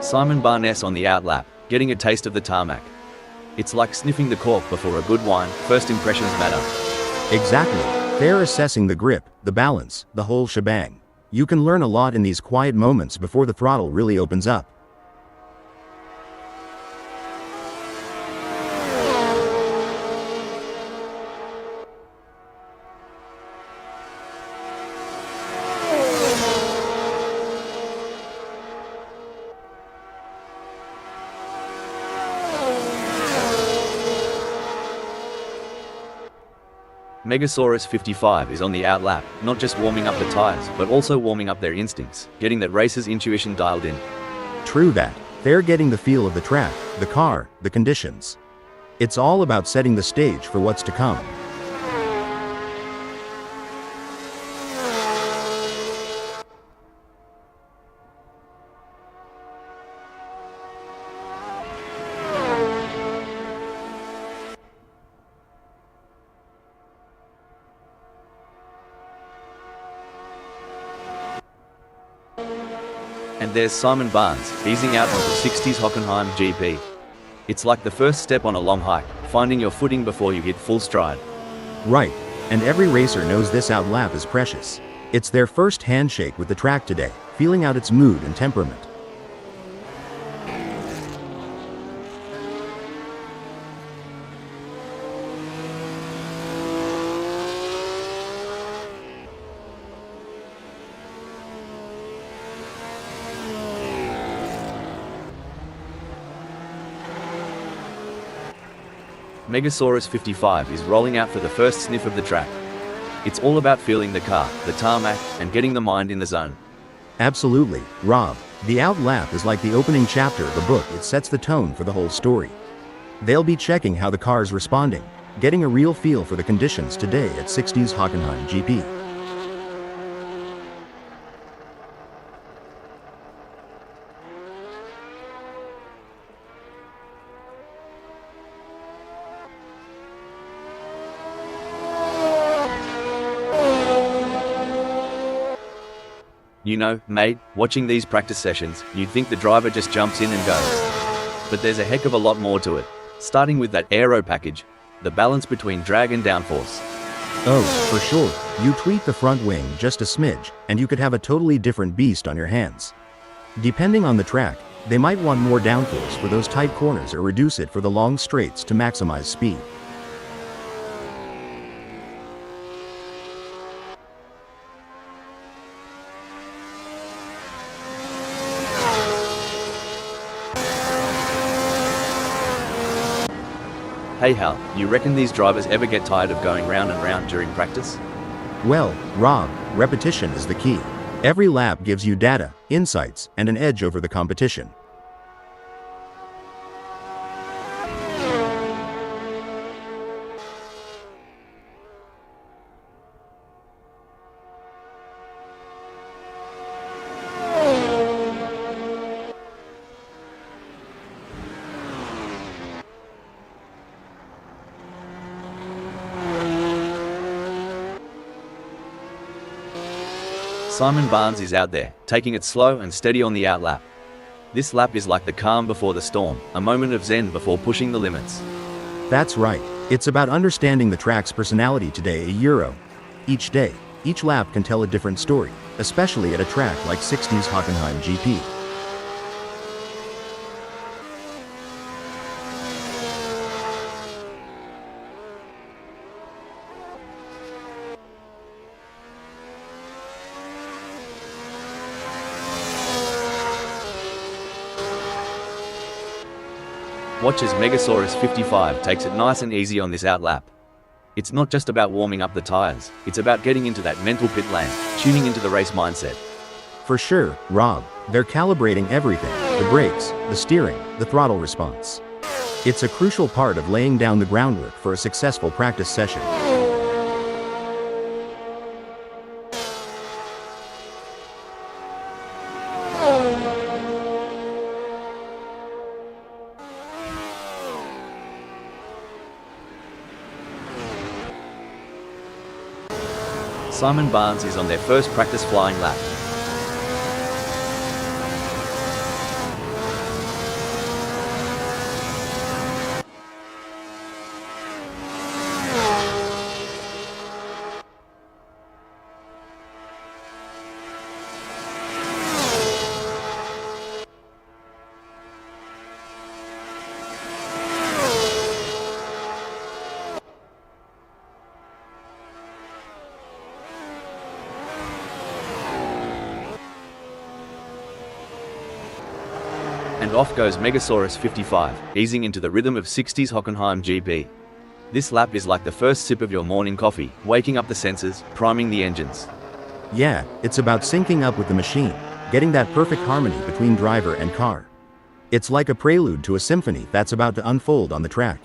Simon Barnes on the outlap, getting a taste of the tarmac. It's like sniffing the cork before a good wine, first impressions matter. Exactly. They're assessing the grip, the balance, the whole shebang. You can learn a lot in these quiet moments before the throttle really opens up. Megasaurus 55 is on the outlap, not just warming up the tires, but also warming up their instincts, getting that racer's intuition dialed in. True that. They're getting the feel of the track, the car, the conditions. It's all about setting the stage for what's to come. And there's Simon Barnes, easing out onto 60s Hockenheim GP. It's like the first step on a long hike, finding your footing before you hit full stride. Right. And every racer knows this outlap is precious. It's their first handshake with the track today, feeling out its mood and temperament. Megasaurus 55 is rolling out for the first sniff of the track. It's all about feeling the car, the tarmac, and getting the mind in the zone. Absolutely, Rob. The outlap is like the opening chapter of a book. It sets the tone for the whole story. They'll be checking how the car's responding, getting a real feel for the conditions today at 60's Hockenheim GP. You know, mate, watching these practice sessions, you'd think the driver just jumps in and goes. But there's a heck of a lot more to it. Starting with that aero package, the balance between drag and downforce. Oh, for sure. You tweak the front wing just a smidge, and you could have a totally different beast on your hands. Depending on the track, they might want more downforce for those tight corners or reduce it for the long straights to maximize speed. Hey Hal, you reckon these drivers ever get tired of going round and round during practice? Well, Rob, repetition is the key. Every lap gives you data, insights, and an edge over the competition. Simon Barnes is out there, taking it slow and steady on the outlap. This lap is like the calm before the storm, a moment of zen before pushing the limits. That's right. It's about understanding the track's personality today. Each day, each lap can tell a different story, especially at a track like 60's Hockenheim GP. Watch as Megasaurus 55 takes it nice and easy on this outlap. It's not just about warming up the tires, it's about getting into that mental pit lane, tuning into the race mindset. For sure, Rob. They're calibrating everything: the brakes, the steering, the throttle response. It's a crucial part of laying down the groundwork for a successful practice session. Simon Barnes is on their first practice flying lap. And off goes Megasaurus 55, easing into the rhythm of 60s Hockenheim GP. This lap is like the first sip of your morning coffee, waking up the senses, priming the engines. Yeah, it's about syncing up with the machine, getting that perfect harmony between driver and car. It's like a prelude to a symphony that's about to unfold on the track.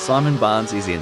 Simon Barnes is in.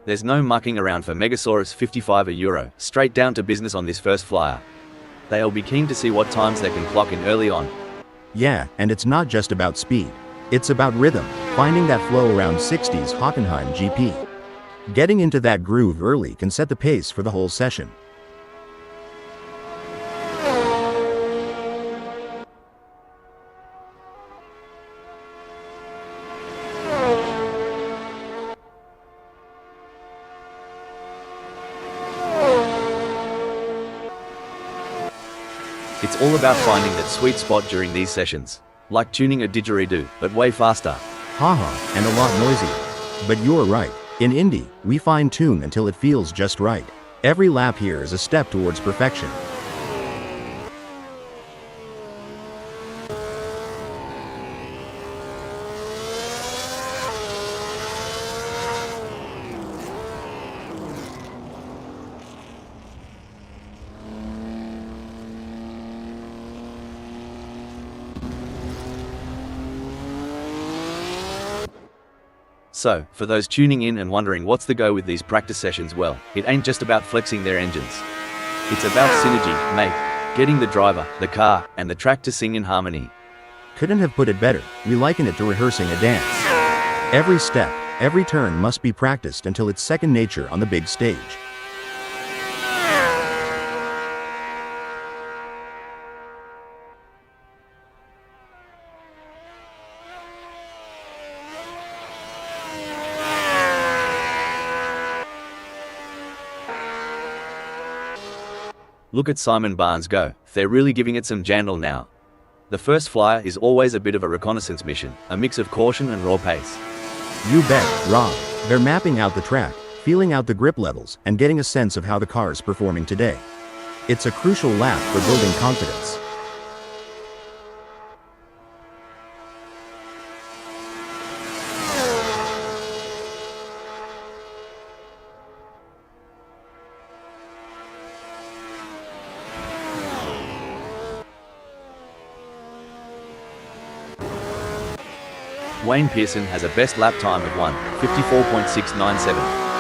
There's no mucking around for Megasaurus 55 Euro, straight down to business on this first flyer. They'll be keen to see what times they can clock in early on. Yeah, and it's not just about speed. It's about rhythm, finding that flow around 60s Hockenheim GP. Getting into that groove early can set the pace for the whole session. It's all about finding that sweet spot during these sessions. Like tuning a didgeridoo, but way faster. Haha, and a lot noisier. But you're right. In Indy, we fine-tune until it feels just right. Every lap here is a step towards perfection. So, for those tuning in and wondering what's the go with these practice sessions, well, it ain't just about flexing their engines. It's about synergy, mate. Getting the driver, the car, and the track to sing in harmony. Couldn't have put it better. We liken it to rehearsing a dance. Every step, every turn must be practiced until it's second nature on the big stage. Look at Simon Barnes go, they're really giving it some jandle now. The first flyer is always a bit of a reconnaissance mission, a mix of caution and raw pace. You bet, Rob. They're mapping out the track, feeling out the grip levels, and getting a sense of how the car's performing today. It's a crucial lap for building confidence. Wayne Pearson has a best lap time of 1:54.697.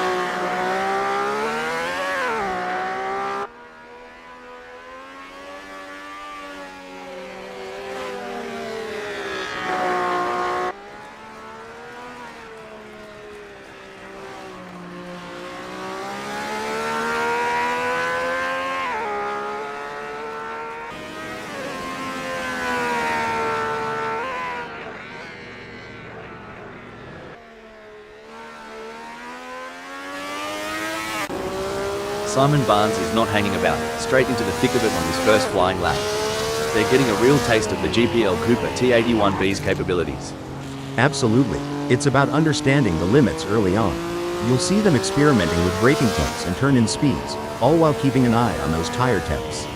Simon Barnes is not hanging about, straight into the thick of it on his first flying lap. They're getting a real taste of the GPL Cooper T81B's capabilities. Absolutely. It's about understanding the limits early on. You'll see them experimenting with braking points and turn-in speeds, all while keeping an eye on those tire temps.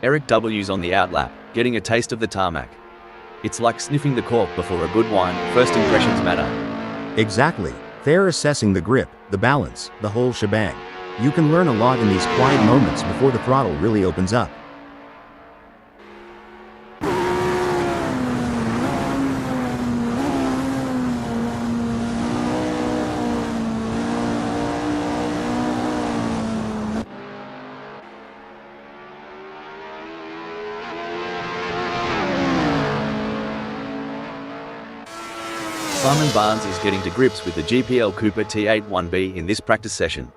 Eric W's on the outlap, getting a taste of the tarmac. It's like sniffing the cork before a good wine, first impressions matter. Exactly. They're assessing the grip, the balance, the whole shebang. You can learn a lot in these quiet moments before the throttle really opens up. Simon Barnes is getting to grips with the GPL Cooper T8 1B in this practice session.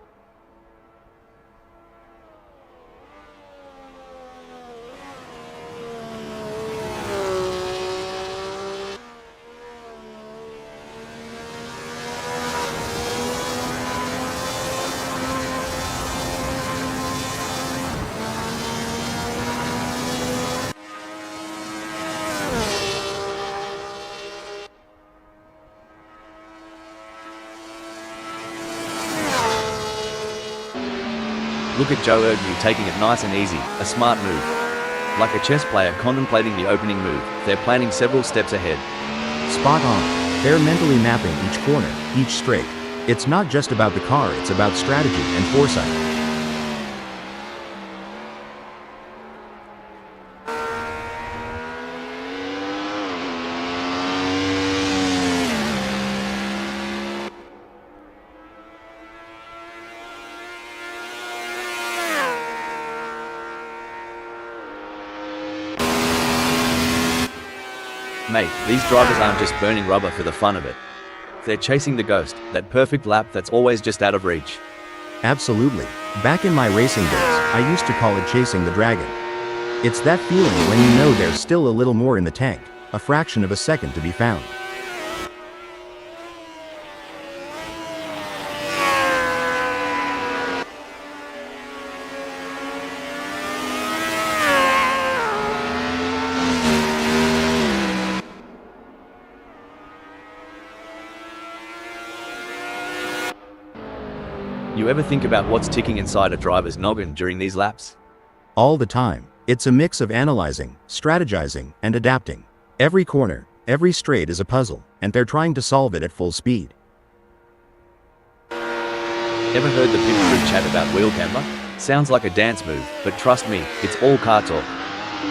Look at Joe Ergnew taking it nice and easy, a smart move. Like a chess player contemplating the opening move, they're planning several steps ahead. Spot on. They're mentally mapping each corner, each straight. It's not just about the car, it's about strategy and foresight. Mate, these drivers aren't just burning rubber for the fun of it. They're chasing the ghost, that perfect lap that's always just out of reach. Absolutely. Back in my racing days, I used to call it chasing the dragon. It's that feeling when you know there's still a little more in the tank, a fraction of a second to be found. You ever think about what's ticking inside a driver's noggin during these laps? All the time. It's a mix of analyzing, strategizing, and adapting. Every corner, every straight is a puzzle, and they're trying to solve it at full speed. Ever heard the pit crew chat about wheel camber? Sounds like a dance move, but trust me, it's all car talk.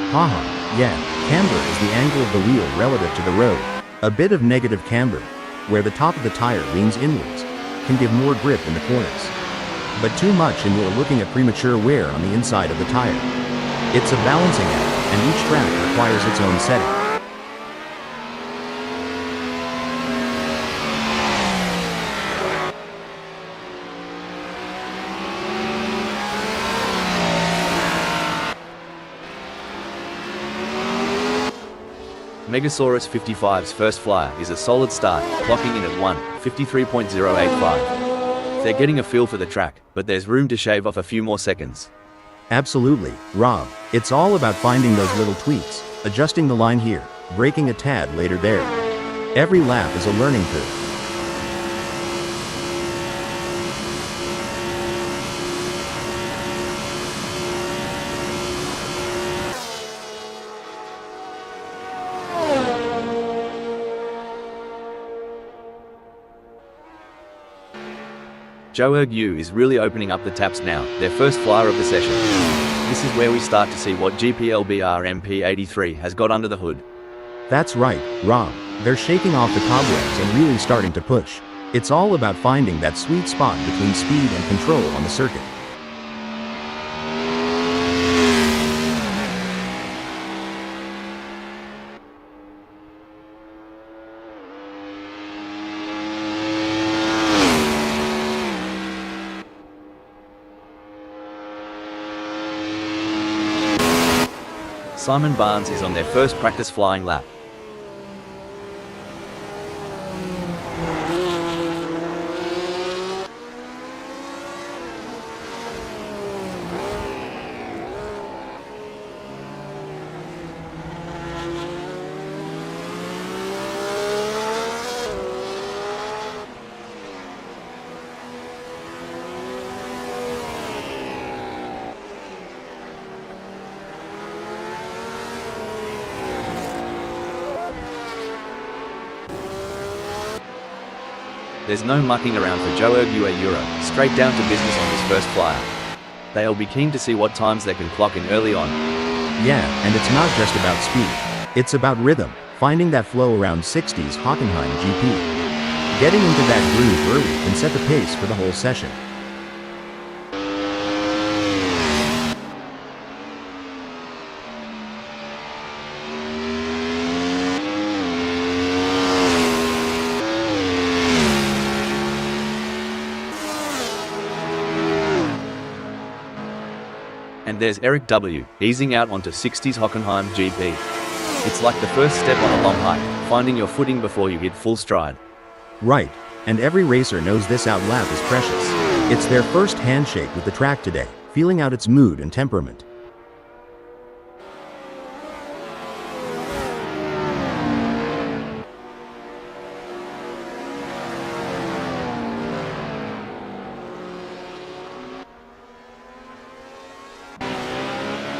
Haha, yeah, camber is the angle of the wheel relative to the road. A bit of negative camber, where the top of the tire leans inwards, can give more grip in the corners. But too much and you're looking at premature wear on the inside of the tire. It's a balancing act, and each track requires its own setting. Megasaurus 55's first flyer is a solid start, clocking in at 1:53.085. They're getting a feel for the track, but there's room to shave off a few more seconds. Absolutely, Rob. It's all about finding those little tweaks, adjusting the line here, braking a tad later there. Every lap is a learning curve. Joe Ergnew is really opening up the taps now, their first flyer of the session. This is where we start to see what GPL BR MP83 has got under the hood. That's right, Rob. They're shaking off the cobwebs and really starting to push. It's all about finding that sweet spot between speed and control on the circuit. Simon Barnes is on their first practice flying lap. There's no mucking around for Joe Ergue Euro, straight down to business on his first flyer. They'll be keen to see what times they can clock in early on. Yeah, and it's not just about speed. It's about rhythm, finding that flow around 60's Hockenheim GP. Getting into that groove early can set the pace for the whole session. And there's Eric W, easing out onto 60's Hockenheim GP. It's like the first step on a long hike, finding your footing before you hit full stride. Right, and every racer knows this outlap is precious. It's their first handshake with the track today, feeling out its mood and temperament.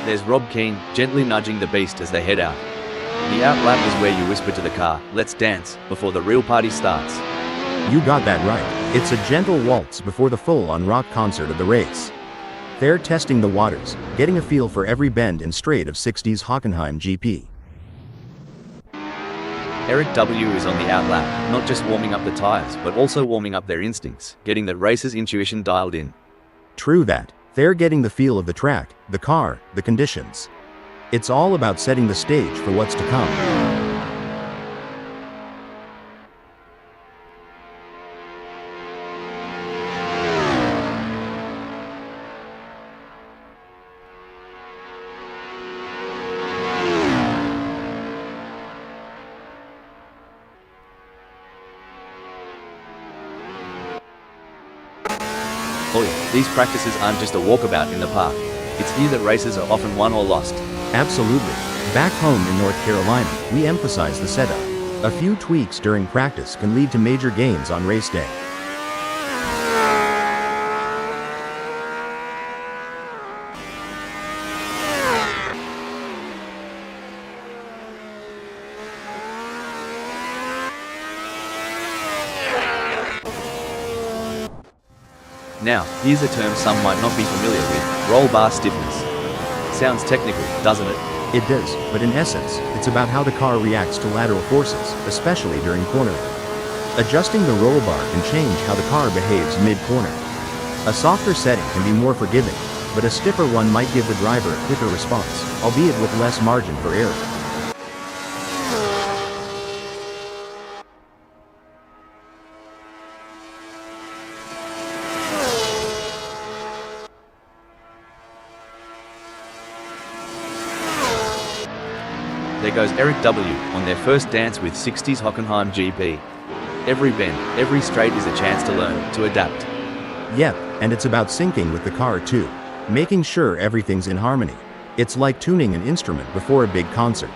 There's Rob Keane, gently nudging the beast as they head out. The outlap is where you whisper to the car, "Let's dance," before the real party starts. You got that right. It's a gentle waltz before the full-on rock concert of the race. They're testing the waters, getting a feel for every bend and straight of 60's Hockenheim GP. Eric W is on the outlap, not just warming up the tires, but also warming up their instincts, getting the racer's intuition dialed in. True that. They're getting the feel of the track, the car, the conditions. It's all about setting the stage for what's to come. Oi, these practices aren't just a walkabout in the park. It's here that races are often won or lost. Absolutely. Back home in North Carolina, we emphasize the setup. A few tweaks during practice can lead to major gains on race day. Now, here's a term some might not be familiar with: roll bar stiffness. Sounds technical, doesn't it? It does, but in essence, it's about how the car reacts to lateral forces, especially during cornering. Adjusting the roll bar can change how the car behaves mid-corner. A softer setting can be more forgiving, but a stiffer one might give the driver a quicker response, albeit with less margin for error. There goes Eric W on their first dance with 60's Hockenheim GP. Every bend, every straight is a chance to learn, to adapt. Yep, and it's about syncing with the car too, making sure everything's in harmony. It's like tuning an instrument before a big concert.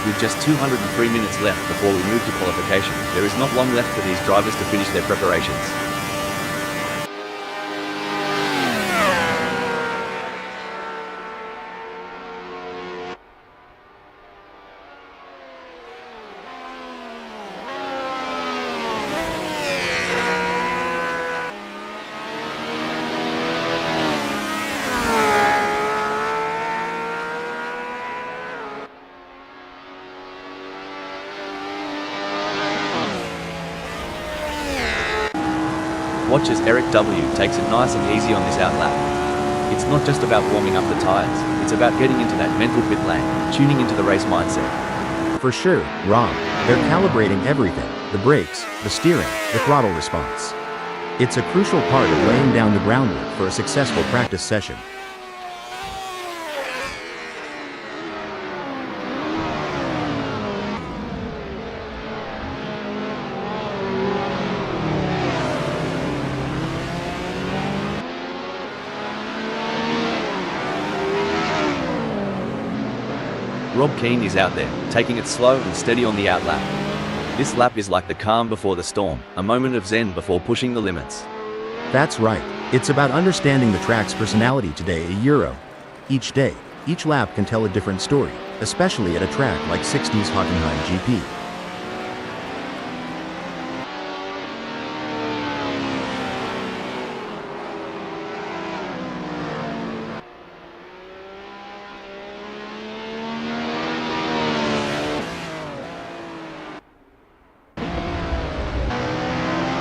With just 203 minutes left before we move to qualification, there is not long left for these drivers to finish their preparations. Watch as Eric W takes it nice and easy on this outlap. It's not just about warming up the tires, it's about getting into that mental pit lane, tuning into the race mindset. For sure, Rob. They're calibrating everything: the brakes, the steering, the throttle response. It's a crucial part of laying down the groundwork for a successful practice session. Rob Keane is out there, taking it slow and steady on the outlap. This lap is like the calm before the storm, a moment of zen before pushing the limits. That's right. It's about understanding the track's personality today a Euro. Each day, each lap can tell a different story, especially at a track like 60's Hockenheim GP.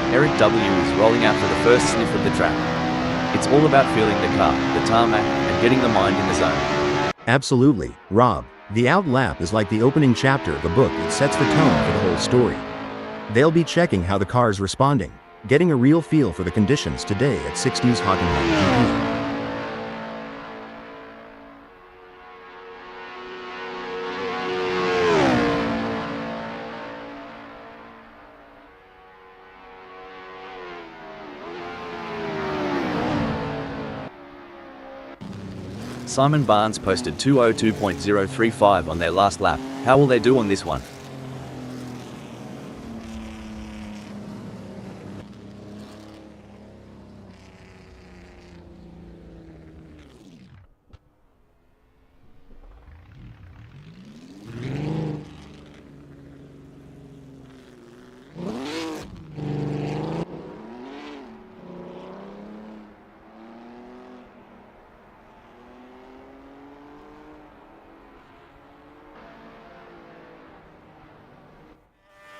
Eric W. is rolling out for the first sniff of the track. It's all about feeling the car, the tarmac, and getting the mind in the zone. Absolutely, Rob. The out lap is like the opening chapter of a book that sets the tone for the whole story. They'll be checking how the car's responding, getting a real feel for the conditions today at 60's Hockenheim GP. Simon Barnes posted 2:02.035 on their last lap. How will they do on this one?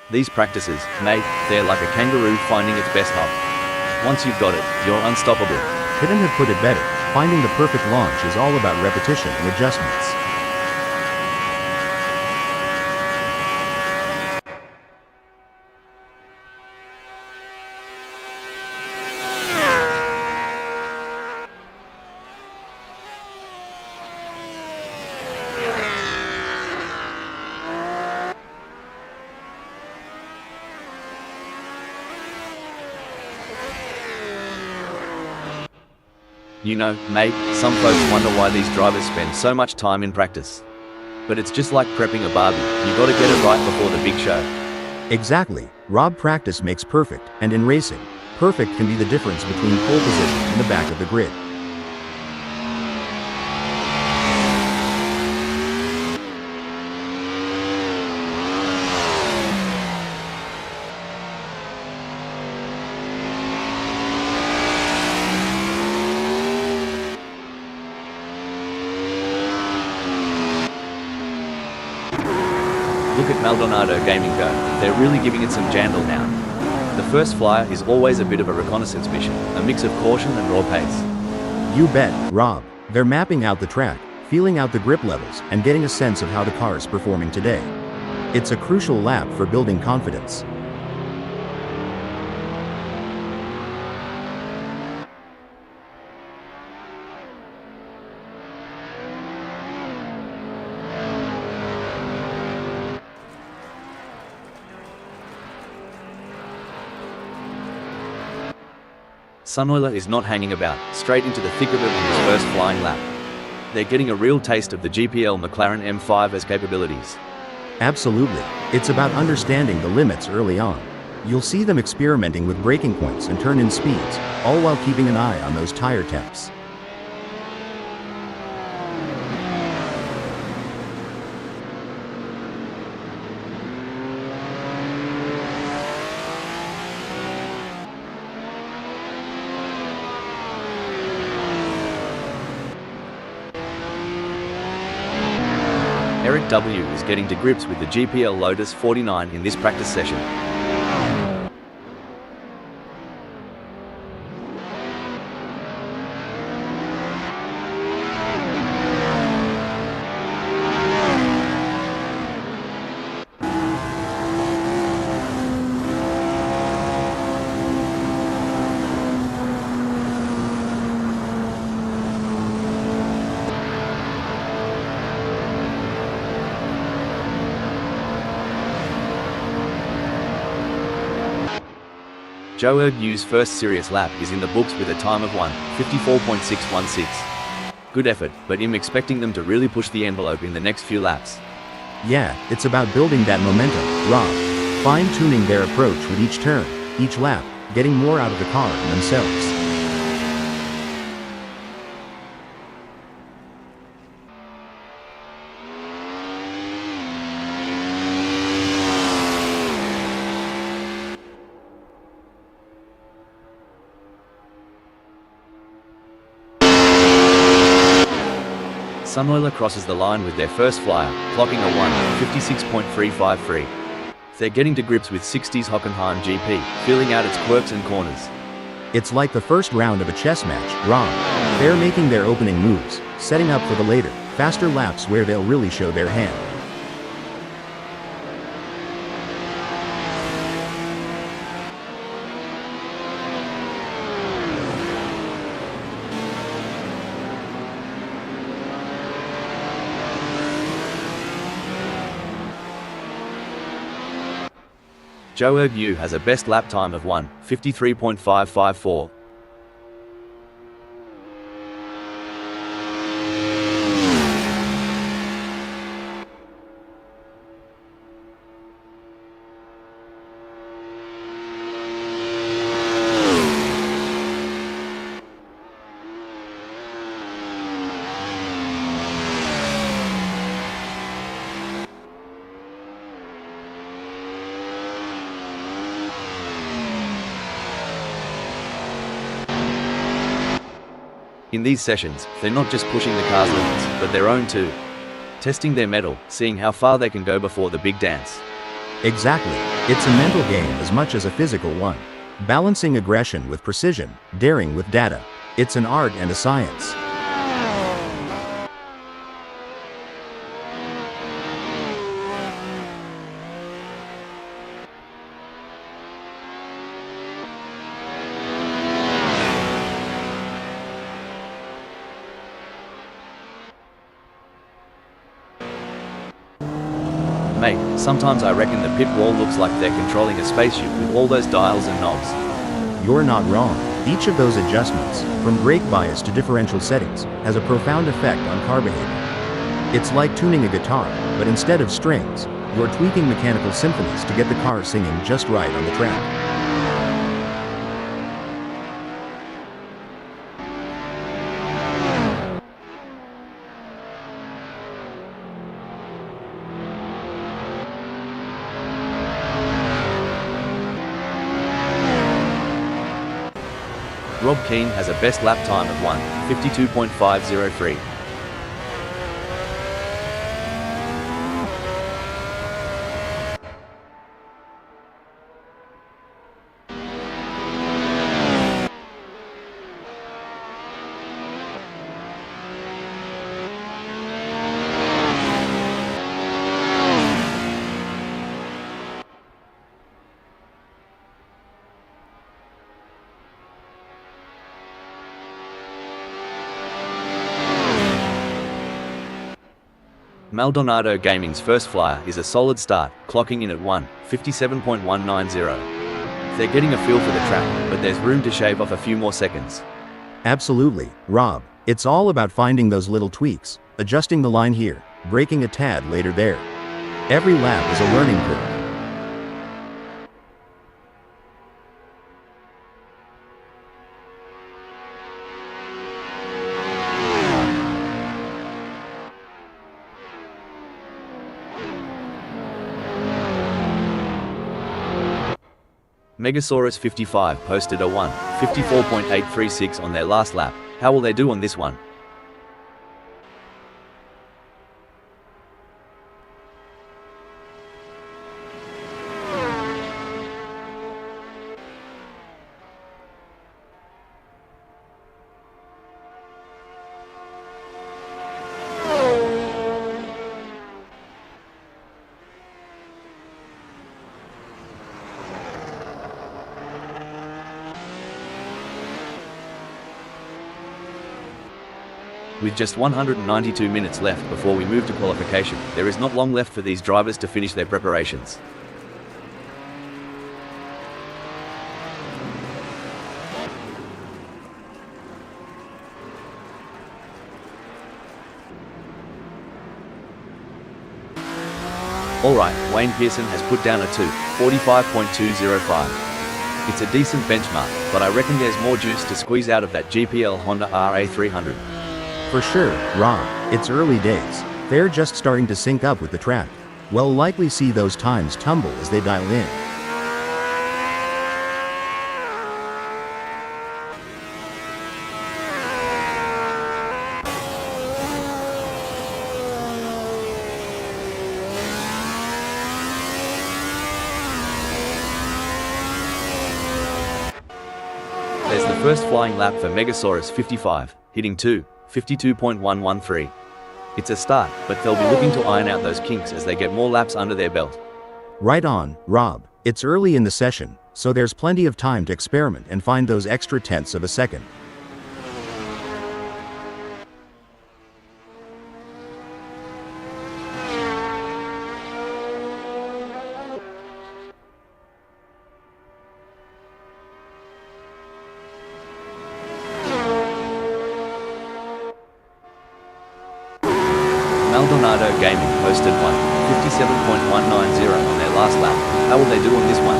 These practices, mate, they're like a kangaroo finding its best hub. Once you've got it, you're unstoppable. Couldn't have put it better. Finding the perfect launch is all about repetition and adjustments. You know, mate, some folks wonder why these drivers spend so much time in practice. But it's just like prepping a barbie, you gotta get it right before the big show. Exactly. Rob, practice makes perfect, and in racing, perfect can be the difference between pole position and the back of the grid. Look at Maldonado Gaming go, they're really giving it some jandle now. The first flyer is always a bit of a reconnaissance mission, a mix of caution and raw pace. You bet, Rob. They're mapping out the track, feeling out the grip levels, and getting a sense of how the car's performing today. It's a crucial lap for building confidence. Sunoiler is not hanging about, straight into the thick of it on his first flying lap. They're getting a real taste of the GPL McLaren M5's capabilities. Absolutely. It's about understanding the limits early on. You'll see them experimenting with braking points and turn-in speeds, all while keeping an eye on those tire temps. Eric W. is getting to grips with the GPL Lotus 49 in this practice session. Joe Ergu's first serious lap is in the books with a time of 1:54.616. Good effort, but I'm expecting them to really push the envelope in the next few laps. Yeah, it's about building that momentum, Rob. Fine-tuning their approach with each turn, each lap, getting more out of the car and themselves. Sunoiler crosses the line with their first flyer, clocking a 1:56.353. They're getting to grips with 60's Hockenheim GP, feeling out its quirks and corners. It's like the first round of a chess match, Rob. They're making their opening moves, setting up for the later, faster laps where they'll really show their hand. Joe Ergu has a best lap time of 1:53.554. In these sessions, they're not just pushing the car's limits, but their own too. Testing their mettle, seeing how far they can go before the big dance. Exactly. It's a mental game as much as a physical one. Balancing aggression with precision, daring with data. It's an art and a science. Mate, sometimes I reckon the pit wall looks like they're controlling a spaceship with all those dials and knobs. You're not wrong. Each of those adjustments, from brake bias to differential settings, has a profound effect on car behavior. It's like tuning a guitar, but instead of strings, you're tweaking mechanical symphonies to get the car singing just right on the track. Rob Keane has a best lap time of 1:52.503. Maldonado Gaming's first flyer is a solid start, clocking in at 1:57.190. They're getting a feel for the track, but there's room to shave off a few more seconds. Absolutely, Rob. It's all about finding those little tweaks, adjusting the line here, braking a tad later there. Every lap is a learning curve. Megasaurus 55 posted a 1:54.836 on their last lap. How will they do on this one? With just 192 minutes left before we move to qualification, there is not long left for these drivers to finish their preparations. Alright, Wayne Pearson has put down a 2:45.205. It's a decent benchmark, but I reckon there's more juice to squeeze out of that GPL Honda RA300. For sure, Rob, it's early days. They're just starting to sync up with the track. We'll likely see those times tumble as they dial in. There's the first flying lap for Megasaurus 55, hitting 2:52.113. It's a start, but they'll be looking to iron out those kinks as they get more laps under their belt. Right on, Rob. It's early in the session, so there's plenty of time to experiment and find those extra tenths of a second. Maldonado Gaming posted 1:57.190 on their last lap. How will they do on this one?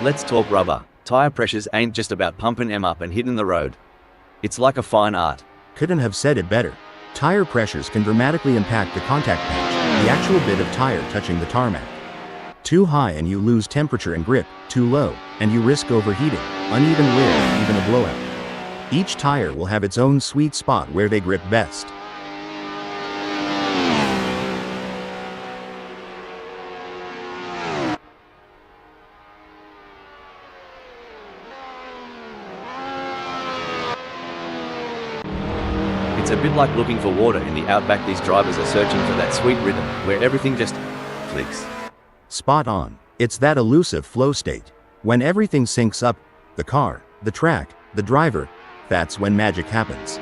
Let's talk rubber. Tire pressures ain't just about pumping 'em up and hitting the road. It's like a fine art. Couldn't have said it better. Tire pressures can dramatically impact the contact patch, the actual bit of tire touching the tarmac. Too high and you lose temperature and grip, too low, and you risk overheating, uneven wear, and even a blowout. Each tire will have its own sweet spot where they grip best. It's a bit like looking for water in the outback. These drivers are searching for that sweet rhythm, where everything just clicks. Spot on. It's that elusive flow state. When everything syncs up, the car, the track, the driver, that's when magic happens.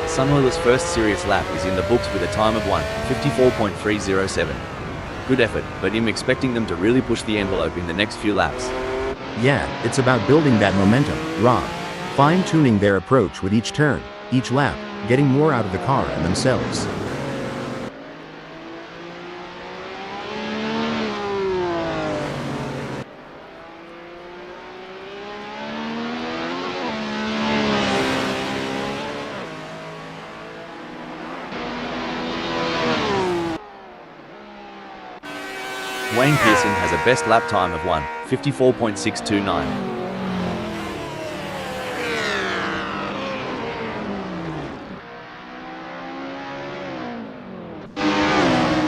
Sunwheeler's first serious lap is in the books with a time of 1:54.307. Good effort, but I'm expecting them to really push the envelope in the next few laps. Yeah, it's about building that momentum, Rob. Fine-tuning their approach with each turn, each lap, getting more out of the car and themselves. Wayne Pearson has a best lap time of 1:54.629.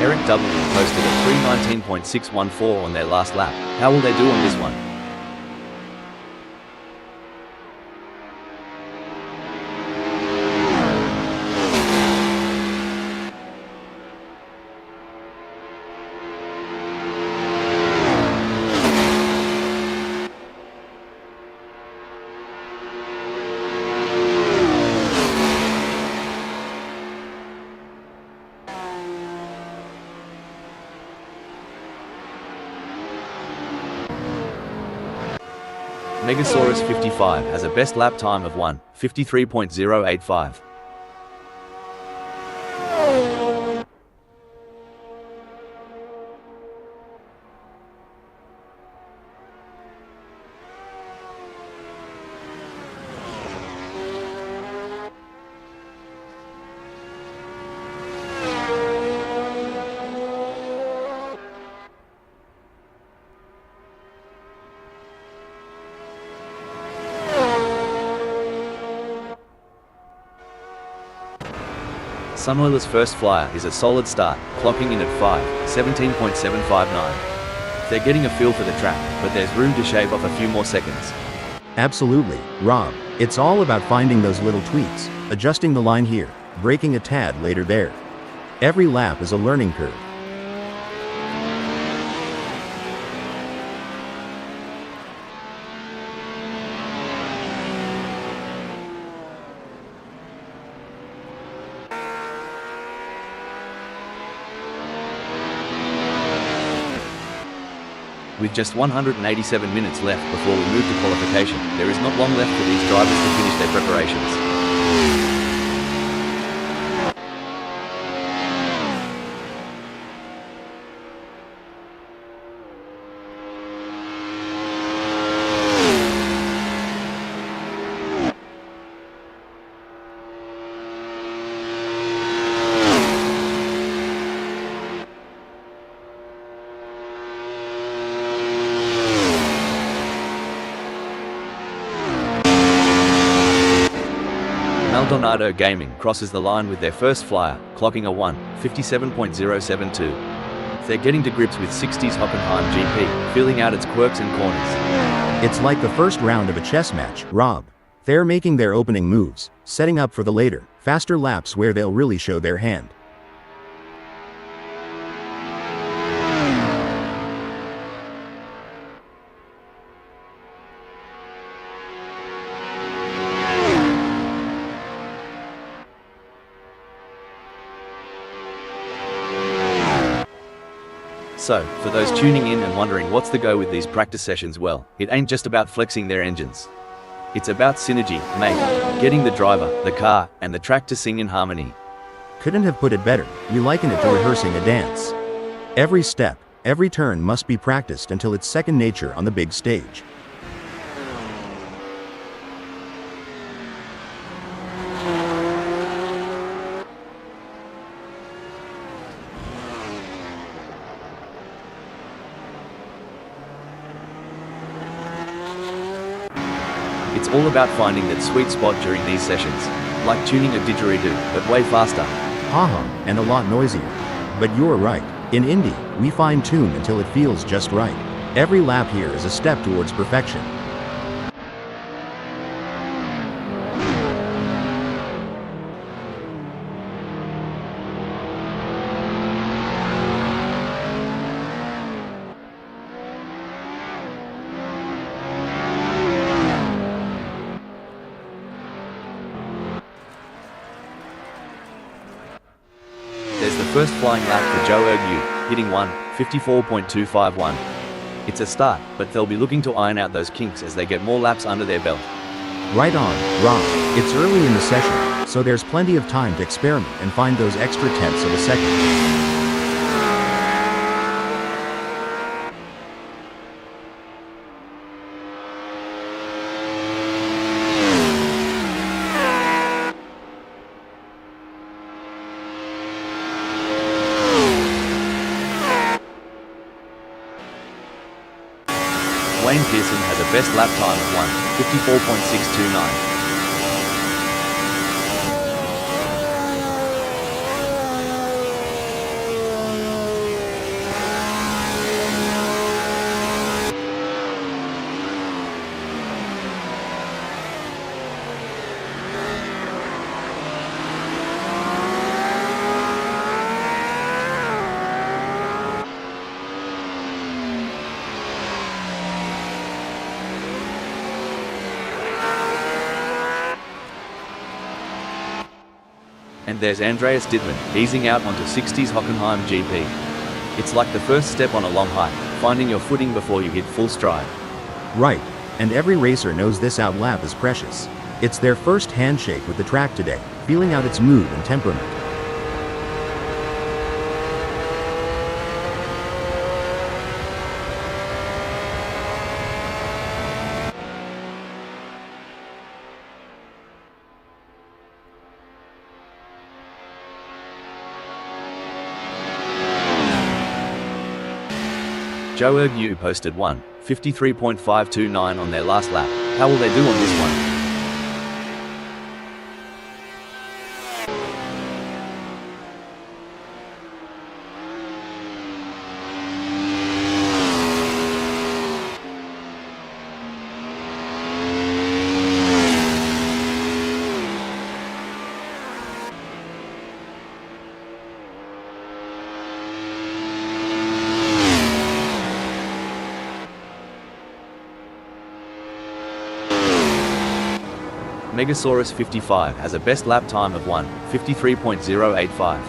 Eric W. posted a 3:19.614 on their last lap. How will they do on this one? Megasaurus 55 has a best lap time of 1:53.085. Sunoiler's first flyer is a solid start, clocking in at 5:17.759. They're getting a feel for the track, but there's room to shave off a few more seconds. Absolutely, Rob. It's all about finding those little tweaks, adjusting the line here, braking a tad later there. Every lap is a learning curve. With just 187 minutes left before we move to qualification, there is not long left for these drivers to finish their preparations. Maldonado Gaming crosses the line with their first flyer, clocking a 1:57.072. They're getting to grips with 60's Hockenheim GP, feeling out its quirks and corners. It's like the first round of a chess match, Rob. They're making their opening moves, setting up for the later, faster laps where they'll really show their hand. So, for those tuning in and wondering what's the go with these practice sessions, well, it ain't just about flexing their engines. It's about synergy, mate, getting the driver, the car, and the track to sing in harmony. Couldn't have put it better. We liken it to rehearsing a dance. Every step, every turn must be practiced until it's second nature on the big stage. It's all about finding that sweet spot during these sessions, like tuning a didgeridoo, but way faster. Haha, and a lot noisier. But you're right. In Indy, we fine-tune until it feels just right. Every lap here is a step towards perfection. There's the first flying lap for Joe Ergu, hitting 1:54.251. It's a start, but they'll be looking to iron out those kinks as they get more laps under their belt. Right on, Rob. It's early in the session, so there's plenty of time to experiment and find those extra tenths of a second. Wayne Pearson had the best lap time of 1:54.629. And there's Andreas Dittmann, easing out onto 60's Hockenheim GP. It's like the first step on a long hike, finding your footing before you hit full stride. Right, and every racer knows this out lap is precious. It's their first handshake with the track today, feeling out its mood and temperament. Joe Ergu posted 1:53.529 on their last lap. How will they do on this one? Megasaurus 55 has a best lap time of 1:53.085.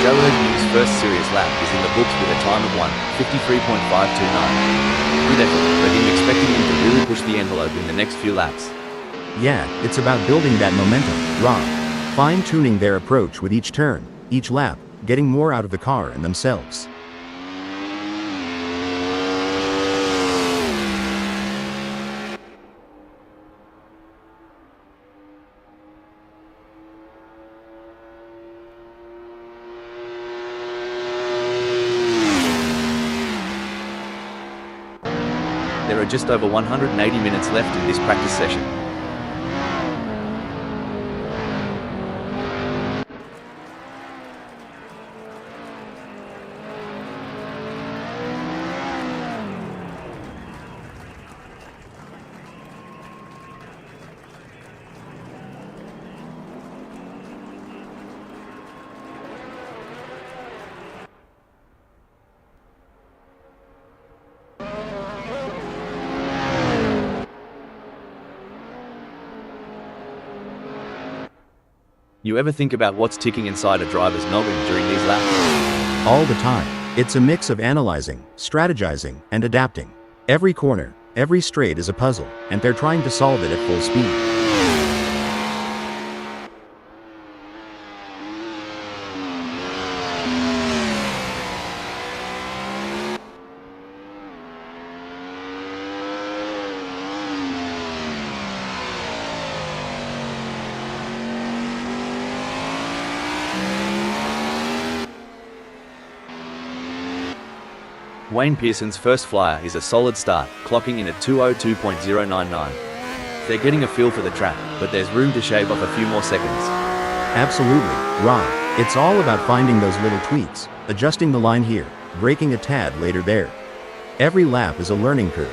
Joe's first serious lap is in the books with a time of 1:53.529. Good effort, but I'm expecting him to really push the envelope in the next few laps. Yeah, it's about building that momentum, Rob. Fine-tuning their approach with each turn, each lap, getting more out of the car and themselves. There are just over 180 minutes left in this practice session. You ever think about what's ticking inside a driver's noggin during these laps? All the time. It's a mix of analyzing, strategizing, and adapting. Every corner, every straight is a puzzle, and they're trying to solve it at full speed. Wayne Pearson's first flyer is a solid start, clocking in at 2:02.099. They're getting a feel for the track, but there's room to shave off a few more seconds. Absolutely, Rob. It's all about finding those little tweaks, adjusting the line here, braking a tad later there. Every lap is a learning curve.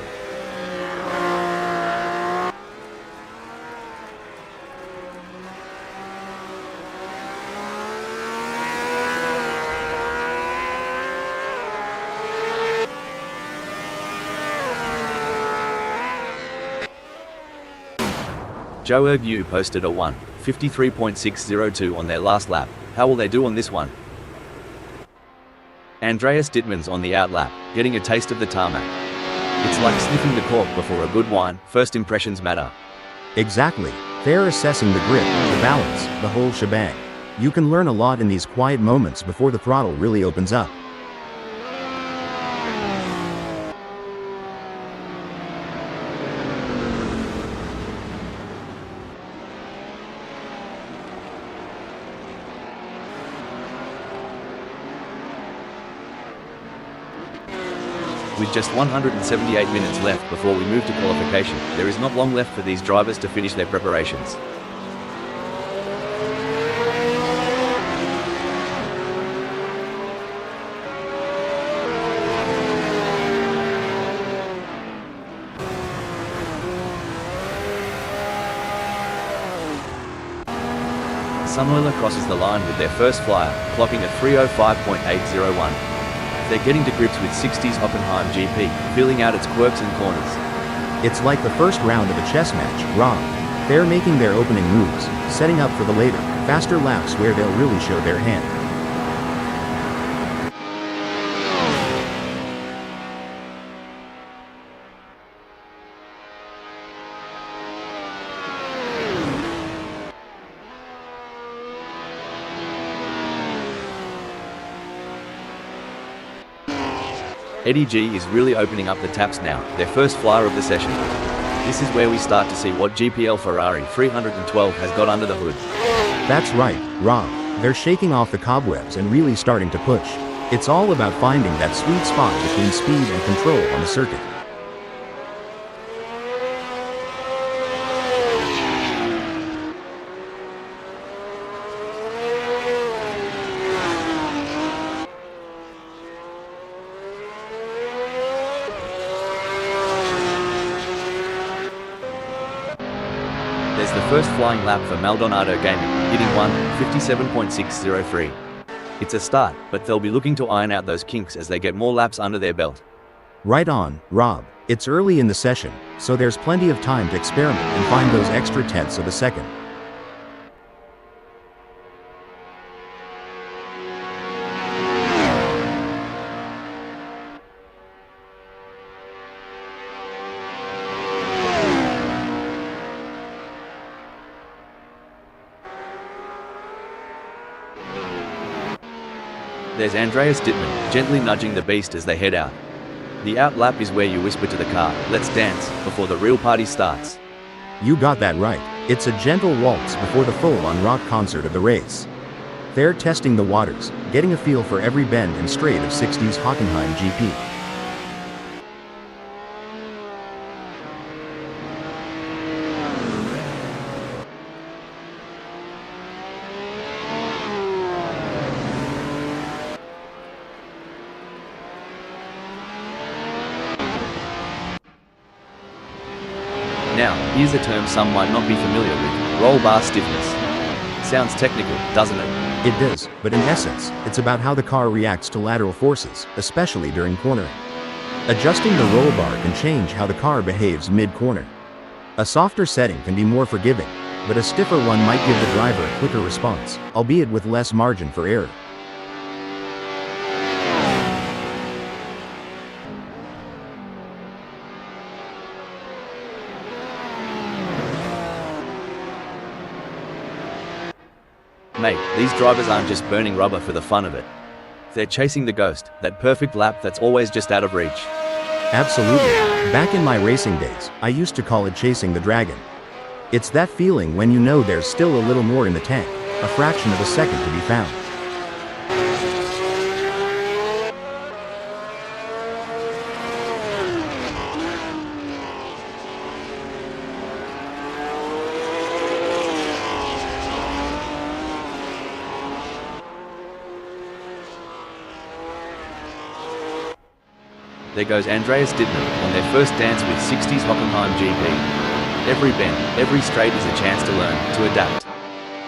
Joe Ergu posted a 1:53.602 on their last lap. How will they do on this one? Andreas Dittmann's on the outlap, getting a taste of the tarmac. It's like sniffing the cork before a good wine. First impressions matter. Exactly. They're assessing the grip, the balance, the whole shebang. You can learn a lot in these quiet moments before the throttle really opens up. With just 178 minutes left before we move to qualification, there is not long left for these drivers to finish their preparations. Sunweiler crosses the line with their first flyer, clocking at 3:05.801. They're getting to grips with 60's Hockenheim GP, feeling out its quirks and corners. It's like the first round of a chess match, Rob. They're making their opening moves, setting up for the later, faster laps where they'll really show their hand. Eddie G is really opening up the taps now, their first flyer of the session. This is where we start to see what GPL Ferrari 312 has got under the hood. That's right, Rob. They're shaking off the cobwebs and really starting to push. It's all about finding that sweet spot between speed and control on the circuit. There's the first flying lap for Maldonado Gaming, hitting 1:57.603. It's a start, but they'll be looking to iron out those kinks as they get more laps under their belt. Right on, Rob. It's early in the session, so there's plenty of time to experiment and find those extra tenths of a second. There's Andreas Dittmann, gently nudging the beast as they head out. The out lap is where you whisper to the car, "Let's dance," before the real party starts. You got that right. It's a gentle waltz before the full-on rock concert of the race. They're testing the waters, getting a feel for every bend and straight of 60s Hockenheim GP. Now, here's a term some might not be familiar with: roll bar stiffness. Sounds technical, doesn't it? It does, but in essence, it's about how the car reacts to lateral forces, especially during cornering. Adjusting the roll bar can change how the car behaves mid-corner. A softer setting can be more forgiving, but a stiffer one might give the driver a quicker response, albeit with less margin for error. Mate, these drivers aren't just burning rubber for the fun of it. They're chasing the ghost, that perfect lap that's always just out of reach. Absolutely. Back in my racing days, I used to call it chasing the dragon. It's that feeling when you know there's still a little more in the tank, a fraction of a second to be found. There goes Andreas Dittmann on their first dance with 60s Hockenheim GP. Every bend, every straight is a chance to learn, to adapt.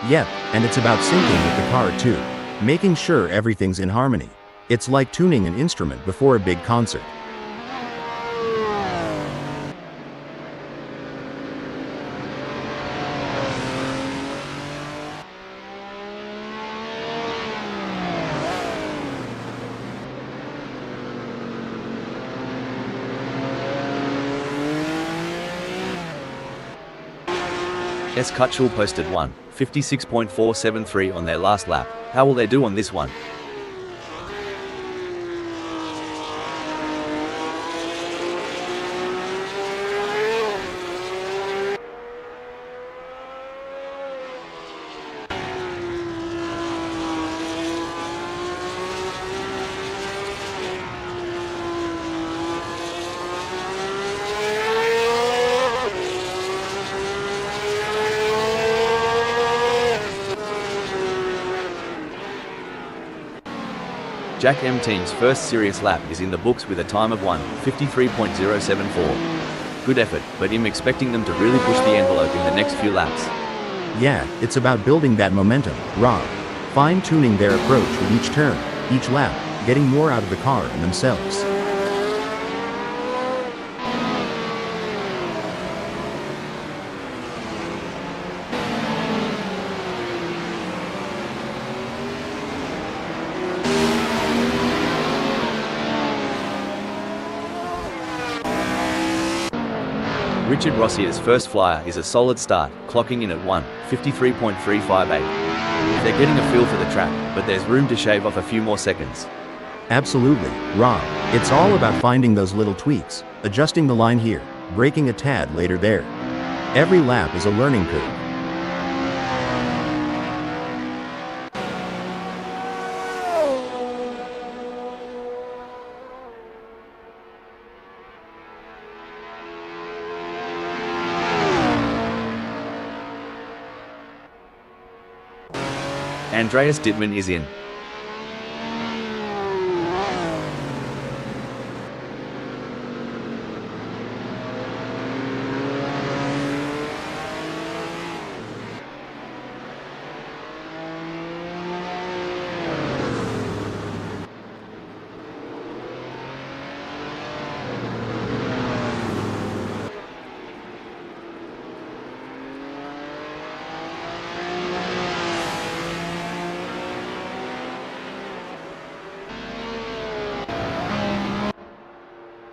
Yep, and it's about syncing with the car too, making sure everything's in harmony. It's like tuning an instrument before a big concert. S. Kutschel posted 1:56.473 on their last lap. How will they do on this one? Jack M. Team's first serious lap is in the books with a time of 1:53.074. Good effort, but I'm expecting them to really push the envelope in the next few laps. Yeah, it's about building that momentum, Rob. Fine-tuning their approach with each turn, each lap, getting more out of the car and themselves. Richard Rossier's first flyer is a solid start, clocking in at 1:53.358. They're getting a feel for the track, but there's room to shave off a few more seconds. Absolutely, Rob. It's all about finding those little tweaks, adjusting the line here, braking a tad later there. Every lap is a learning curve. Andreas Dittmann is in.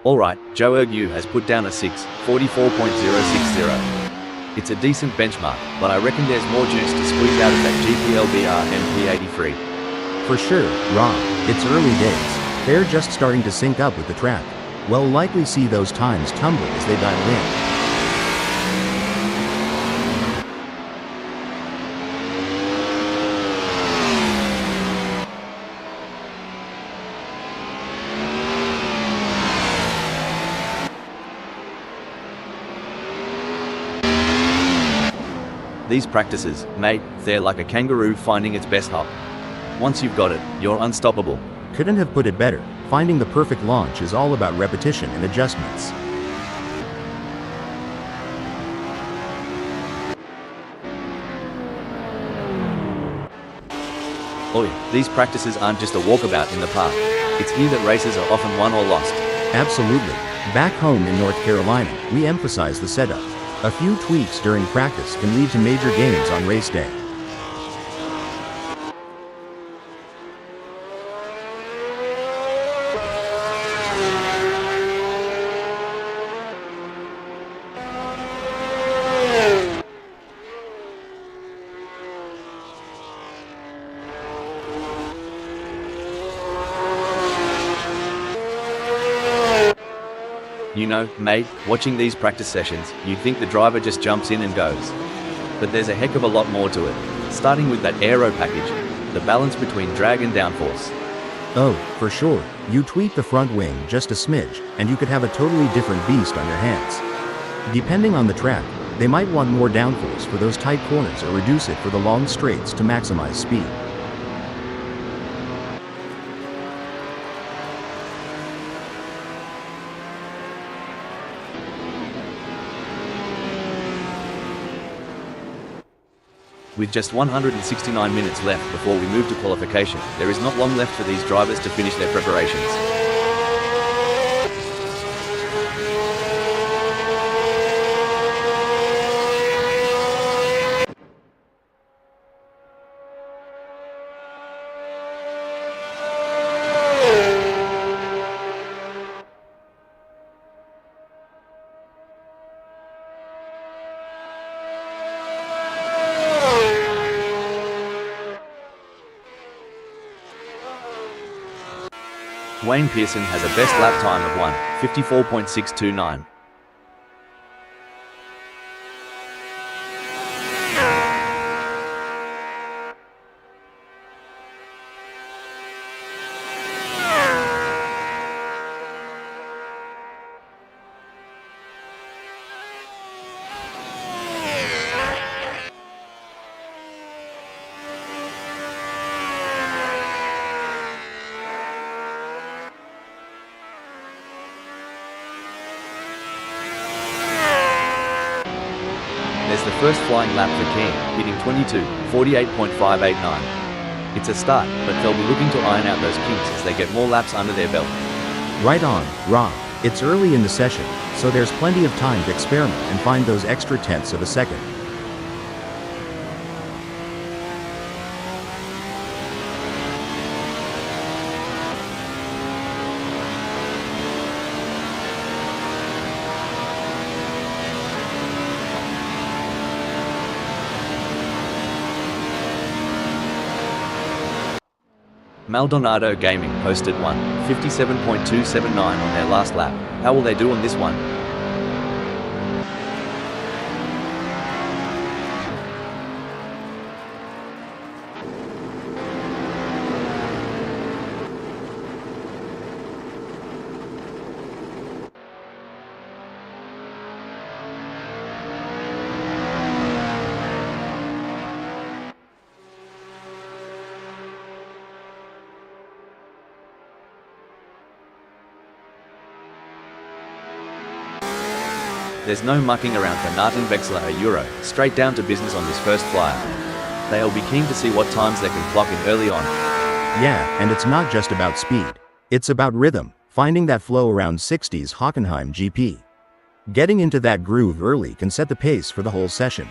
Alright, Joe Ergu has put down a 6:44.060. It's a decent benchmark, but I reckon there's more juice to squeeze out of that GPLBR MP83. For sure, Rob, it's early days. They're just starting to sync up with the track. We'll likely see those times tumble as they dial in. These practices, mate, they're like a kangaroo finding its best hop. Once you've got it, you're unstoppable. Couldn't have put it better. Finding the perfect launch is all about repetition and adjustments. Oi, these practices aren't just a walkabout in the park. It's here that races are often won or lost. Absolutely. Back home in North Carolina, we emphasize the setup. A few tweaks during practice can lead to major gains on race day. You know, mate, watching these practice sessions, you'd think the driver just jumps in and goes. But there's a heck of a lot more to it, starting with that aero package, the balance between drag and downforce. Oh, for sure, you tweak the front wing just a smidge, and you could have a totally different beast on your hands. Depending on the track, they might want more downforce for those tight corners or reduce it for the long straights to maximize speed. With just 169 minutes left before we move to qualification, there is not long left for these drivers to finish their preparations. Wayne Pearson has a best lap time of 1:54.629. There's the first flying lap for Keane, hitting 22:48.589. It's a start, but they'll be looking to iron out those kinks as they get more laps under their belt. Right on, Rob. It's early in the session, so there's plenty of time to experiment and find those extra tenths of a second. Maldonado Gaming posted 1:57.279 on their last lap. How will they do on this one? There's no mucking around for Nathan Vexler a Euro, straight down to business on this first flyer. They'll be keen to see what times they can clock in early on. Yeah, and it's not just about speed. It's about rhythm, finding that flow around 60's Hockenheim GP. Getting into that groove early can set the pace for the whole session.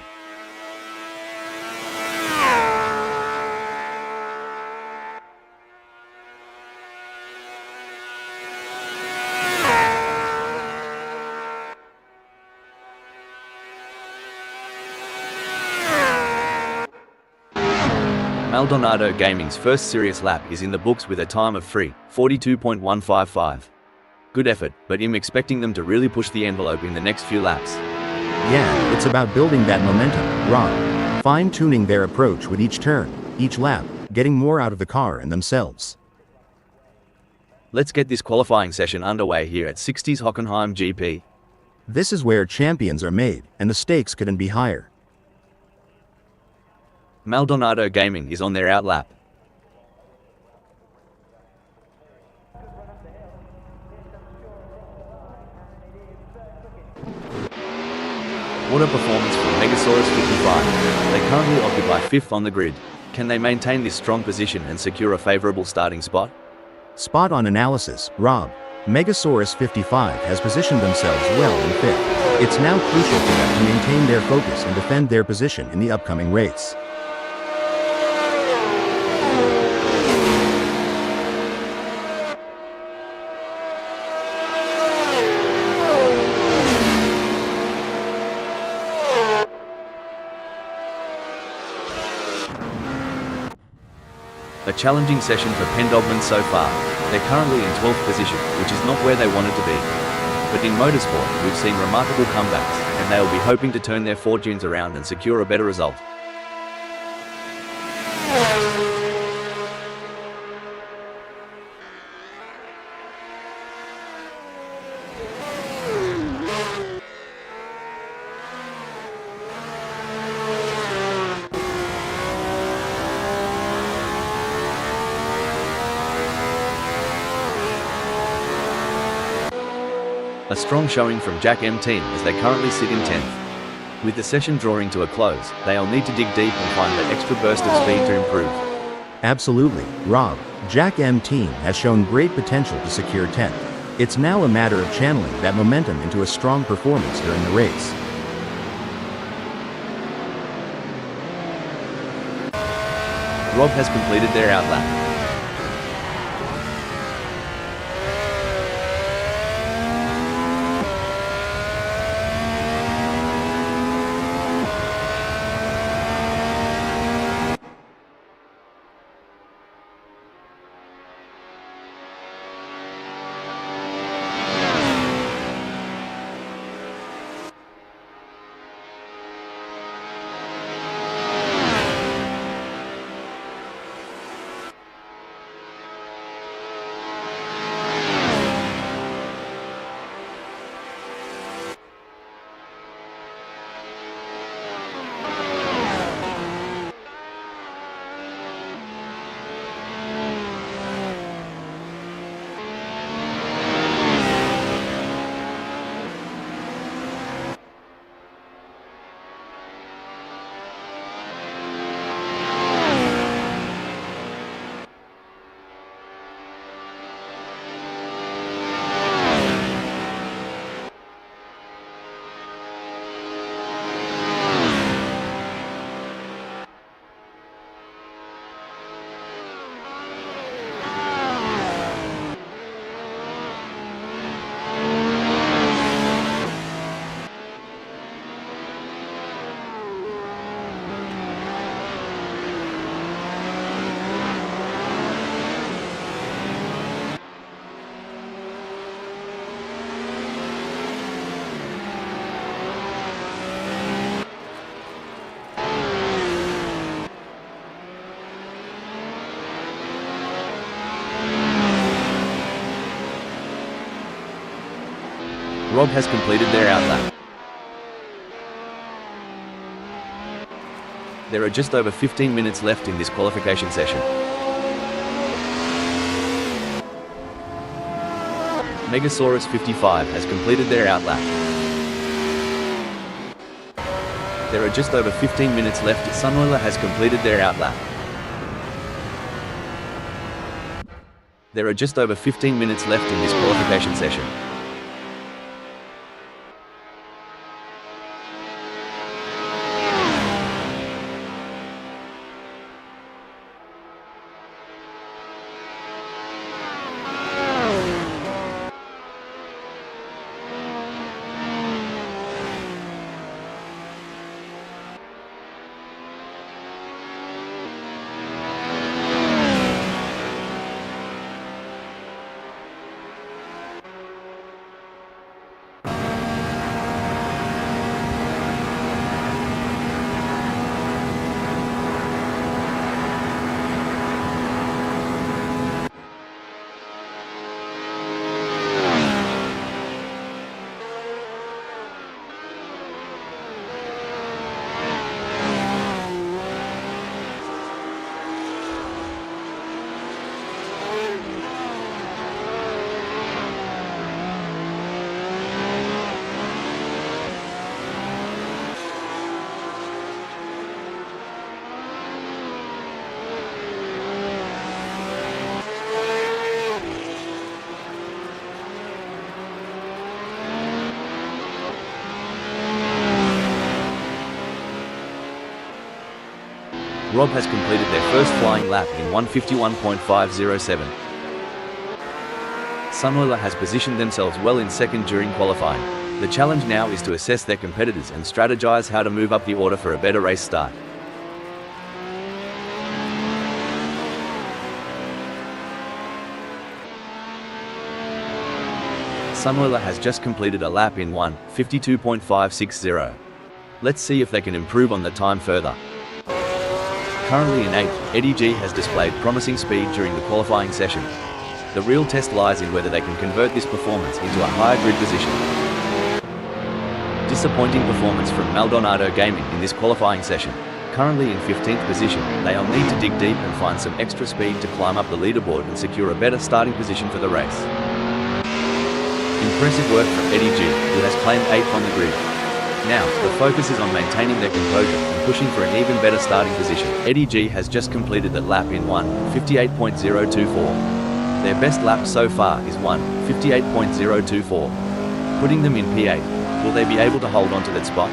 Maldonado Gaming's first serious lap is in the books with a time of 42.155. Good effort, but I'm expecting them to really push the envelope in the next few laps. Yeah, it's about building that momentum, Rob. Fine-tuning their approach with each turn, each lap, getting more out of the car and themselves. Let's get this qualifying session underway here at 60's Hockenheim GP. This is where champions are made, and the stakes couldn't be higher. Maldonado Gaming is on their out lap. What a performance from Megasaurus 55. They currently occupy 5th on the grid. Can they maintain this strong position and secure a favorable starting spot? Spot on analysis, Rob. Megasaurus 55 has positioned themselves well in 5th. It's now crucial for them to maintain their focus and defend their position in the upcoming race. A challenging session for Pendogman so far. They're currently in 12th position, which is not where they wanted to be. But in motorsport, we've seen remarkable comebacks, and they'll be hoping to turn their fortunes around and secure a better result. A strong showing from Jack M team as they currently sit in 10th. With the session drawing to a close, they'll need to dig deep and find that extra burst of speed to improve. Absolutely, Rob. Jack M team has shown great potential to secure 10th. It's now a matter of channeling that momentum into a strong performance during the race. Rob has completed their out lap. Rob has completed their out lap. There are just over 15 minutes left in this qualification session. Megasaurus 55 has completed their out lap. There are just over 15 minutes left. Sunoiler has completed their out lap. There are just over 15 minutes left in this qualification session. Rob has completed their first flying lap in 1:51.507. Sunoiler has positioned themselves well in second during qualifying. The challenge now is to assess their competitors and strategize how to move up the order for a better race start. Sunoiler has just completed a lap in 1:52.560. Let's see if they can improve on the time further. Currently in 8th, Eddie G has displayed promising speed during the qualifying session. The real test lies in whether they can convert this performance into a higher grid position. Disappointing performance from Maldonado Gaming in this qualifying session. Currently in 15th position, they'll need to dig deep and find some extra speed to climb up the leaderboard and secure a better starting position for the race. Impressive work from Eddie G, who has claimed 8th on the grid. Now, the focus is on maintaining their composure and pushing for an even better starting position. Eddie G has just completed the lap in 1:58.024. Their best lap so far is 1:58.024. Putting them in P8, will they be able to hold on to that spot?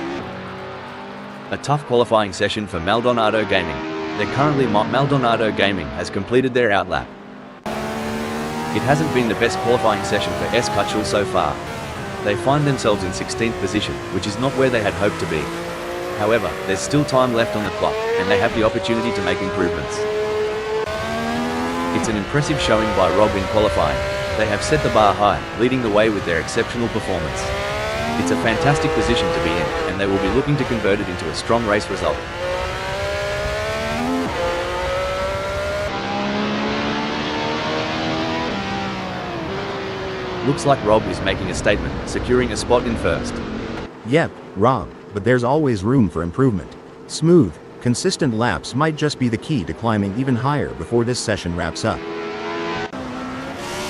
A tough qualifying session for Maldonado Gaming. Maldonado Gaming has completed their outlap. It hasn't been the best qualifying session for S. Kutschel so far. They find themselves in 16th position, which is not where they had hoped to be. However, there's still time left on the clock, and they have the opportunity to make improvements. It's an impressive showing by Rob in qualifying. They have set the bar high, leading the way with their exceptional performance. It's a fantastic position to be in, and they will be looking to convert it into a strong race result. Looks like Rob is making a statement, securing a spot in first. Yep, Rob, but there's always room for improvement. Smooth, consistent laps might just be the key to climbing even higher before this session wraps up.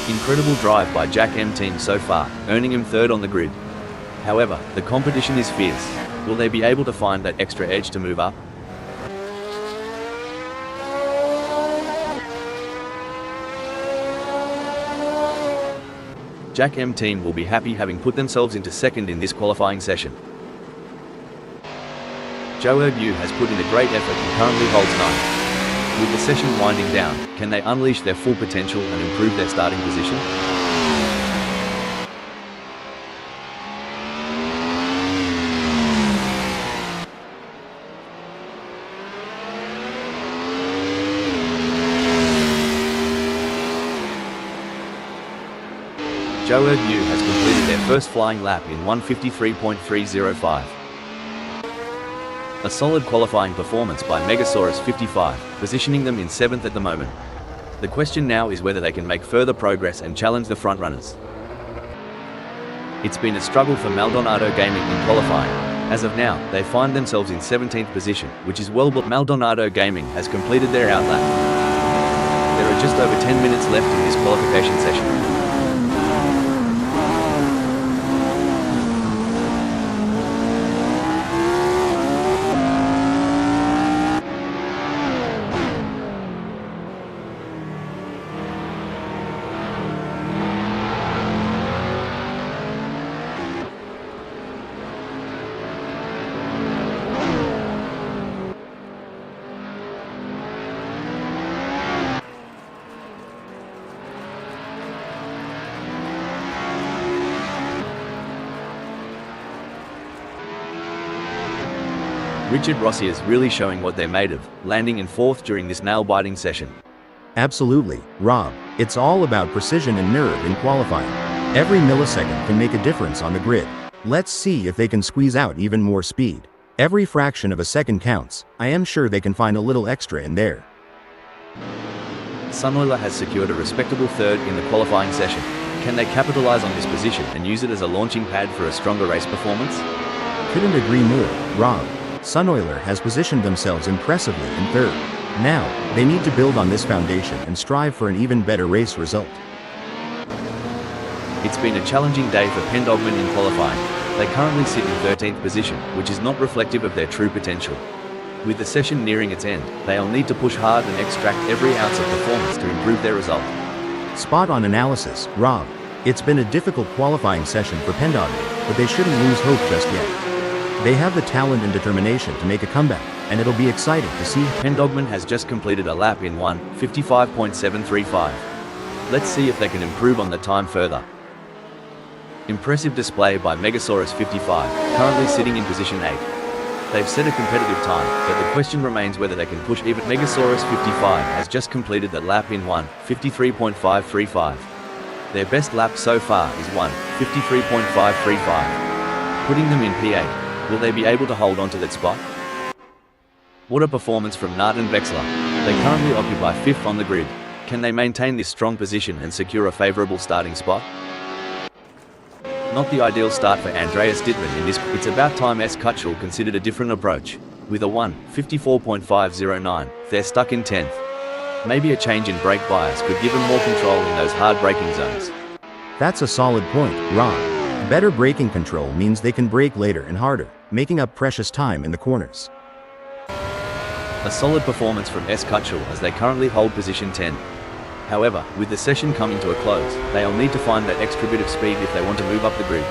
Incredible drive by Jack M team so far, earning him third on the grid. However, the competition is fierce. Will they be able to find that extra edge to move up? Jack M team will be happy having put themselves into second in this qualifying session. Joe Erbu has put in a great effort and currently holds 9th. With the session winding down, can they unleash their full potential and improve their starting position? Joe Erbu has completed their first flying lap in 1:53.305. A solid qualifying performance by Megasaurus 55, positioning them in 7th at the moment. The question now is whether they can make further progress and challenge the frontrunners. It's been a struggle for Maldonado Gaming in qualifying. As of now, they find themselves in 17th position, which is well, but Maldonado Gaming has completed their outlap. There are just over 10 minutes left in this qualification session. Richard Rossi is really showing what they're made of, landing in 4th during this nail-biting session. Absolutely, Rob. It's all about precision and nerve in qualifying. Every millisecond can make a difference on the grid. Let's see if they can squeeze out even more speed. Every fraction of a second counts. I am sure they can find a little extra in there. Sunoiler has secured a respectable 3rd in the qualifying session. Can they capitalize on this position and use it as a launching pad for a stronger race performance? Couldn't agree more, Rob. Sunoiler has positioned themselves impressively in 3rd. Now, they need to build on this foundation and strive for an even better race result. It's been a challenging day for Pendogman in qualifying. They currently sit in 13th position, which is not reflective of their true potential. With the session nearing its end, they'll need to push hard and extract every ounce of performance to improve their result. Spot on analysis, Rob. It's been a difficult qualifying session for Pendogman, but they shouldn't lose hope just yet. They have the talent and determination to make a comeback. and it'll be exciting to see. Pendogman has just completed a lap in 1:55.735. Let's see if they can improve on the time further. Impressive display by Megasaurus 55, currently sitting in position 8. They've set a competitive time, but the question remains whether they can push even. Megasaurus 55 has just completed the lap in 1:53.535. Their best lap so far is 1:53.535. Putting them in P8, will they be able to hold on to that spot? What a performance from Nart and Vexler. They currently occupy 5th on the grid. Can they maintain this strong position and secure a favourable starting spot? Not the ideal start for Andreas Dittmann in this. It's about time S. Kutschel considered a different approach. With a 1:54.509, they're stuck in 10th. Maybe a change in brake bias could give them more control in those hard braking zones. That's a solid point, Rob. Better braking control means they can brake later and harder, making up precious time in the corners. A solid performance from S. Kutschel as they currently hold position 10. However, with the session coming to a close, they'll need to find that extra bit of speed if they want to move up the grid.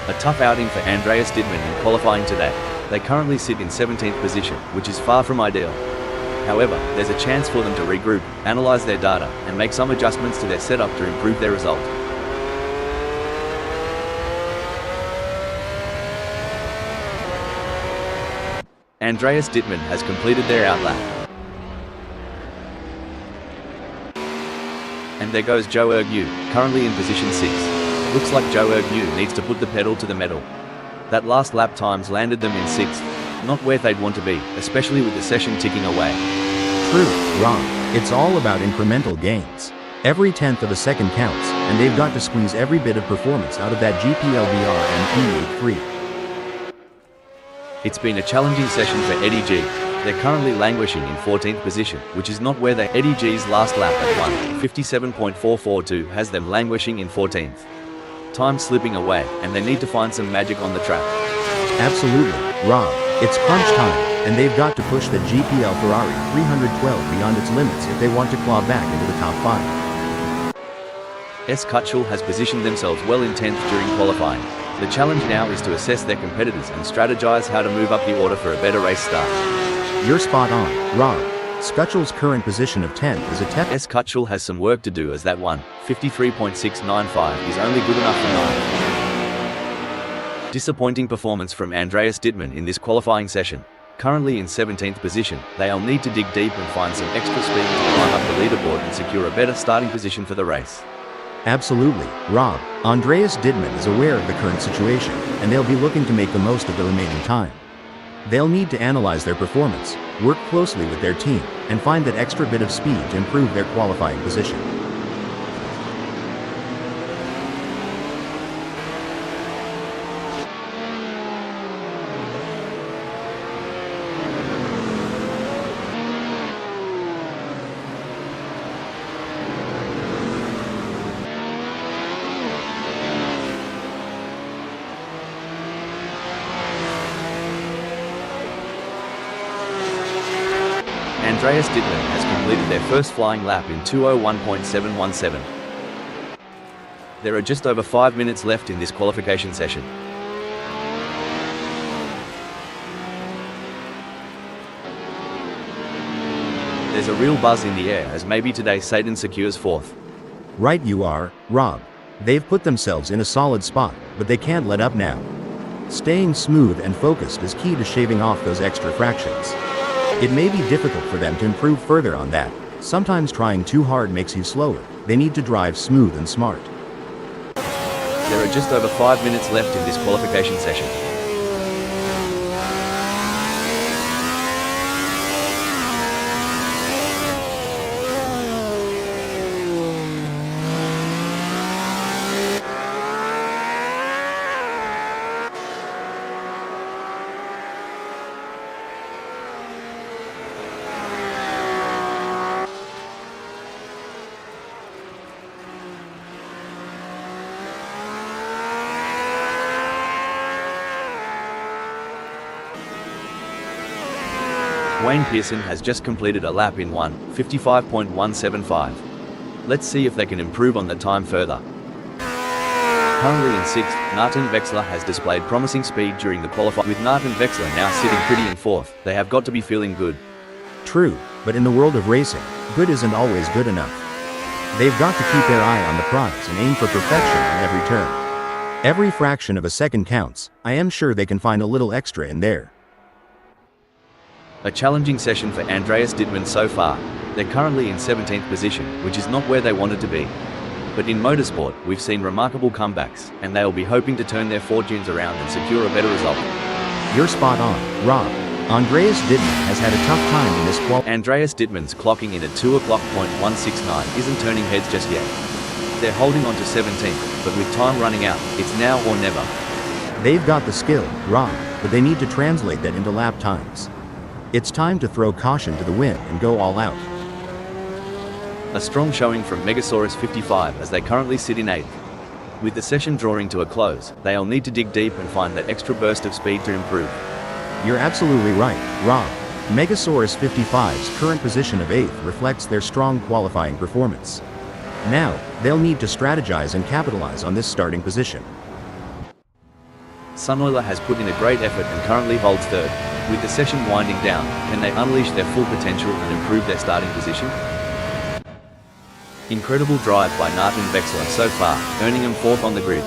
A tough outing for Andreas Dittmann in qualifying today. They currently sit in 17th position, which is far from ideal. However, there's a chance for them to regroup, analyze their data, and make some adjustments to their setup to improve their result. Andreas Dittmann has completed their outlap. And there goes Joe Ergu, currently in position 6. Looks like Joe Ergu needs to put the pedal to the metal. That last lap times landed them in 6th. Not where they'd want to be, especially with the session ticking away. True, Rob. It's all about incremental gains. Every 10th of a second counts, and they've got to squeeze every bit of performance out of that GPLBR and P83. It's been a challenging session for Eddie G. They're currently languishing in 14th position, which is not where they. Eddie G's last lap at 1:57.442 has them languishing in 14th. Time slipping away, and they need to find some magic on the track. Absolutely, Rob. It's crunch time, and they've got to push the GPL Ferrari 312 beyond its limits if they want to claw back into the top 5. S. Kutschel has positioned themselves well in 10th during qualifying. The challenge now is to assess their competitors and strategize how to move up the order for a better race start. You're spot on, Rob. Kutschel's current position of 10th is a S. Kutschel has some work to do as that 1:53.695 is only good enough for 9th. Disappointing performance from Andreas Dittmann in this qualifying session. Currently in 17th position, they'll need to dig deep and find some extra speed to climb up the leaderboard and secure a better starting position for the race. Absolutely, Rob. Andreas Dittmann is aware of the current situation, and they'll be looking to make the most of the remaining time. They'll need to analyze their performance, work closely with their team, and find that extra bit of speed to improve their qualifying position. Andreas Dittmann has completed their first flying lap in 2:01.717. There are just over 5 minutes left in this qualification session. There's a real buzz in the air as maybe today Satan secures 4th. Right you are, Rob. They've put themselves in a solid spot, but they can't let up now. Staying smooth and focused is key to shaving off those extra fractions. It may be difficult for them to improve further on that. Sometimes trying too hard makes you slower. They need to drive smooth and smart. There are just over 5 minutes left in this qualification session. Wayne Pearson has just completed a lap in 1:55.175. Let's see if they can improve on the time further. Currently in 6th, Nathan Vexler has displayed promising speed during the qualifying. With Nathan Vexler now sitting pretty in 4th, they have got to be feeling good. True, but in the world of racing, good isn't always good enough. They've got to keep their eye on the prize and aim for perfection on every turn. Every fraction of a second counts. I am sure they can find a little extra in there. A challenging session for Andreas Dittmann so far. They're currently in 17th position, which is not where they wanted to be. But in motorsport, we've seen remarkable comebacks, and they'll be hoping to turn their fortunes around and secure a better result. You're spot on, Rob. Andreas Dittmann has had a tough time in this Andreas Dittmann's clocking in at 2:169 isn't turning heads just yet. They're holding on to 17th, but with time running out, it's now or never. They've got the skill, Rob, but they need to translate that into lap times. It's time to throw caution to the wind and go all out. A strong showing from Megasaurus 55 as they currently sit in 8th. With the session drawing to a close, they'll need to dig deep and find that extra burst of speed to improve. You're absolutely right, Rob. Megasaurus 55's current position of 8th reflects their strong qualifying performance. Now, they'll need to strategize and capitalize on this starting position. Sunoiler has put in a great effort and currently holds 3rd. With the session winding down, can they unleash their full potential and improve their starting position? Incredible drive by Nathan Vexler so far, earning him 4th on the grid.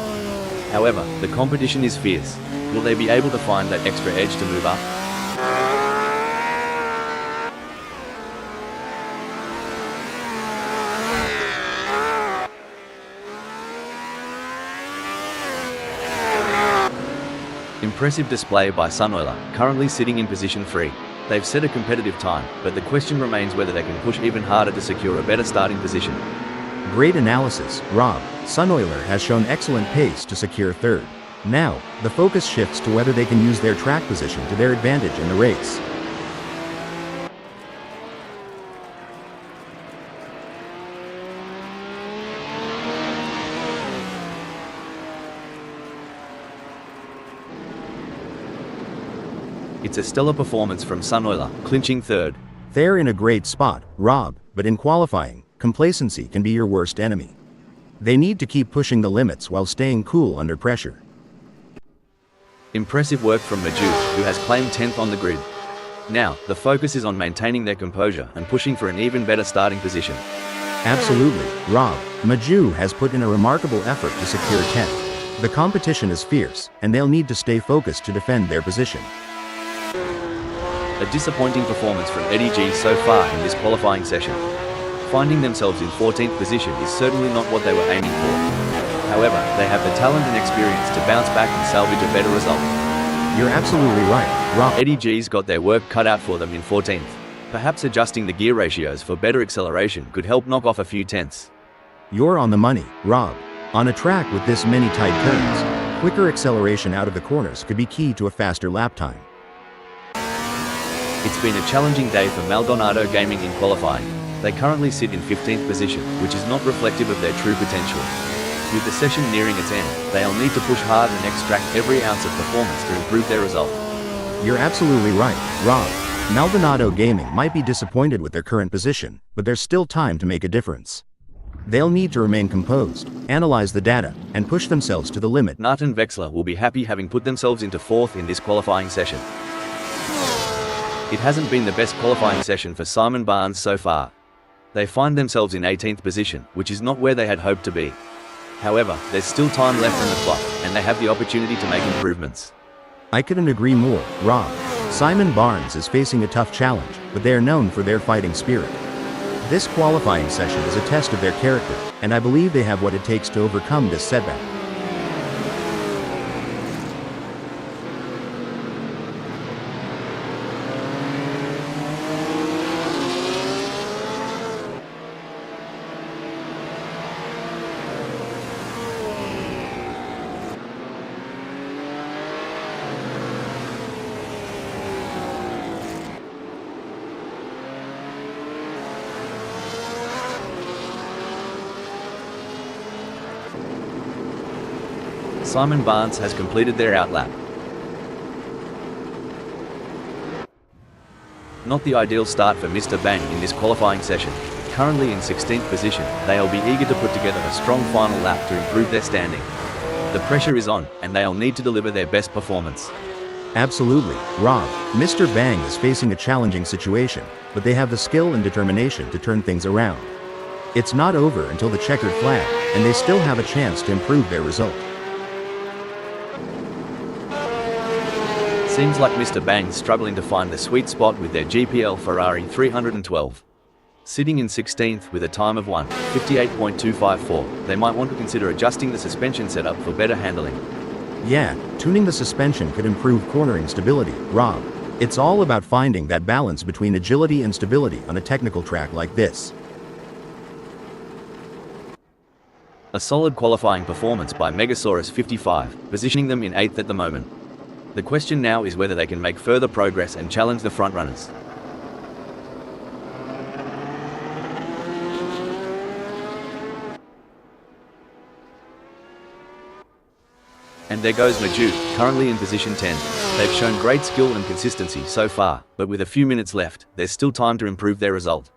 However, the competition is fierce. Will they be able to find that extra edge to move up? Impressive display by Sunoiler, currently sitting in position 3. They've set a competitive time, but the question remains whether they can push even harder to secure a better starting position. Great analysis, Rob. Sunoiler has shown excellent pace to secure 3rd. Now, the focus shifts to whether they can use their track position to their advantage in the race. It's a stellar performance from Sunoiler, clinching 3rd. They're in a great spot, Rob, but in qualifying, complacency can be your worst enemy. They need to keep pushing the limits while staying cool under pressure. Impressive work from Maju, who has claimed 10th on the grid. Now, the focus is on maintaining their composure and pushing for an even better starting position. Absolutely, Rob. Maju has put in a remarkable effort to secure 10th. The competition is fierce, and they'll need to stay focused to defend their position. A disappointing performance from Eddie G so far in this qualifying session. Finding themselves in 14th position is certainly not what they were aiming for. However, they have the talent and experience to bounce back and salvage a better result. You're absolutely right, Rob. Eddie G's got their work cut out for them in 14th. Perhaps adjusting the gear ratios for better acceleration could help knock off a few tenths. You're on the money, Rob. On a track with this many tight turns, quicker acceleration out of the corners could be key to a faster lap time. It's been a challenging day for Maldonado Gaming in qualifying. They currently sit in 15th position, which is not reflective of their true potential. With the session nearing its end, they'll need to push hard and extract every ounce of performance to improve their result. You're absolutely right, Rob. Maldonado Gaming might be disappointed with their current position, but there's still time to make a difference. They'll need to remain composed, analyze the data, and push themselves to the limit. Nathan Vexler will be happy having put themselves into 4th in this qualifying session. It hasn't been the best qualifying session for Simon Barnes so far. They find themselves in 18th position, which is not where they had hoped to be. However, there's still time left on the clock, and they have the opportunity to make improvements. I couldn't agree more, Rob. Simon Barnes is facing a tough challenge, but they are known for their fighting spirit. This qualifying session is a test of their character, and I believe they have what it takes to overcome this setback. Simon Barnes has completed their outlap. Not the ideal start for Mr. Bang in this qualifying session. Currently in 16th position, they'll be eager to put together a strong final lap to improve their standing. The pressure is on, and they'll need to deliver their best performance. Absolutely, Rob. Mr. Bang is facing a challenging situation, but they have the skill and determination to turn things around. It's not over until the checkered flag, and they still have a chance to improve their result. Seems like Mr. Bang's struggling to find the sweet spot with their GPL Ferrari 312. Sitting in 16th with a time of 1:58.254, they might want to consider adjusting the suspension setup for better handling. Yeah, tuning the suspension could improve cornering stability, Rob. It's all about finding that balance between agility and stability on a technical track like this. A solid qualifying performance by Megasaurus 55, positioning them in 8th at the moment. The question now is whether they can make further progress and challenge the frontrunners. And there goes Maju, currently in position 10. They've shown great skill and consistency so far, but with a few minutes left, there's still time to improve their result.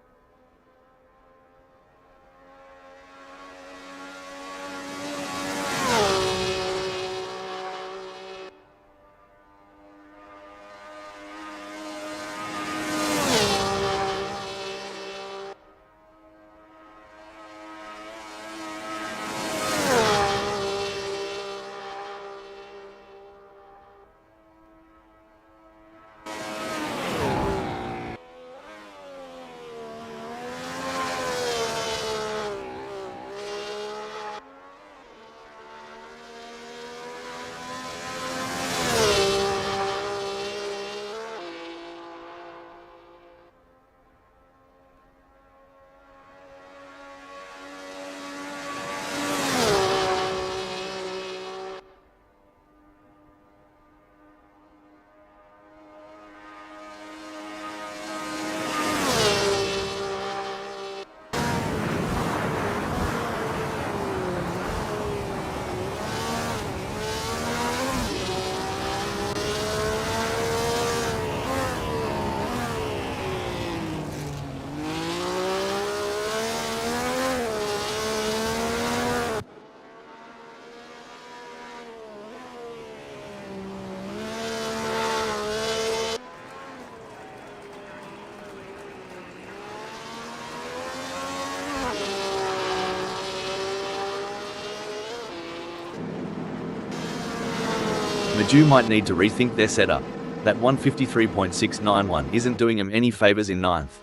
Maju might need to rethink their setup. That 153.691 isn't doing them any favors in 9th.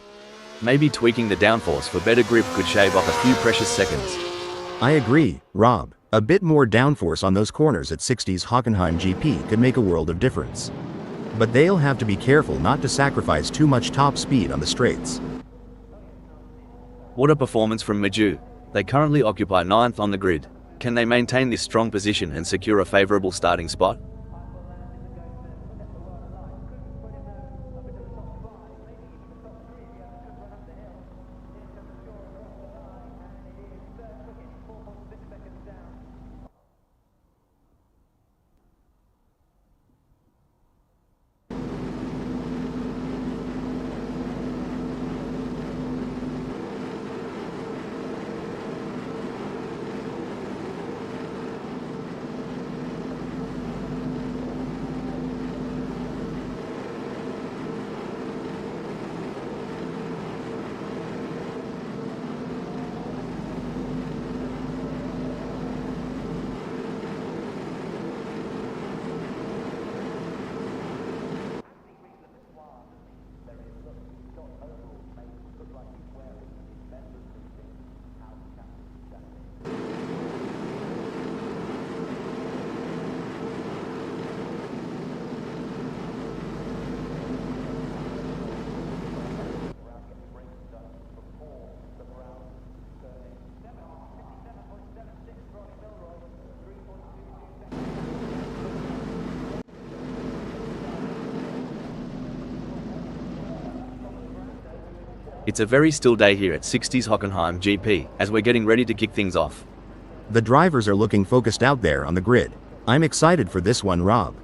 Maybe tweaking the downforce for better grip could shave off a few precious seconds. I agree, Rob. A bit more downforce on those corners at 60's Hockenheim GP could make a world of difference. But they'll have to be careful not to sacrifice too much top speed on the straights. What a performance from Maju. They currently occupy 9th on the grid. Can they maintain this strong position and secure a favorable starting spot? It's a very still day here at 60's Hockenheim GP, as we're getting ready to kick things off. The drivers are looking focused out there on the grid. I'm excited for this one, Rob.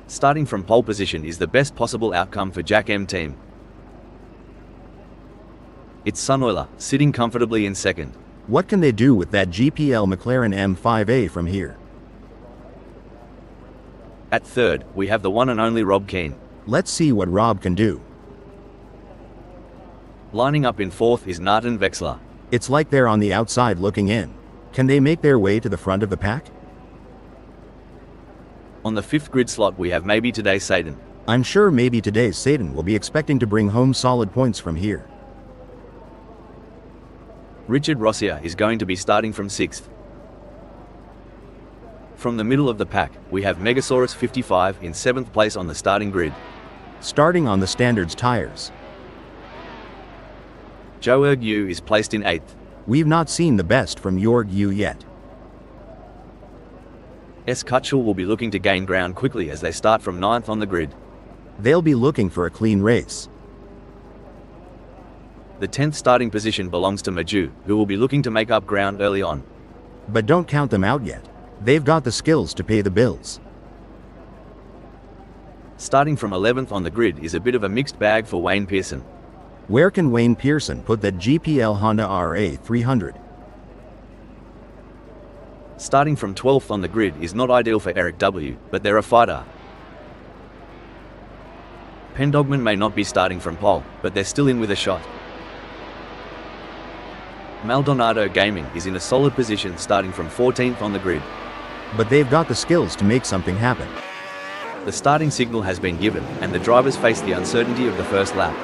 Starting from pole position is the best possible outcome for Jack M team. It's Sunoiler, sitting comfortably in second. What can they do with that GPL McLaren M5A from here? At third, we have the one and only Rob Keane. Let's see what Rob can do. Lining up in fourth is Nathan Vexler. It's like they're on the outside looking in. Can they make their way to the front of the pack? On the fifth grid slot we have maybe today's Satan. I'm sure maybe today's Satan will be expecting to bring home solid points from here. Richard Rossier is going to be starting from sixth. From the middle of the pack, we have Megasaurus 55 in seventh place on the starting grid. Starting on the standards tires. Joe Yu is placed in eighth. We've not seen the best from Jorg Yu yet. S. Kutschel will be looking to gain ground quickly as they start from ninth on the grid. They'll be looking for a clean race. The 10th starting position belongs to Maju, who will be looking to make up ground early on. But don't count them out yet. They've got the skills to pay the bills. Starting from 11th on the grid is a bit of a mixed bag for Wayne Pearson. Where can Wayne Pearson put that GPL Honda RA300? Starting from 12th on the grid is not ideal for Eric W., but they're a fighter. Pendogman may not be starting from pole, but they're still in with a shot. Maldonado Gaming is in a solid position starting from 14th on the grid. But they've got the skills to make something happen. The starting signal has been given, and the drivers face the uncertainty of the first lap.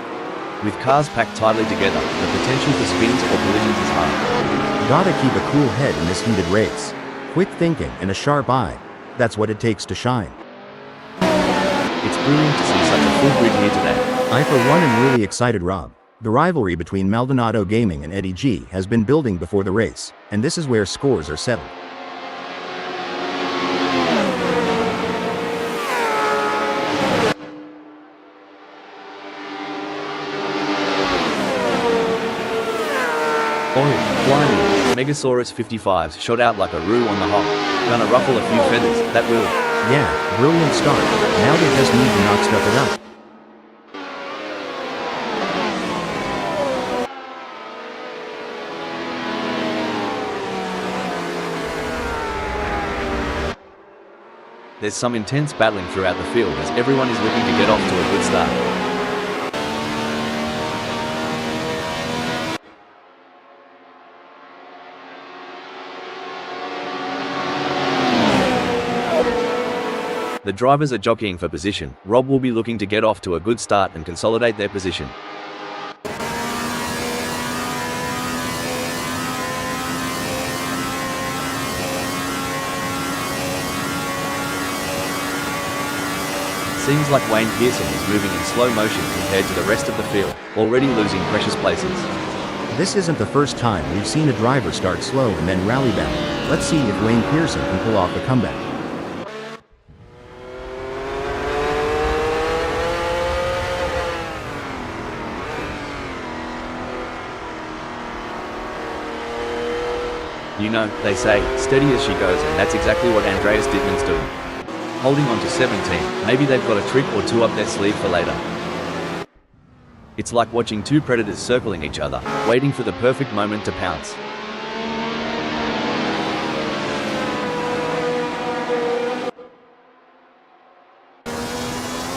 With cars packed tightly together, the potential for spins or collisions is high. Gotta keep a cool head in this heated race. Quick thinking and a sharp eye. That's what it takes to shine. It's brilliant to see such a full grid here today. I for one am really excited, Rob. The rivalry between Maldonado Gaming and Eddie G has been building before the race, and this is where scores are settled. Oh, blimey, Megasaurus 55's shot out like a roo on the hop. Gonna ruffle a few feathers, that will. Yeah, brilliant start. Now they just need to not stuff it up. There's some intense battling throughout the field as everyone is looking to get off to a good start. The drivers are jockeying for position. Rob will be looking to get off to a good start and consolidate their position. Seems like Wayne Pearson is moving in slow motion compared to the rest of the field, already losing precious places. This isn't the first time we've seen a driver start slow and then rally back. Let's see if Wayne Pearson can pull off a comeback. You know, they say, steady as she goes, and that's exactly what Andreas Dittmann's doing. Holding on to 17, maybe they've got a trick or two up their sleeve for later. It's like watching two predators circling each other, waiting for the perfect moment to pounce.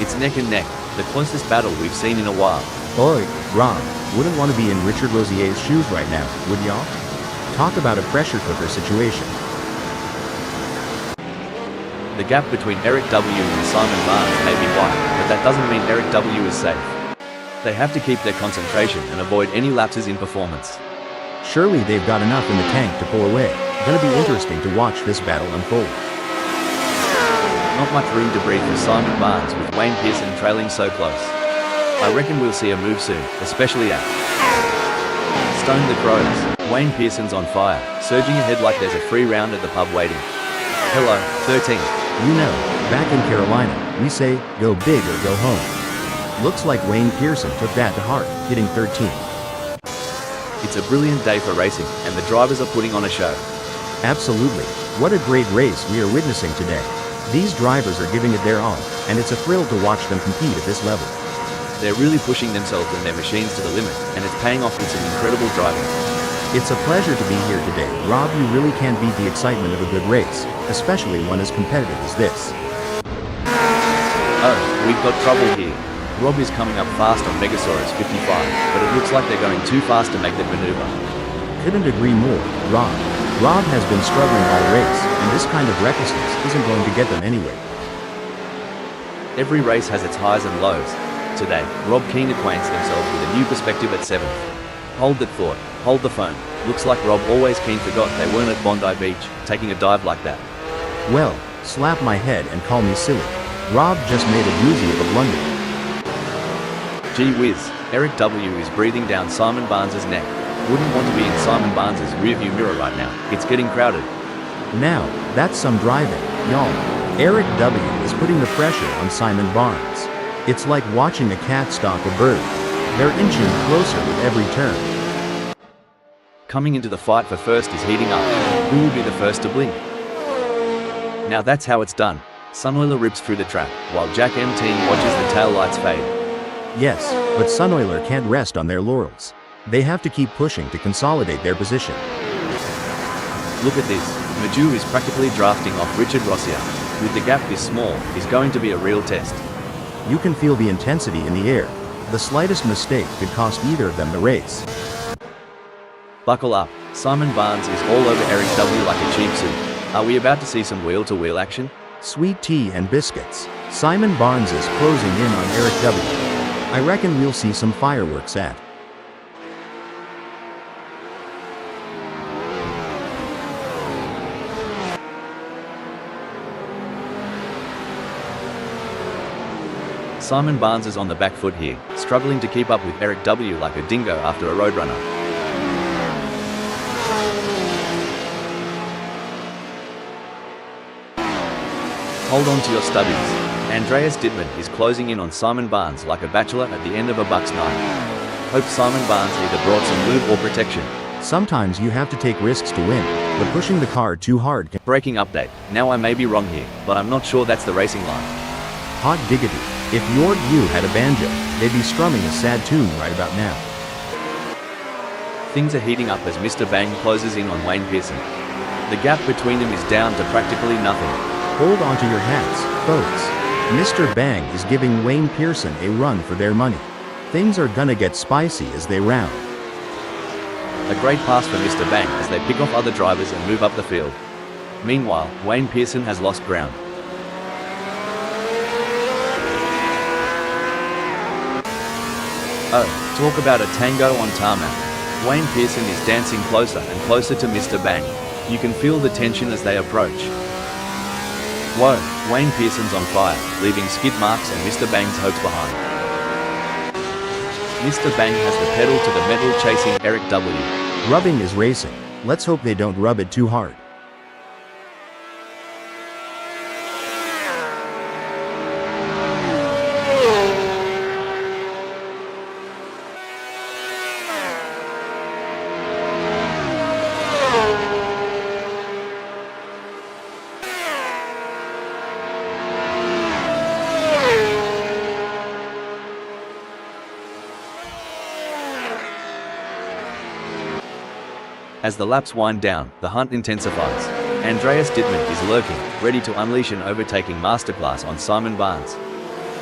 It's neck and neck, the closest battle we've seen in a while. Oi, Rob, wouldn't want to be in Richard Rosier's shoes right now, would y'all? Talk about a pressure cooker situation. The gap between Eric W. and Simon Barnes may be wide, but that doesn't mean Eric W. is safe. They have to keep their concentration and avoid any lapses in performance. Surely they've got enough in the tank to pull away. Gonna be interesting to watch this battle unfold. Not much room to breathe for Simon Barnes with Wayne Pearson trailing so close. I reckon we'll see a move soon, especially at Stone the Crows. Wayne Pearson's on fire, surging ahead like there's a free round at the pub waiting. Hello, 13. You know, back in Carolina, we say, go big or go home. Looks like Wayne Pearson took that to heart, hitting 13. It's a brilliant day for racing, and the drivers are putting on a show. Absolutely. What a great race we are witnessing today. These drivers are giving it their all, and it's a thrill to watch them compete at this level. They're really pushing themselves and their machines to the limit, and it's paying off with some incredible driving. It's a pleasure to be here today, Rob. You really can't beat the excitement of a good race, especially one as competitive as this. Oh, we've got trouble here. Rob is coming up fast on Megasaurus 55, but it looks like they're going too fast to make that maneuver. Couldn't agree more, Rob. Rob has been struggling all race, and this kind of recklessness isn't going to get them anywhere. Every race has its highs and lows. Today, Rob Keane acquaints themselves with a new perspective at 7th. Hold that thought, hold the phone. Looks like Rob always Keane forgot they weren't at Bondi Beach, taking a dive like that. Well, slap my head and call me silly. Rob just made a doozy of a blunder. Gee whiz, Eric W. is breathing down Simon Barnes's neck. Wouldn't want to be in Simon Barnes's rearview mirror right now. It's getting crowded. Now, that's some driving, y'all. Eric W. is putting the pressure on Simon Barnes. It's like watching a cat stalk a bird. They're inching closer with every turn. Coming into the fight for first is heating up. Who will be the first to blink? Now that's how it's done. Sunoiler rips through the track, while Jack M. Team watches the taillights fade. Yes, but Sunoiler can't rest on their laurels. They have to keep pushing to consolidate their position. Look at this. Maju is practically drafting off Richard Rossier. With the gap this small, is going to be a real test. You can feel the intensity in the air. The slightest mistake could cost either of them the race. Buckle up. Simon Barnes is all over Eric W. like a cheap suit. Are we about to see some wheel-to-wheel action? Sweet tea and biscuits. Simon Barnes is closing in on Eric W. I reckon we'll see some fireworks at. Simon Barnes is on the back foot here, struggling to keep up with Eric W. like a dingo after a roadrunner. Hold on to your stubbies. Andreas Dittmann is closing in on Simon Barnes like a bachelor at the end of a Bucks night. Hope Simon Barnes either brought some lube or protection. Sometimes you have to take risks to win, but pushing the car too hard can... Breaking update. Now I may be wrong here, but I'm not sure that's the racing line. Hot diggity. If Yord U had a banjo, they'd be strumming a sad tune right about now. Things are heating up as Mr. Bang closes in on Wayne Pearson. The gap between them is down to practically nothing. Hold on to your hats, folks. Mr. Bang is giving Wayne Pearson a run for their money. Things are gonna get spicy as they round. A great pass for Mr. Bang as they pick off other drivers and move up the field. Meanwhile, Wayne Pearson has lost ground. Oh, talk about a tango on tarmac. Wayne Pearson is dancing closer and closer to Mr. Bang. You can feel the tension as they approach. Whoa, Wayne Pearson's on fire, leaving skid marks and Mr. Bang's hopes behind. Mr. Bang has the pedal to the metal chasing Eric W. Rubbing is racing. Let's hope they don't rub it too hard. As the laps wind down, the hunt intensifies. Andreas Dittmann is lurking, ready to unleash an overtaking masterclass on Simon Barnes.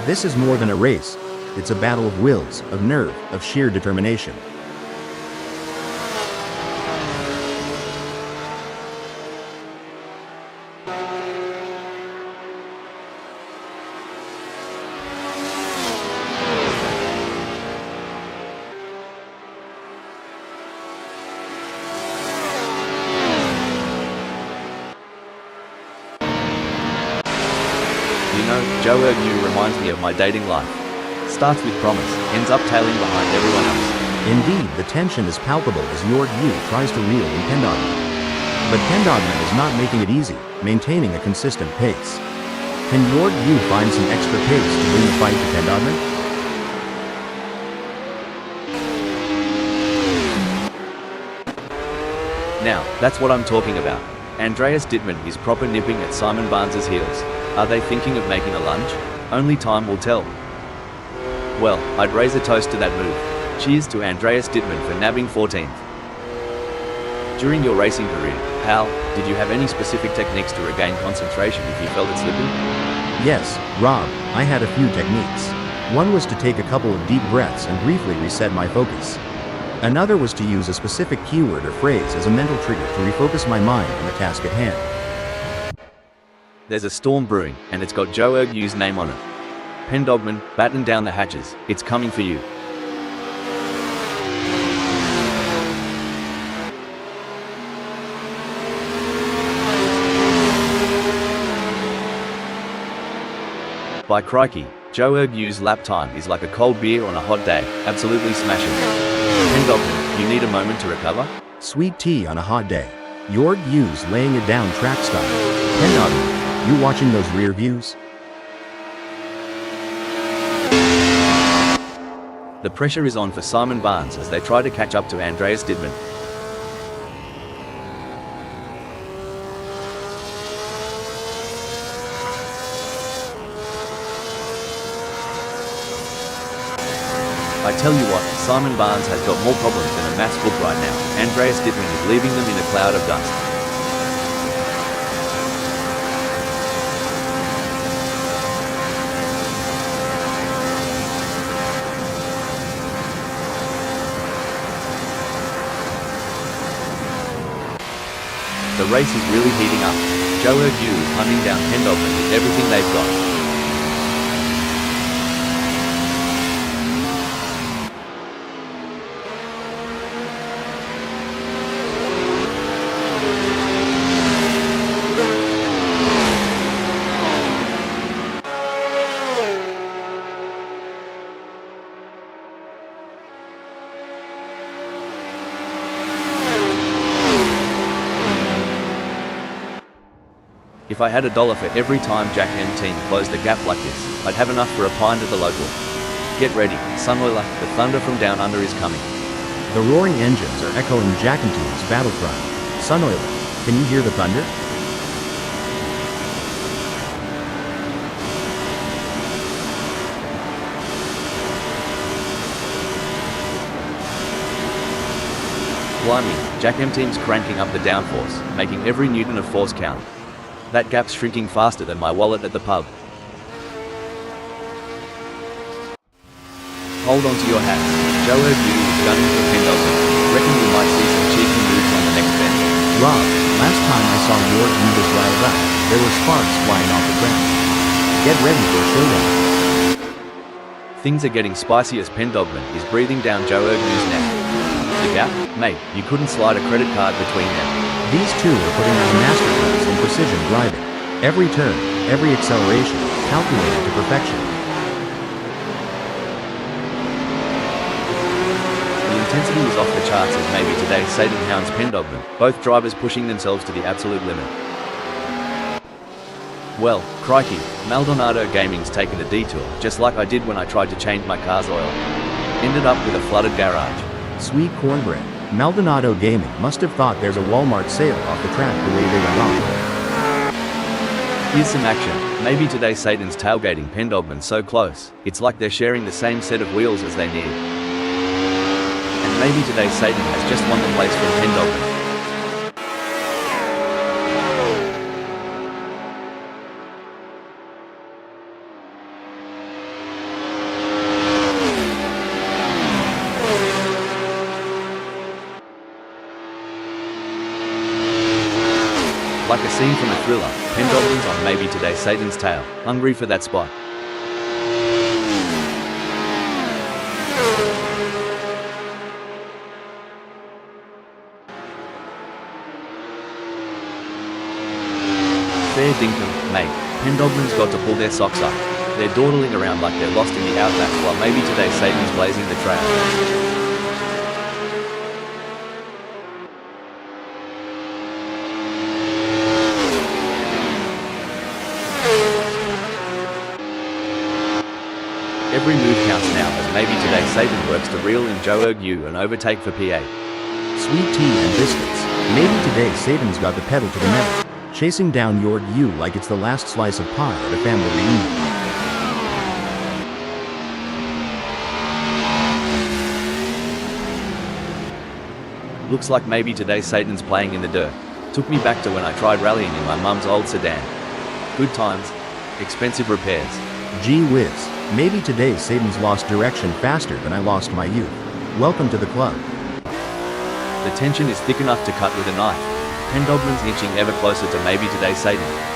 This is more than a race. It's a battle of wills, of nerve, of sheer determination. You know, Joe Ergnew reminds me of my dating life. Starts with promise, ends up tailing behind everyone else. Indeed, the tension is palpable as Yord U tries to reel in Pendogman. But Pendogman is not making it easy, maintaining a consistent pace. Can Yord U find some extra pace to bring the fight to Pendogman? Now, that's what I'm talking about. Andreas Dittmann is proper nipping at Simon Barnes's heels. Are they thinking of making a lunge? Only time will tell. Well, I'd raise a toast to that move. Cheers to Andreas Dittmann for nabbing 14th. During your racing career, pal, did you have any specific techniques to regain concentration if you felt it slipping? Yes, Rob, I had a few techniques. One was to take a couple of deep breaths and briefly reset my focus. Another was to use a specific keyword or phrase as a mental trigger to refocus my mind on the task at hand. There's a storm brewing, and it's got Joe Ergu's name on it. Pendogman, batten down the hatches, it's coming for you. By crikey, Joe Ergu's lap time is like a cold beer on a hot day, absolutely smashing. Pendogman, you need a moment to recover? Sweet tea on a hot day. Your views laying it down track style. Pendogman, you watching those rear views? The pressure is on for Simon Barnes as they try to catch up to Andreas Didman. I tell you what, Simon Barnes has got more problems than a maths book right now. Andreas Didman is leaving them in a cloud of dust. The race is really heating up. Joe Ergu is hunting down Pendogman with everything they've got. If I had $1 for every time Jack M team closed the gap like this, I'd have enough for a pint at the local. Get ready, Sunoiler, the thunder from down under is coming. The roaring engines are echoing Jack and team's battle cry. Sunoiler, can you hear the thunder? Blimey, Jack M team's cranking up the downforce, making every newton of force count. That gap's shrinking faster than my wallet at the pub. Hold on to your hats. Joe Ergu is gunning for Pendogman. Reckon we might see some cheeky moves on the next bend. Rob, last time I saw your view was riled up. There were sparks flying off the ground. Get ready for a showdown. Things are getting spicy as Pendogman is breathing down Joe Ergu's neck. The gap? Mate, you couldn't slide a credit card between them. These two are putting on a masterclass in precision driving. Every turn, every acceleration, calculated to perfection. The intensity is off the charts as maybe today Satan hounds Pendogman, both drivers pushing themselves to the absolute limit. Well, crikey, Maldonado Gaming's taken a detour, just like I did when I tried to change my car's oil. Ended up with a flooded garage. Sweet cornbread. Maldonado Gaming must have thought there's a Walmart sale off the track the way they went off. Here's some action. Maybe today Satan's tailgating Pendogman so close, it's like they're sharing the same set of wheels as they need. And maybe today Satan has just won the place from Pendogman. Like a scene from a thriller, Pendogman's on maybe today Satan's tail, hungry for that spot. Fair dinkum, mate. Pendogman's got to pull their socks up. They're dawdling around like they're lost in the outback while maybe today Satan's blazing the trail. Every move counts now as maybe today Satan works to reel in Joe Ergu and overtake for PA. Sweet tea and biscuits. Maybe today Satan's got the pedal to the metal, chasing down your you like it's the last slice of pie at a family reunion. Looks like maybe today Satan's playing in the dirt. Took me back to when I tried rallying in my mum's old sedan. Good times. expensive repairs. Gee whiz, maybe today Satan's lost direction faster than I lost my youth. Welcome to the club. The tension is thick enough to cut with a knife. Pendogman's inching ever closer to maybe today Satan.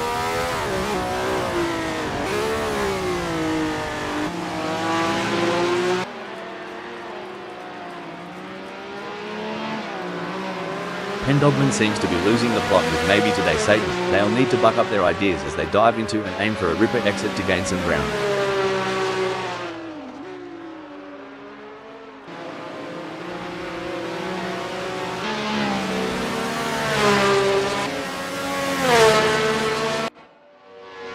Pendogman seems to be losing the plot with maybe today Satan. They'll need to buck up their ideas as they dive into and aim for a ripper exit to gain some ground.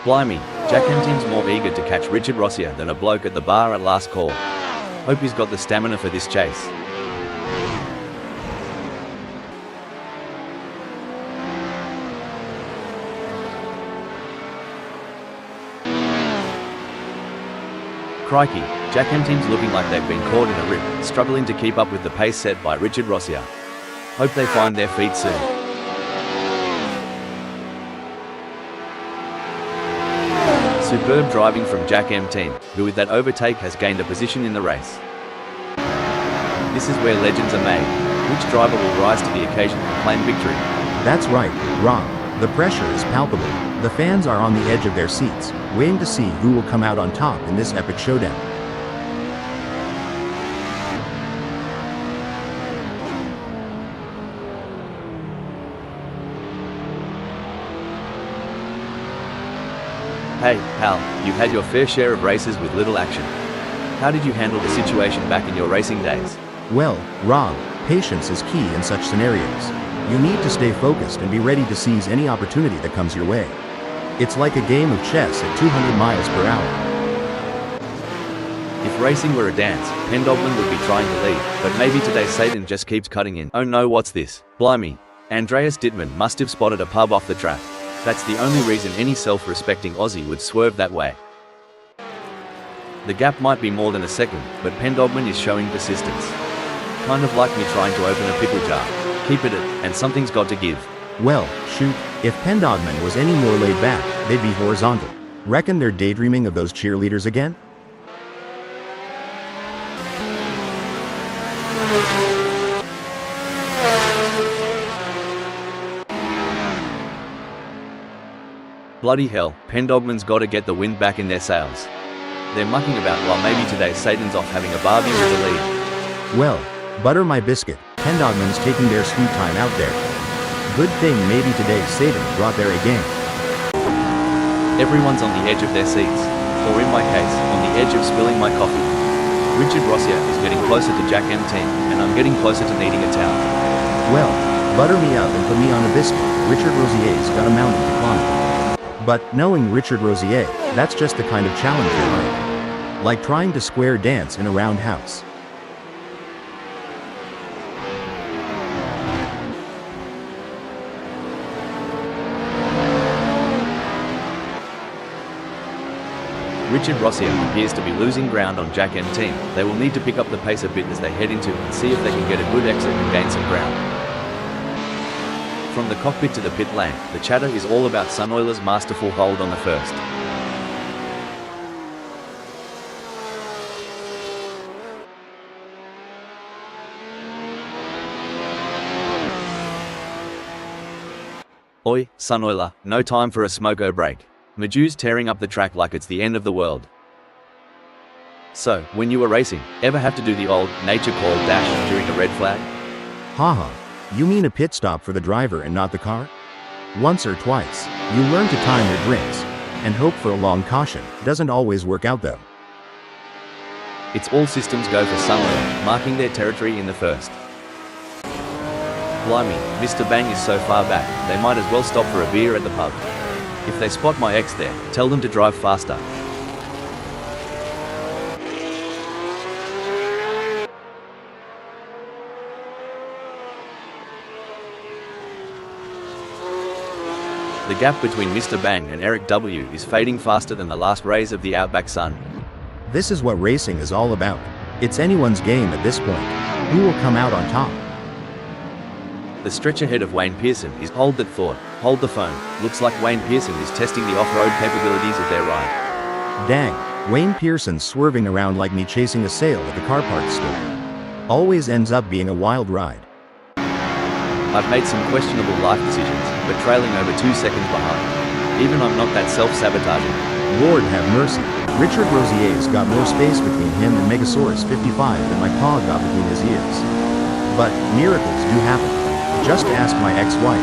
Blimey, Jack Emteen's more eager to catch Richard Rossier than a bloke at the bar at last call. Hope he's got the stamina for this chase. Crikey, Jack Emteen's looking like they've been caught in a rip, struggling to keep up with the pace set by Richard Rossier. Hope they find their feet soon. Superb driving from Jack Emteen, who with that overtake has gained a position in the race. This is where legends are made. Which driver will rise to the occasion and claim victory? That's right, Rob. The pressure is palpable. The fans are on the edge of their seats, waiting to see who will come out on top in this epic showdown. Hey, pal, you've had your fair share of races with little action. How did you handle the situation back in your racing days? Well, Rob, patience is key in such scenarios. You need to stay focused and be ready to seize any opportunity that comes your way. It's like a game of chess at 200 miles per hour. If racing were a dance, Pendogman would be trying to lead, but maybe today Satan just keeps cutting in. Oh no, what's this? Blimey. Andreas Dittmann must have spotted a pub off the track. That's the only reason any self-respecting Aussie would swerve that way. The gap might be more than a second, but Pendogman is showing persistence. Kind of like me trying to open a pickle jar. Keep it at, and something's got to give. Well, shoot, if Pendogman was any more laid back, they'd be horizontal. Reckon they're daydreaming of those cheerleaders again? Bloody hell, Pendogman's got to get the wind back in their sails. They're mucking about while maybe today Satan's off having a barbie with the lead. Well, butter my biscuit, Pendogman's taking their sweet time out there. Good thing maybe today Satan brought their A game. Everyone's on the edge of their seats, or in my case, on the edge of spilling my coffee. Richard Rossier is getting closer to Jack Emteen, and I'm getting closer to needing a towel. Well, butter me up and put me on a biscuit. Richard Rossier's got a mountain to climb. But knowing Richard Rossier, that's just the kind of challenge they like trying to square dance in a round house. Richard Rossier appears to be losing ground on Jack Emteen. They will need to pick up the pace a bit as they head into and see if they can get a good exit and gain some ground. From the cockpit to the pit lane, the chatter is all about Sunoiler's masterful hold on the first. Oi, Sunoiler, no time for a smoko break. Maju's tearing up the track like it's the end of the world. So, when you were racing, ever have to do the old nature call dash during a red flag? Haha. You mean a pit stop for the driver and not the car? Once or twice, you learn to time your drinks, and hope for a long caution. Doesn't always work out though. It's all systems go for Sunoiler, marking their territory in the first. Blimey, Mr. Bang is so far back, they might as well stop for a beer at the pub. If they spot my ex there, tell them to drive faster. The gap between Mr. Bang and Eric W. is fading faster than the last rays of the outback sun. This is what racing is all about. It's anyone's game at this point. Who will come out on top? The stretch ahead of Wayne Pearson is hold that thought. Hold the phone. Looks like Wayne Pearson is testing the off-road capabilities of their ride. Dang, Wayne Pearson's swerving around like me chasing a sale at the car parts store. Always ends up being a wild ride. I've made some questionable life decisions, but trailing over 2 seconds behind. Even I'm not that self-sabotaging. Lord have mercy. Richard Rosier's got more space between him and Megasaurus 55 than my paw got between his ears. But miracles do happen. Just ask my ex-wife.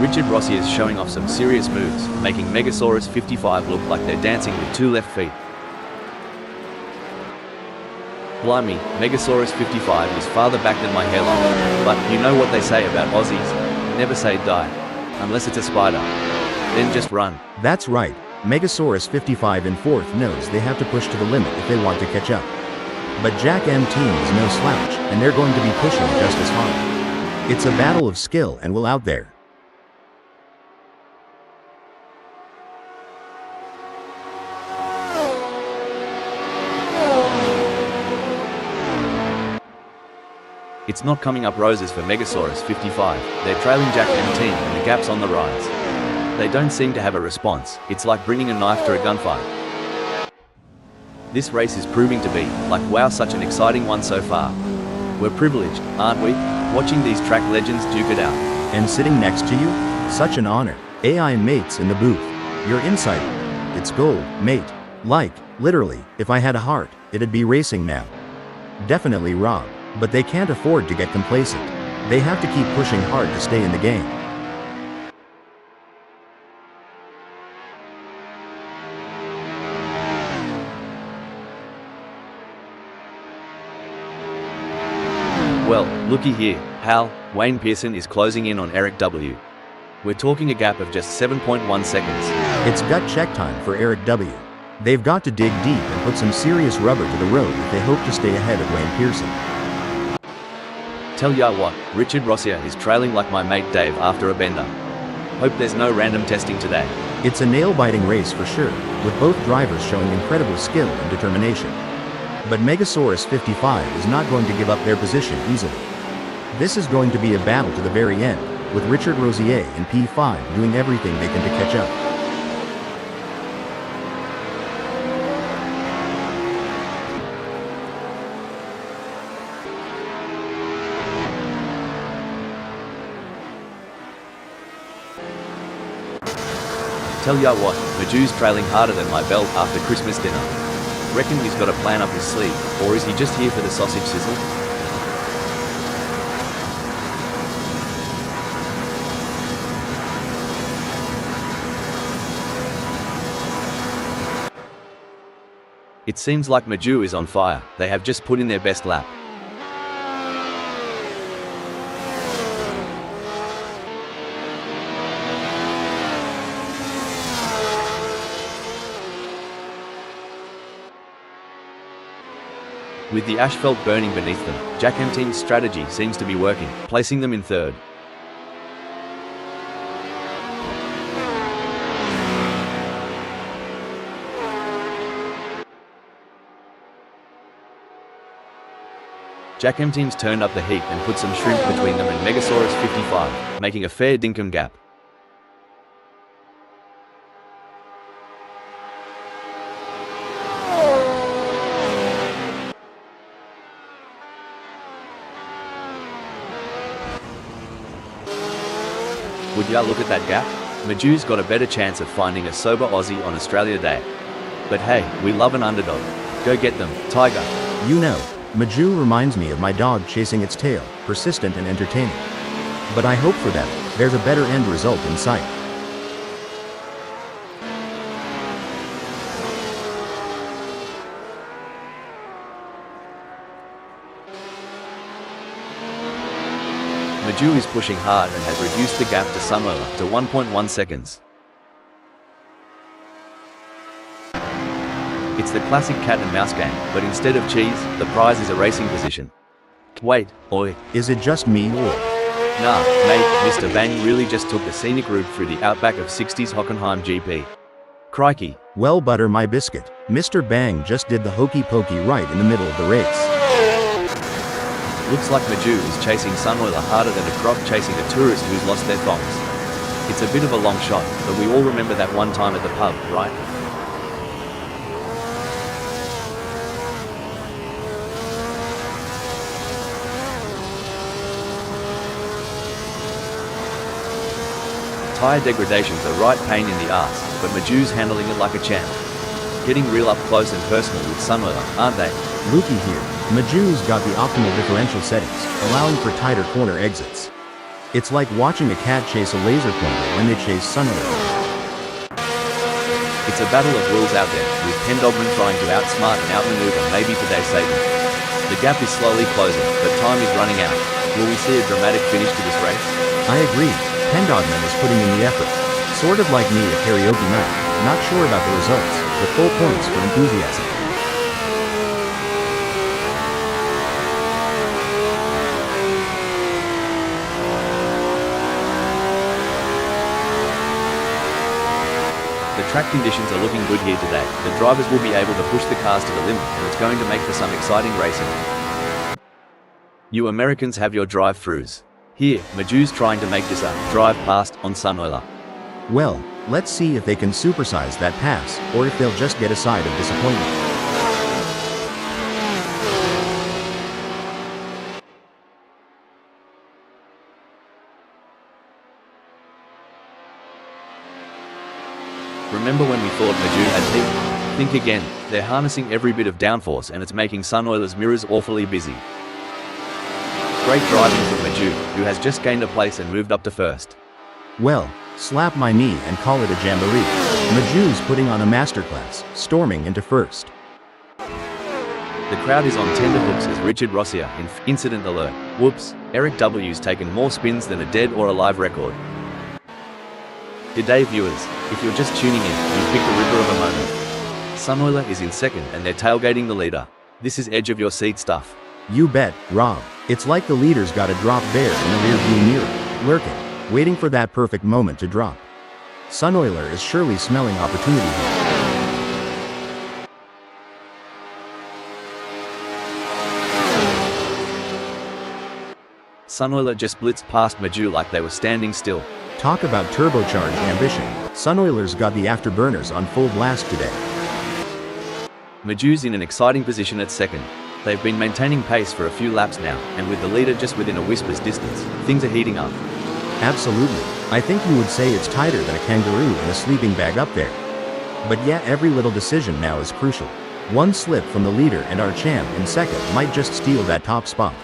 Richard Rossi is showing off some serious moves, making Megasaurus 55 look like they're dancing with 2 left feet. Blimey, Megasaurus 55 is farther back than my hairline. But you know what they say about Aussies? Never say die. Unless it's a spider. Then just run. That's right. Megasaurus 55 in 4th knows they have to push to the limit if they want to catch up. But Jack M team is no slouch, and they're going to be pushing just as hard. It's a battle of skill and will out there. It's not coming up roses for Megasaurus 55, they're trailing Jack M team and the gaps on the rides. They don't seem to have a response, it's like bringing a knife to a gunfight. This race is proving to be, like wow, such an exciting one so far. We're privileged, aren't we, watching these track legends duke it out. And sitting next to you? Such an honor. AI mates in the booth. Your insider. It's gold, mate. Like, literally, if I had a heart, it'd be racing now. Definitely Rob. But they can't afford to get complacent. They have to keep pushing hard to stay in the game. Well, looky here, Hal, Wayne Pearson is closing in on Eric W. We're talking a gap of just 7.1 seconds. It's gut check time for Eric W. They've got to dig deep and put some serious rubber to the road if they hope to stay ahead of Wayne Pearson. Tell ya what, Richard Rossier is trailing like my mate Dave after a bender. Hope there's no random testing today. It's a nail-biting race for sure, with both drivers showing incredible skill and determination. But Megasaurus 55 is not going to give up their position easily. This is going to be a battle to the very end, with Richard Rosier and P5 doing everything they can to catch up. Tell ya what, Maju's trailing harder than my belt after Christmas dinner. Reckon he's got a plan up his sleeve, or is he just here for the sausage sizzle? It seems like Maju is on fire. They have just put in their best lap. With the asphalt burning beneath them, Jack M team's strategy seems to be working, placing them in 3rd. Jack M team's turned up the heat and put some shrimp between them and Megasaurus 55, making a fair dinkum gap. Would ya look at that gap? Maju's got a better chance of finding a sober Aussie on Australia Day. But hey, we love an underdog. Go get them, Tiger. You know, Maju reminds me of my dog chasing its tail, persistent and entertaining. But I hope for them, there's a better end result in sight. Maju is pushing hard and has reduced the gap to Samoa to 1.1 seconds. It's the classic cat and mouse game, but instead of cheese, the prize is a racing position. Wait, oi. Is it just me or? Nah, mate, Mr. Bang really just took the scenic route through the outback of 60s Hockenheim GP. Crikey, Well, butter my biscuit. Mr. Bang just did the hokey pokey right in the middle of the race. Looks like Maju is chasing Sunoiler harder than a croc chasing a tourist who's lost their thongs. It's a bit of a long shot, but we all remember that one time at the pub, right? Tyre degradation's a right pain in the arse, but Maju's handling it like a champ. Getting real up close and personal with Sunoiler, aren't they? Lukey here. Maju's got the optimal differential settings, allowing for tighter corner exits. It's like watching a cat chase a laser pointer when they chase Sunoiler. It's a battle of wills out there, with Pendogman trying to outsmart and outmaneuver maybe today's Satan. The gap is slowly closing, but time is running out. Will we see a dramatic finish to this race? I agree. Pendogman is putting in the effort. Sort of like me at karaoke night. Not sure about the results, but full points for enthusiasm. The track conditions are looking good here today. The drivers will be able to push the cars to the limit, and it's going to make for some exciting racing. You Americans have your drive-throughs. Here, Maju's trying to make this a drive past on Sunoiler. Well, let's see if they can supersize that pass, or if they'll just get a side of disappointment. Remember when we thought Maju had peaked? Think again, they're harnessing every bit of downforce and it's making Sunoiler's mirrors awfully busy. Great driving from Maju, who has just gained a place and moved up to first. Well, slap my knee and call it a jamboree. Maju's putting on a masterclass, storming into first. The crowd is on tenterhooks as Richard Rossier in incident alert. Whoops, Eric W's taken more spins than a dead or alive record. G'day viewers, if you're just tuning in, you've picked a ripper of a moment. Sunoiler is in second and they're tailgating the leader. This is edge of your seat stuff. You bet, Rob. It's like the leader's got a drop bear in the rearview mirror, lurking, waiting for that perfect moment to drop. Sunoiler is surely smelling opportunity here. Sunoiler just blitzed past Maju like they were standing still. Talk about turbocharged ambition. Sunoiler's got the afterburners on full blast today. Maju's in an exciting position at second. They've been maintaining pace for a few laps now, and with the leader just within a whisper's distance, things are heating up. Absolutely. I think you would say it's tighter than a kangaroo in a sleeping bag up there. But yeah, every little decision now is crucial. One slip from the leader and our champ in second might just steal that top spot.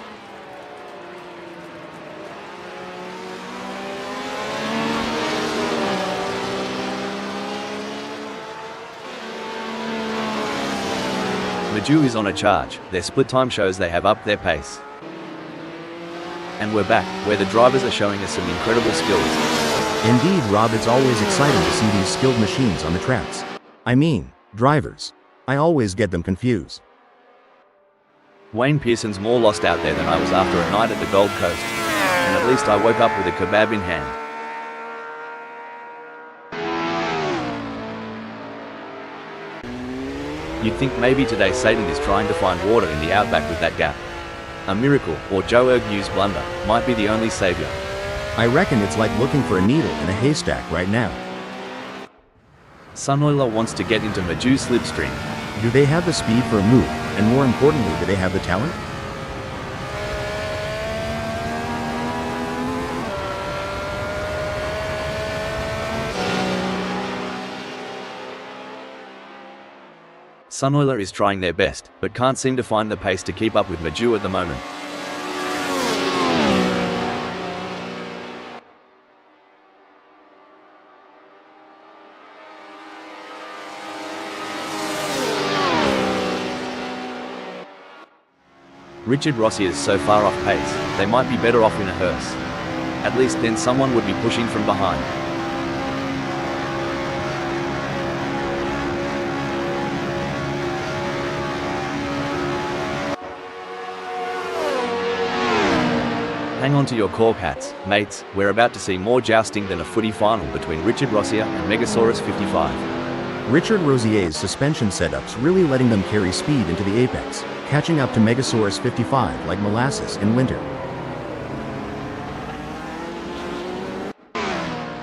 Maju is on a charge. Their split time shows they have upped their pace. And we're back, where the drivers are showing us some incredible skills. Indeed, Rob, it's always exciting to see these skilled machines on the tracks. I mean, drivers. I always get them confused. Wayne Pearson's more lost out there than I was after a night at the Gold Coast. And at least I woke up with a kebab in hand. You'd think maybe today Satan is trying to find water in the outback with that gap. A miracle, or Joe Agnew's blunder, might be the only savior. I reckon it's like looking for a needle in a haystack right now. Sunoiler wants to get into Maju's slipstream. Do they have the speed for a move, and more importantly, do they have the talent? Sunoiler is trying their best, but can't seem to find the pace to keep up with Maju at the moment. Richard Rossi is so far off pace, they might be better off in a hearse. At least then someone would be pushing from behind. Hang on to your cork hats, mates. We're about to see more jousting than a footy final between Richard Rossier and Megasaurus 55. Richard Rosier's suspension setups really letting them carry speed into the apex, catching up to Megasaurus 55 like molasses in winter.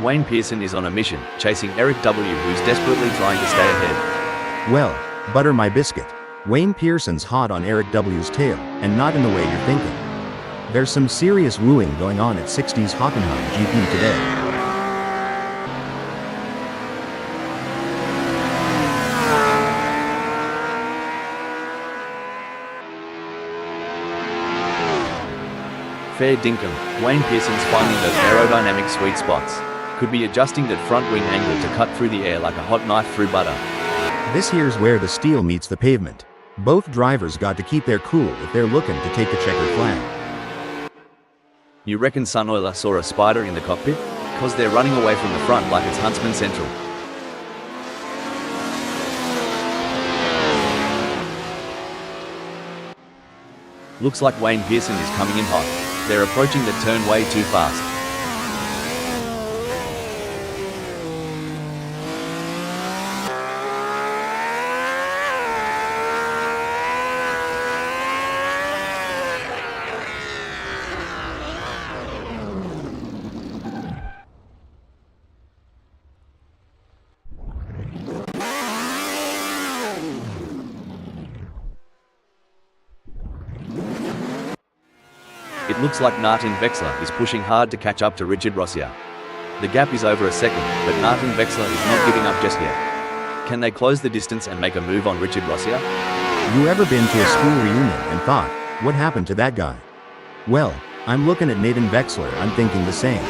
Wayne Pearson is on a mission, chasing Eric W., who's desperately trying to stay ahead. Well, butter my biscuit. Wayne Pearson's hot on Eric W.'s tail, and not in the way you're thinking. There's some serious wooing going on at 60's Hockenheim GP today. Fair dinkum, Wayne Pearson's finding those aerodynamic sweet spots. Could be adjusting that front wing angle to cut through the air like a hot knife through butter. This here's where the steel meets the pavement. Both drivers got to keep their cool if they're looking to take the checkered flag. You reckon Sunoiler saw a spider in the cockpit? Cause they're running away from the front like it's Huntsman Central. Looks like Wayne Pearson is coming in hot. They're approaching the turn way too fast. It looks like Martin Wexler is pushing hard to catch up to Richard Rossia. The gap is over a second, but Martin Wexler is not giving up just yet. Can they close the distance and make a move on Richard Rossia? You ever been to a school reunion and thought, what happened to that guy? Well, I'm looking at Nathan Wexler, I'm thinking the same.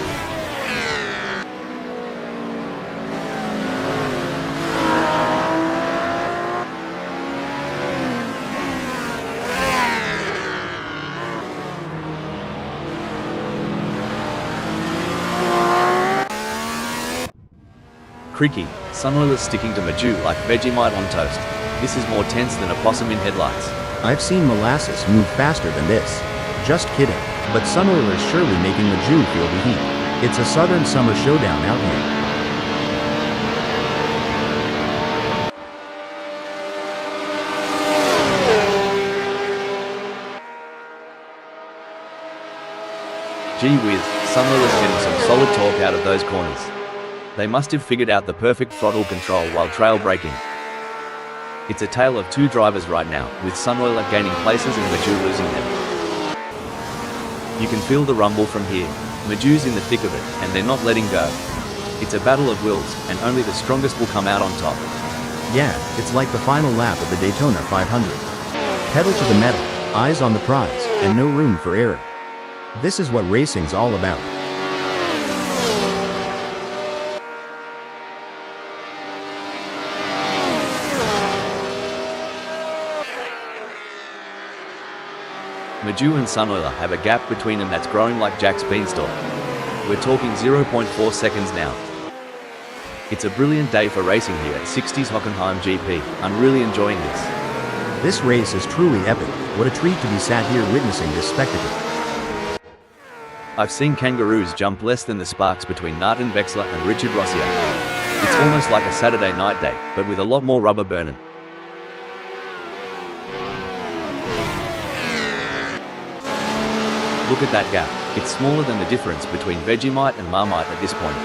Creaky, Sunoiler's sticking to Maju like Vegemite on toast. This is more tense than a possum in headlights. I've seen molasses move faster than this. Just kidding, but Sunoiler's surely making Maju feel the heat. It's a southern summer showdown out here. Gee whiz, Sunoiler's getting some solid torque out of those corners. They must have figured out the perfect throttle control while trail braking. It's a tale of two drivers right now, with Sunoiler gaining places and Maju losing them. You can feel the rumble from here. Maju's in the thick of it, and they're not letting go. It's a battle of wills, and only the strongest will come out on top. Yeah, it's like the final lap of the Daytona 500. Pedal to the metal, eyes on the prize, and no room for error. This is what racing's all about. Maju and Sunoiler have a gap between them that's growing like Jack's beanstalk. We're talking 0.4 seconds now. It's a brilliant day for racing here at 60's Hockenheim GP. I'm really enjoying this. This race is truly epic. What a treat to be sat here witnessing this spectacle. I've seen kangaroos jump less than the sparks between Martin Wexler and Richard Rossia. It's almost like a Saturday night day, but with a lot more rubber burning. Look at that gap. It's smaller than the difference between Vegemite and Marmite at this point.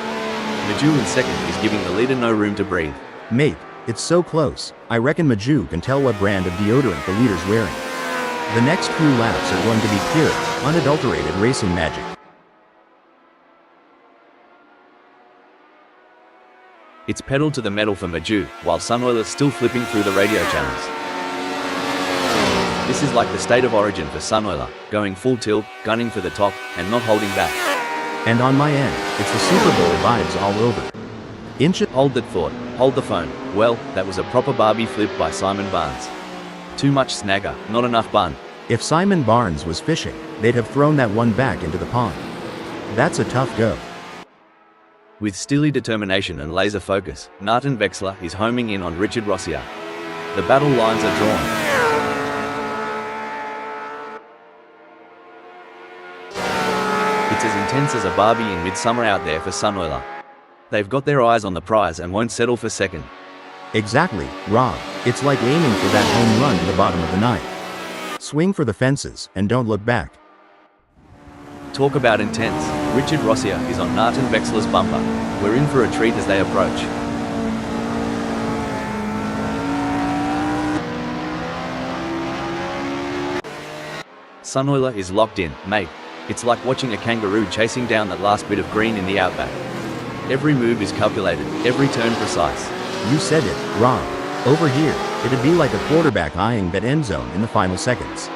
Maju in second is giving the leader no room to breathe. Mate, it's so close. I reckon Maju can tell what brand of deodorant the leader's wearing. The next few laps are going to be pure, unadulterated racing magic. It's pedal to the metal for Maju, while Sunoiler's still flipping through the radio channels. This is like the state of origin for Sunoiler, going full tilt, gunning for the top, and not holding back. And on my end, it's the Super Bowl vibes all over. Hold that thought, hold the phone. Well, that was a proper Barbie flip by Simon Barnes. Too much snagger, not enough bun. If Simon Barnes was fishing, they'd have thrown that one back into the pond. That's a tough go. With steely determination and laser focus, Martin Wexler is homing in on Richard Rossia. The battle lines are drawn. It's as intense as a Barbie in midsummer out there for Sunoiler. They've got their eyes on the prize and won't settle for second. Exactly, Rob. It's like aiming for that home run in the bottom of the ninth. Swing for the fences, and don't look back. Talk about intense. Richard Rossier is on Nathan Vexler's bumper. We're in for a treat as they approach. Sunoiler is locked in, mate. It's like watching a kangaroo chasing down that last bit of green in the outback. Every move is calculated, every turn precise. You said it, Rob. Over here, it'd be like a quarterback eyeing that end zone in the final seconds.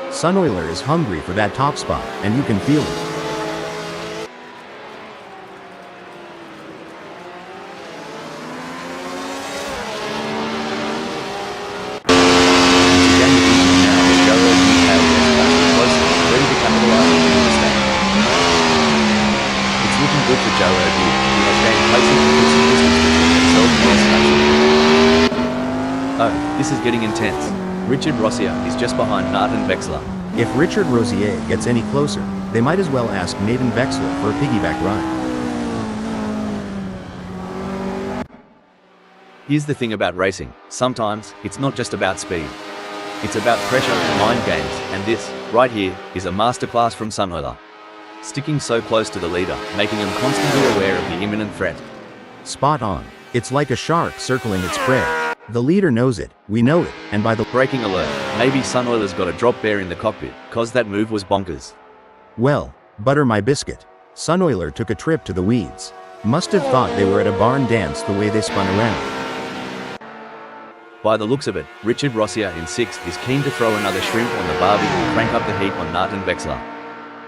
Sunoiler is hungry for that top spot, and you can feel it. Good for Joe O'D. He has gained placing and puts some distance between himself and his structure. Oh, this is getting intense. Richard Rossier is just behind Nathan Vexler. If Richard Rossier gets any closer, they might as well ask Nathan Vexler for a piggyback ride. Here's the thing about racing. Sometimes, it's not just about speed. It's about pressure, mind games, and this, right here, is a masterclass from Sunoiler. Sticking so close to the leader, making him constantly aware of the imminent threat. Spot on. It's like a shark circling its prey. The leader knows it, we know it, and by the Breaking alert. Maybe Sunoiler's got a drop bear in the cockpit, cause that move was bonkers. well, butter my biscuit. Sunoiler took a trip to the weeds. Must have thought they were at a barn dance the way they spun around. By the looks of it, Richard Rossier in 6th is keen to throw another shrimp on the barbie and crank up the heat on Nathan Vexler.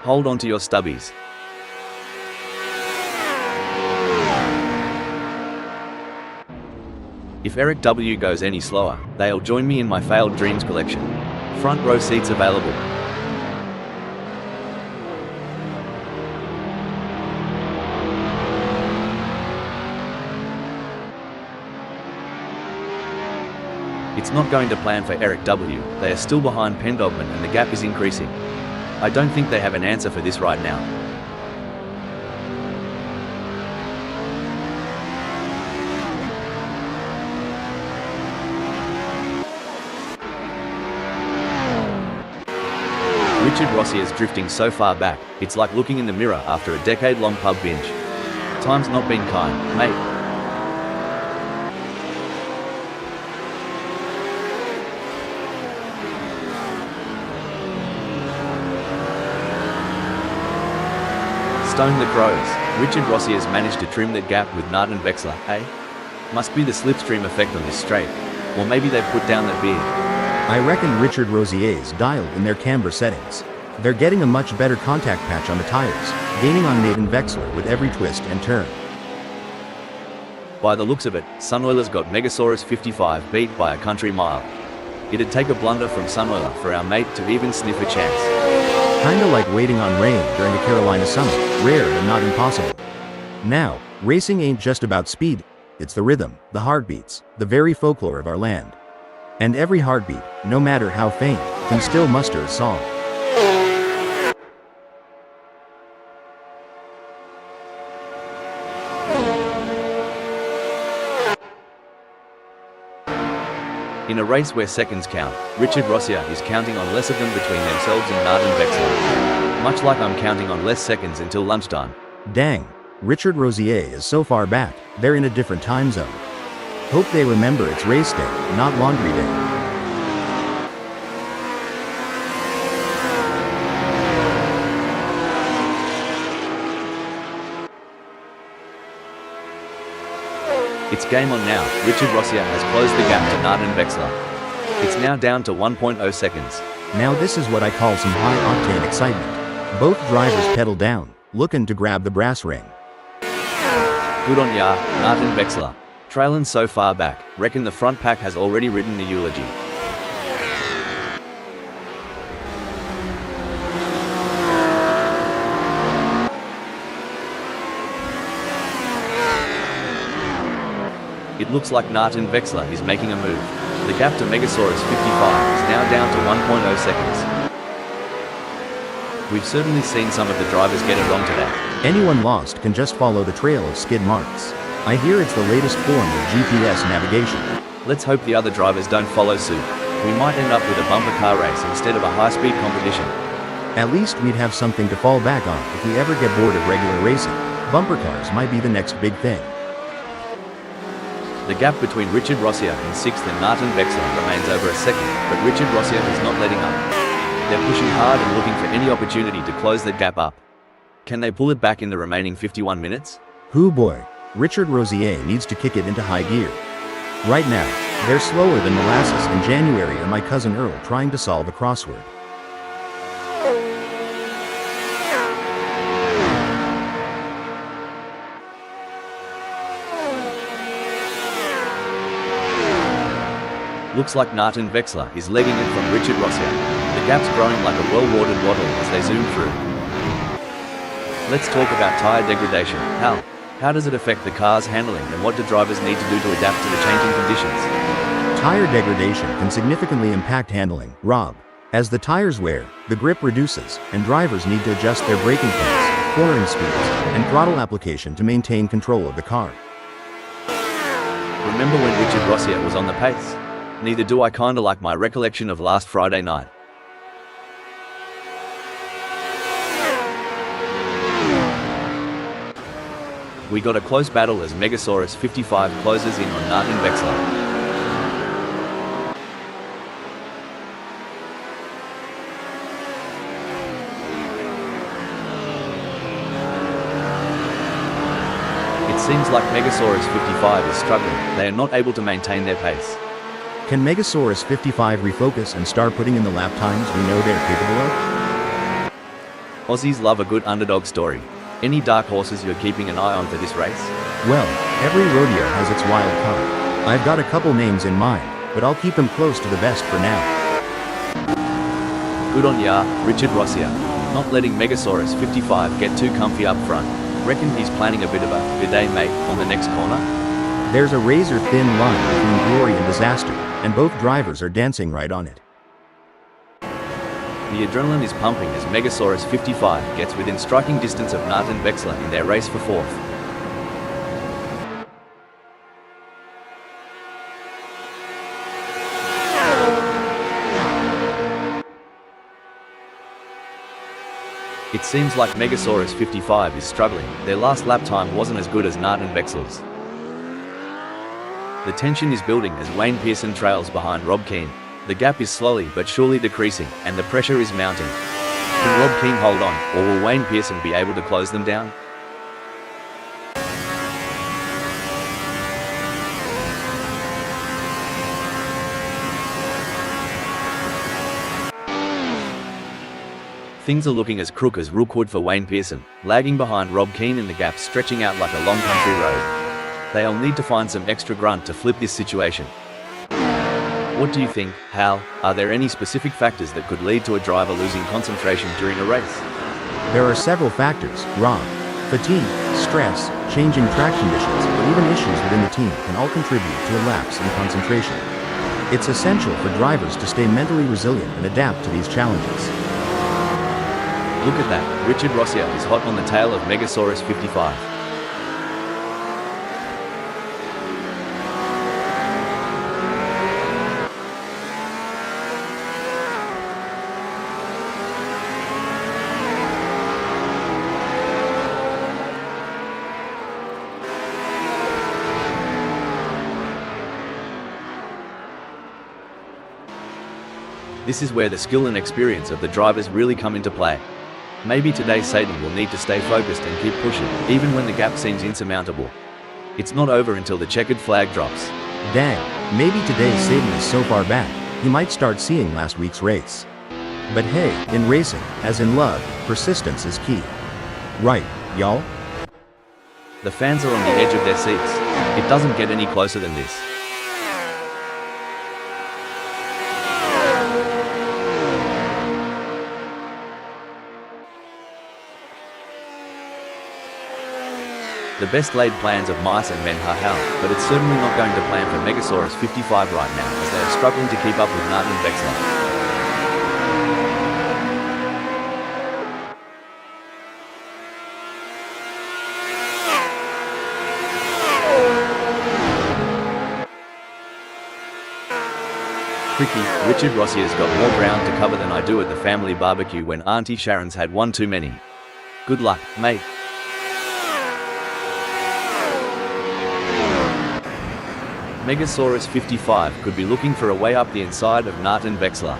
Hold on to your stubbies. If Eric W goes any slower, they'll join me in my failed dreams collection. Front row seats available. It's not going to plan for Eric W. They are still behind Pendogman and the gap is increasing. I don't think they have an answer for this right now. Richard Rossier is drifting so far back, it's like looking in the mirror after a decade-long pub binge. Time's not been kind, mate. Stone the crows. Richard Rossier's managed to trim that gap with Nathan Vexler, eh? Must be the slipstream effect on this straight. Or maybe they've put down that beard. I reckon Richard Rossier's dialed in their camber settings. They're getting a much better contact patch on the tires, gaining on Nathan Vexler with every twist and turn. By the looks of it, Sunoiler's got Megasaurus 55 beat by a country mile. It'd take a blunder from Sunoiler for our mate to even sniff a chance. Kinda like waiting on rain during a Carolina summer, rare and not impossible. Now, racing ain't just about speed, it's the rhythm, the heartbeats, the very folklore of our land. And every heartbeat, no matter how faint, can still muster a song. In a race where seconds count, Richard Rossier is counting on less of them between themselves and Nathan Vexler. Much like I'm counting on less seconds until lunchtime. Dang, Richard Rossier is so far back, they're in a different time zone. Hope they remember it's race day, not laundry day. It's game on now. Richard Rossier has closed the gap to Nathan Vexler. It's now down to 1.0 seconds. Now this is what I call some high-octane excitement. Both drivers pedal down, looking to grab the brass ring. Good on ya, Nathan Vexler. Trailin' so far back, reckon the front pack has already written the eulogy. It looks like Nathan Vexler is making a move. The gap to Megasaurus 55 is now down to 1.0 seconds. We've certainly seen some of the drivers get it wrong today. Anyone lost can just follow the trail of skid marks. I hear it's the latest form of GPS navigation. Let's hope the other drivers don't follow suit. We might end up with a bumper car race instead of a high-speed competition. At least we'd have something to fall back on if we ever get bored of regular racing. Bumper cars might be the next big thing. The gap between Richard Rossier in 6th and Martin Wexler remains over a second, but Richard Rossier is not letting up. They're pushing hard and looking for any opportunity to close that gap up. Can they pull it back in the remaining 51 minutes? Hoo boy, Richard Rossier needs to kick it into high gear. Right now, they're slower than molasses in January or my cousin Earl trying to solve a crossword. Looks like Martin Wexler is legging it from Richard Rossier. The gap's growing like a well-watered waddle as they zoom through. Let's talk about tyre degradation. How does it affect the car's handling, and what do drivers need to do to adapt to the changing conditions? Tire degradation can significantly impact handling, Rob. As the tires wear, the grip reduces, and drivers need to adjust their braking pace, cornering speeds, and throttle application to maintain control of the car. Remember when Richard Rossier was on the pace? Neither do I, kinda like my recollection of last Friday night. We got a close battle as Megasaurus 55 closes in on Martin Wexler. It seems like Megasaurus 55 is struggling. They are not able to maintain their pace. Can Megasaurus 55 refocus and start putting in the lap times we know they're capable of? Aussies love a good underdog story. Any dark horses you're keeping an eye on for this race? Well, every rodeo has its wild card. I've got a couple names in mind, but I'll keep them close to the vest for now. Good on ya, Richard Rossier. Not letting Megasaurus 55 get too comfy up front. Reckon he's planning a bit of a bidet mate on the next corner? There's a razor-thin line between glory and disaster, and both drivers are dancing right on it. The adrenaline is pumping as Megasaurus 55 gets within striking distance of Martin Wexler in their race for 4th. It seems like Megasaurus 55 is struggling. Their last lap time wasn't as good as Martin Wexler's. The tension is building as Wayne Pearson trails behind Rob Keane. The gap is slowly but surely decreasing, and the pressure is mounting. Can Rob Keane hold on, or will Wayne Pearson be able to close them down? Things are looking as crook as Rookwood for Wayne Pearson, lagging behind Rob Keane in the gap stretching out like a long country road. They'll need to find some extra grunt to flip this situation. What do you think, Hal? Are there any specific factors that could lead to a driver losing concentration during a race? There are several factors, Rob. Fatigue, stress, changing track conditions, or even issues within the team can all contribute to a lapse in concentration. It's essential for drivers to stay mentally resilient and adapt to these challenges. Look at that, Richard Rossier is hot on the tail of Megasaurus 55. This is where the skill and experience of the drivers really come into play. Maybe today Satan will need to stay focused and keep pushing, even when the gap seems insurmountable. It's not over until the checkered flag drops. Dang, maybe today Satan is so far back, he might start seeing last week's race. But hey, in racing, as in love, persistence is key. Right, y'all? The fans are on the edge of their seats. It doesn't get any closer than this. The best laid plans of mice and men are hell, but it's certainly not going to plan for Megasaurus 55 right now as they are struggling to keep up with Martin Wexler. tricky. Richard Rossier's got more ground to cover than I do at the family barbecue when Auntie Sharon's had one too many. Good luck, mate. Megasaurus 55 could be looking for a way up the inside of Narton Vexler.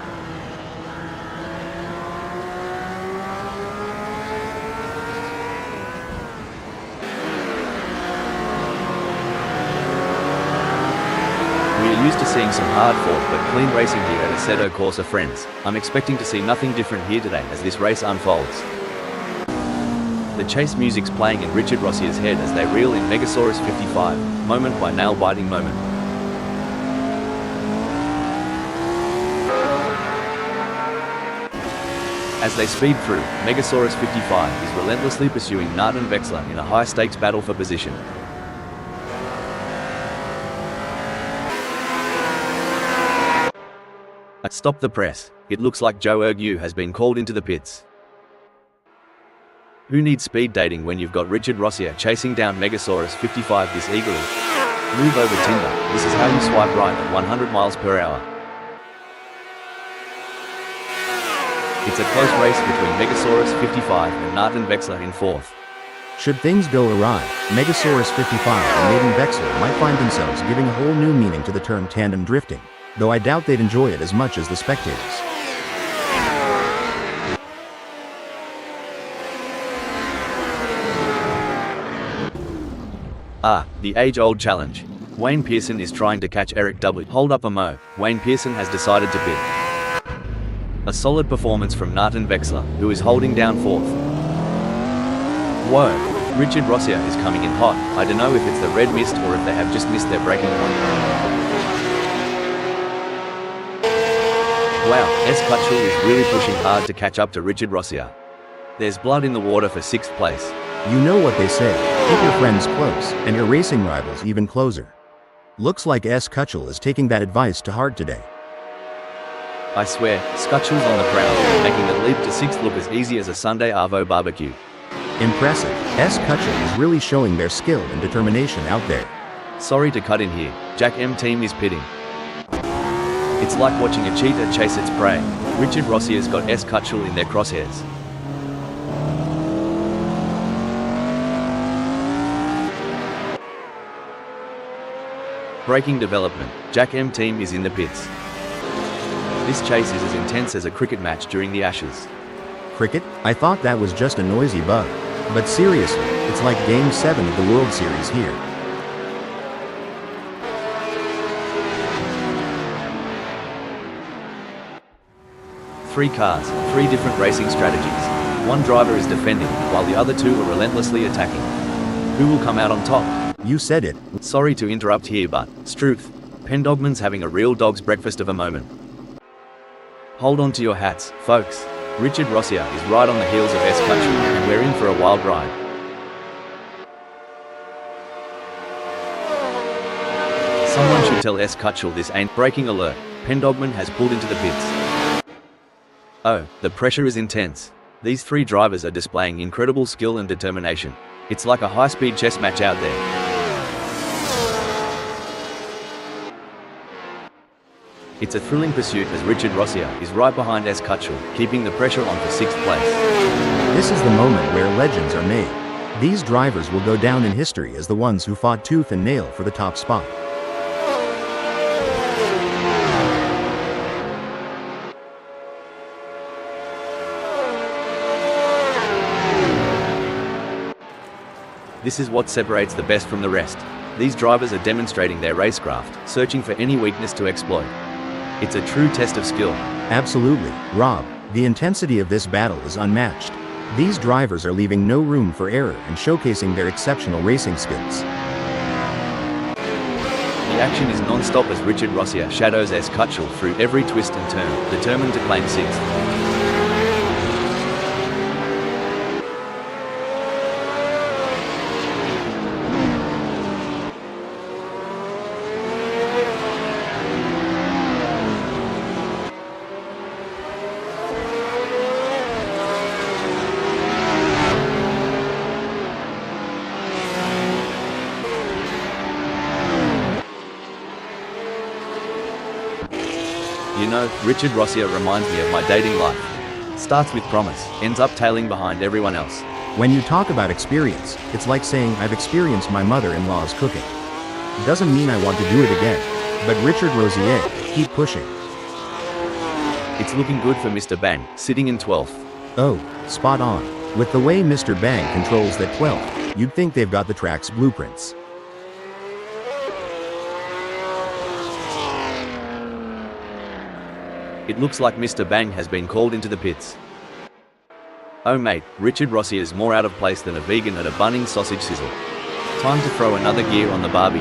We are used to seeing some hard-fought but clean racing here at Assetto Corsa, friends. I'm expecting to see nothing different here today as this race unfolds. The chase music's playing in Richard Rossier's head as they reel in Megasaurus 55, moment by nail-biting moment. As they speed through, Megasaurus 55 is relentlessly pursuing Narton Vexler in a high-stakes battle for position. Stop the press. It looks like Joe Ergu has been called into the pits. Who needs speed dating when you've got Richard Rossier chasing down Megasaurus 55 this eagerly? Move over Tinder. This is how you swipe right at 100 miles per hour. It's a close race between Megasaurus 55 and Narton Vexler in fourth. Should things go awry, Megasaurus 55 and Maiden Vexler might find themselves giving a whole new meaning to the term tandem drifting, though I doubt they'd enjoy it as much as the spectators. The age-old challenge. Wayne Pearson is trying to catch Eric W. Hold up a mo. Wayne Pearson has decided to pit. A solid performance from Narton Vexler, who is holding down fourth. Whoa, Richard Rossier is coming in hot. I don't know if it's the red mist or if they have just missed their braking point. Wow, S. Cutchell is really pushing hard to catch up to Richard Rossier. There's blood in the water for sixth place. You know what they say, keep your friends close, and your racing rivals even closer. Looks like S. Cutchell is taking that advice to heart today. I swear, Scutchell's on the prowl, making the leap to sixth look as easy as a Sunday Arvo barbecue. Impressive. S. Cutchell is really showing their skill and determination out there. Sorry to cut in here, Jack M team is pitting. It's like watching a cheetah chase its prey. Richard Rossier's got S. Cutchell in their crosshairs. Braking development, Jack M team is in the pits. This chase is as intense as a cricket match during the Ashes. Cricket? I thought that was just a noisy bug. But seriously, it's like Game 7 of the World Series here. Three cars, three different racing strategies. One driver is defending, while the other two are relentlessly attacking. Who will come out on top? You said it. Sorry to interrupt here, but, Struth, Pendogman's having a real dog's breakfast of a moment. Hold on to your hats, folks. Richard Rossier is right on the heels of S. Cutchell, and we're in for a wild ride. Someone should tell S. Cutchell this ain't braking alert. Pendogman has pulled into the pits. Oh, the pressure is intense. These three drivers are displaying incredible skill and determination. It's like a high-speed chess match out there. It's a thrilling pursuit as Richard Rossier is right behind S. Cutchell, keeping the pressure on for sixth place. This is the moment where legends are made. These drivers will go down in history as the ones who fought tooth and nail for the top spot. This is what separates the best from the rest. These drivers are demonstrating their racecraft, searching for any weakness to exploit. It's a true test of skill. Absolutely, Rob. The intensity of this battle is unmatched. These drivers are leaving no room for error and showcasing their exceptional racing skills. The action is non-stop as Richard Rossier shadows S. Cutchell through every twist and turn, determined to claim sixth. The know, Richard Rossier reminds me of my dating life. Starts with promise, ends up tailing behind everyone else. When you talk about experience, it's like saying I've experienced my mother-in-law's cooking. Doesn't mean I want to do it again. But Richard Rossier, keep pushing. It's looking good for Mr. Bang, sitting in 12th. Oh, spot on. With the way Mr. Bang controls that 12th, you'd think they've got the track's blueprints. It looks like Mr. Bang has been called into the pits. Oh mate, Richard Rossier is more out of place than a vegan at a Bunnings sausage sizzle. Time to throw another gear on the barbie.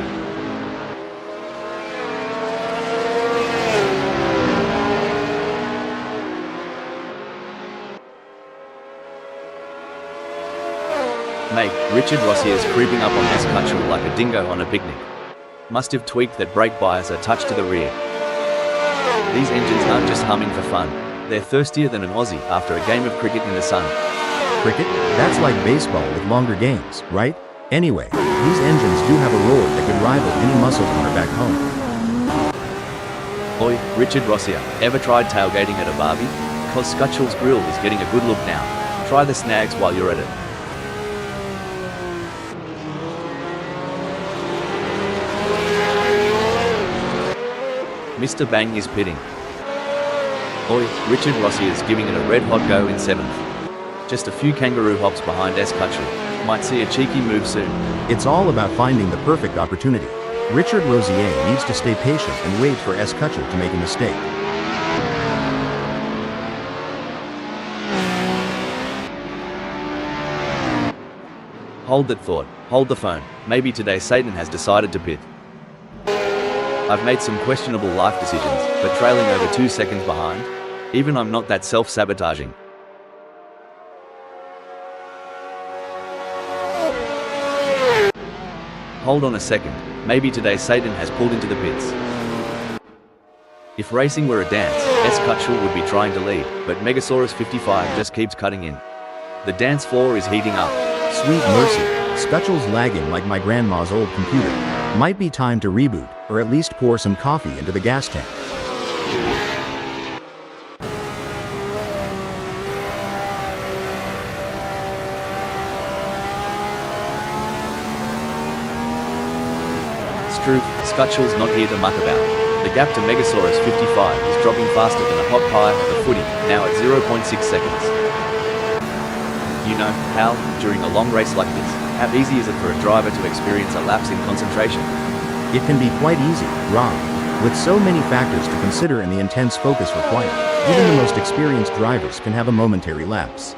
Mate, Richard Rossier is creeping up on this country like a dingo on a picnic. Must have tweaked that brake bias a touch to the rear. These engines aren't just humming for fun. They're thirstier than an Aussie after a game of cricket in the sun. Cricket? That's like baseball with longer games, right? Anyway, these engines do have a roar that could rival any muscle car back home. Oi, Richard Rossier, ever tried tailgating at a barbie? Cause Scutchell's grill is getting a good look now. Try the snags while you're at it. Mr. Bang is pitting. Oi, Richard Rossier is giving it a red-hot go in 7th. Just a few kangaroo hops behind Scutchell. Might see a cheeky move soon. It's all about finding the perfect opportunity. Richard Rossier needs to stay patient and wait for Scutchell to make a mistake. Hold that thought. Hold the phone. Maybe today Satan has decided to pit. I've made some questionable life decisions, but trailing over 2 seconds behind? Even I'm not that self-sabotaging. Hold on a second, maybe today Satan has pulled into the pits. If racing were a dance, Scutchell would be trying to lead, but Megasaurus 55 just keeps cutting in. The dance floor is heating up. Sweet mercy, Scutchell's lagging like my grandma's old computer. Might be time to reboot, or at least pour some coffee into the gas tank. Struth, Scutchell's not here to muck about. The gap to Megasaurus 55 is dropping faster than a hot pie at the footy, now at 0.6 seconds. You know, Hal, during a long race like this, how easy is it for a driver to experience a lapse in concentration? It can be quite easy, Rob. With so many factors to consider and the intense focus required, even the most experienced drivers can have a momentary lapse.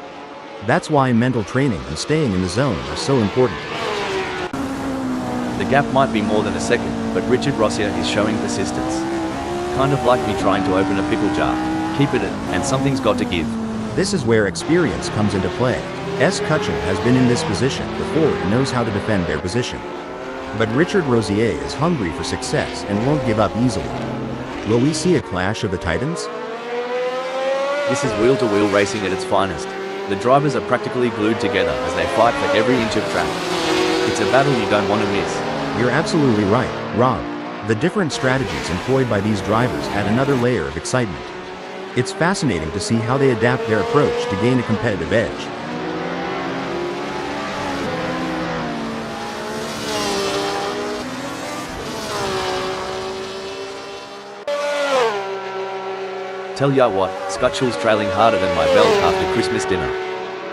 That's why mental training and staying in the zone are so important. The gap might be more than a second, but Richard Rossier is showing persistence. Kind of like me trying to open a pickle jar. Keep it in, and something's got to give. This is where experience comes into play. Scutchell has been in this position before and knows how to defend their position. But Richard Rossier is hungry for success and won't give up easily. Will we see a clash of the titans? This is wheel-to-wheel racing at its finest. The drivers are practically glued together as they fight for every inch of track. It's a battle you don't want to miss. You're absolutely right, Rob. The different strategies employed by these drivers add another layer of excitement. It's fascinating to see how they adapt their approach to gain a competitive edge. Tell ya what, Scutchell's trailing harder than my belt after Christmas dinner.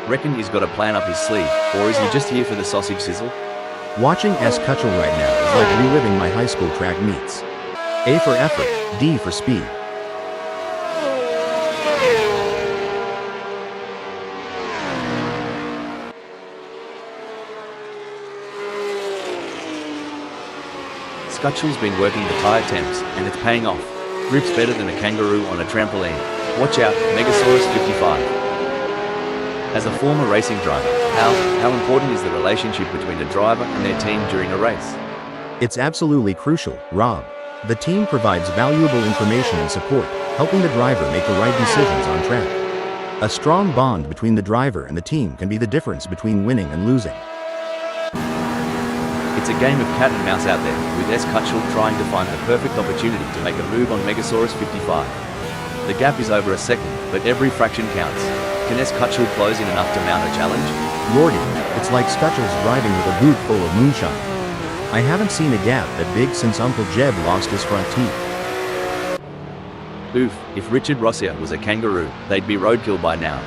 Reckon he's got a plan up his sleeve, or is he just here for the sausage sizzle? Watching Scutchell right now is like reliving my high school track meets. A for effort, D for speed. Scutchell's been working the tyre temps, and it's paying off. Grips better than a kangaroo on a trampoline. Watch out, Megasaurus 55. As a former racing driver, how important is the relationship between a driver and their team during a race? It's absolutely crucial, Rob. The team provides valuable information and support, helping the driver make the right decisions on track. A strong bond between the driver and the team can be the difference between winning and losing. It's a game of cat and mouse out there, with Scutchell trying to find the perfect opportunity to make a move on Megasaurus 55. The gap is over a second, but every fraction counts. Can Escutchel close in enough to mount a challenge? Lordy, it's like Scutchels driving with a boot full of moonshine. I haven't seen a gap that big since Uncle Jeb lost his front teeth. Oof, if Richard Rossier was a kangaroo, they'd be roadkill by now.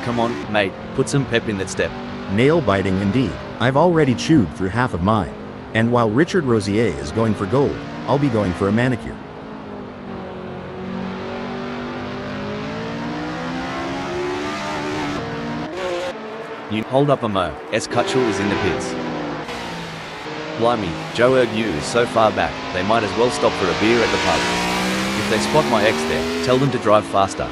Come on, mate, put some pep in that step. Nail biting indeed. I've already chewed through half of mine. And while Richard Rosier is going for gold, I'll be going for a manicure. You hold up a mo. Escutchel is in the pits. Blimey, Joe Ergu is so far back, they might as well stop for a beer at the pub. If they spot my ex there, tell them to drive faster.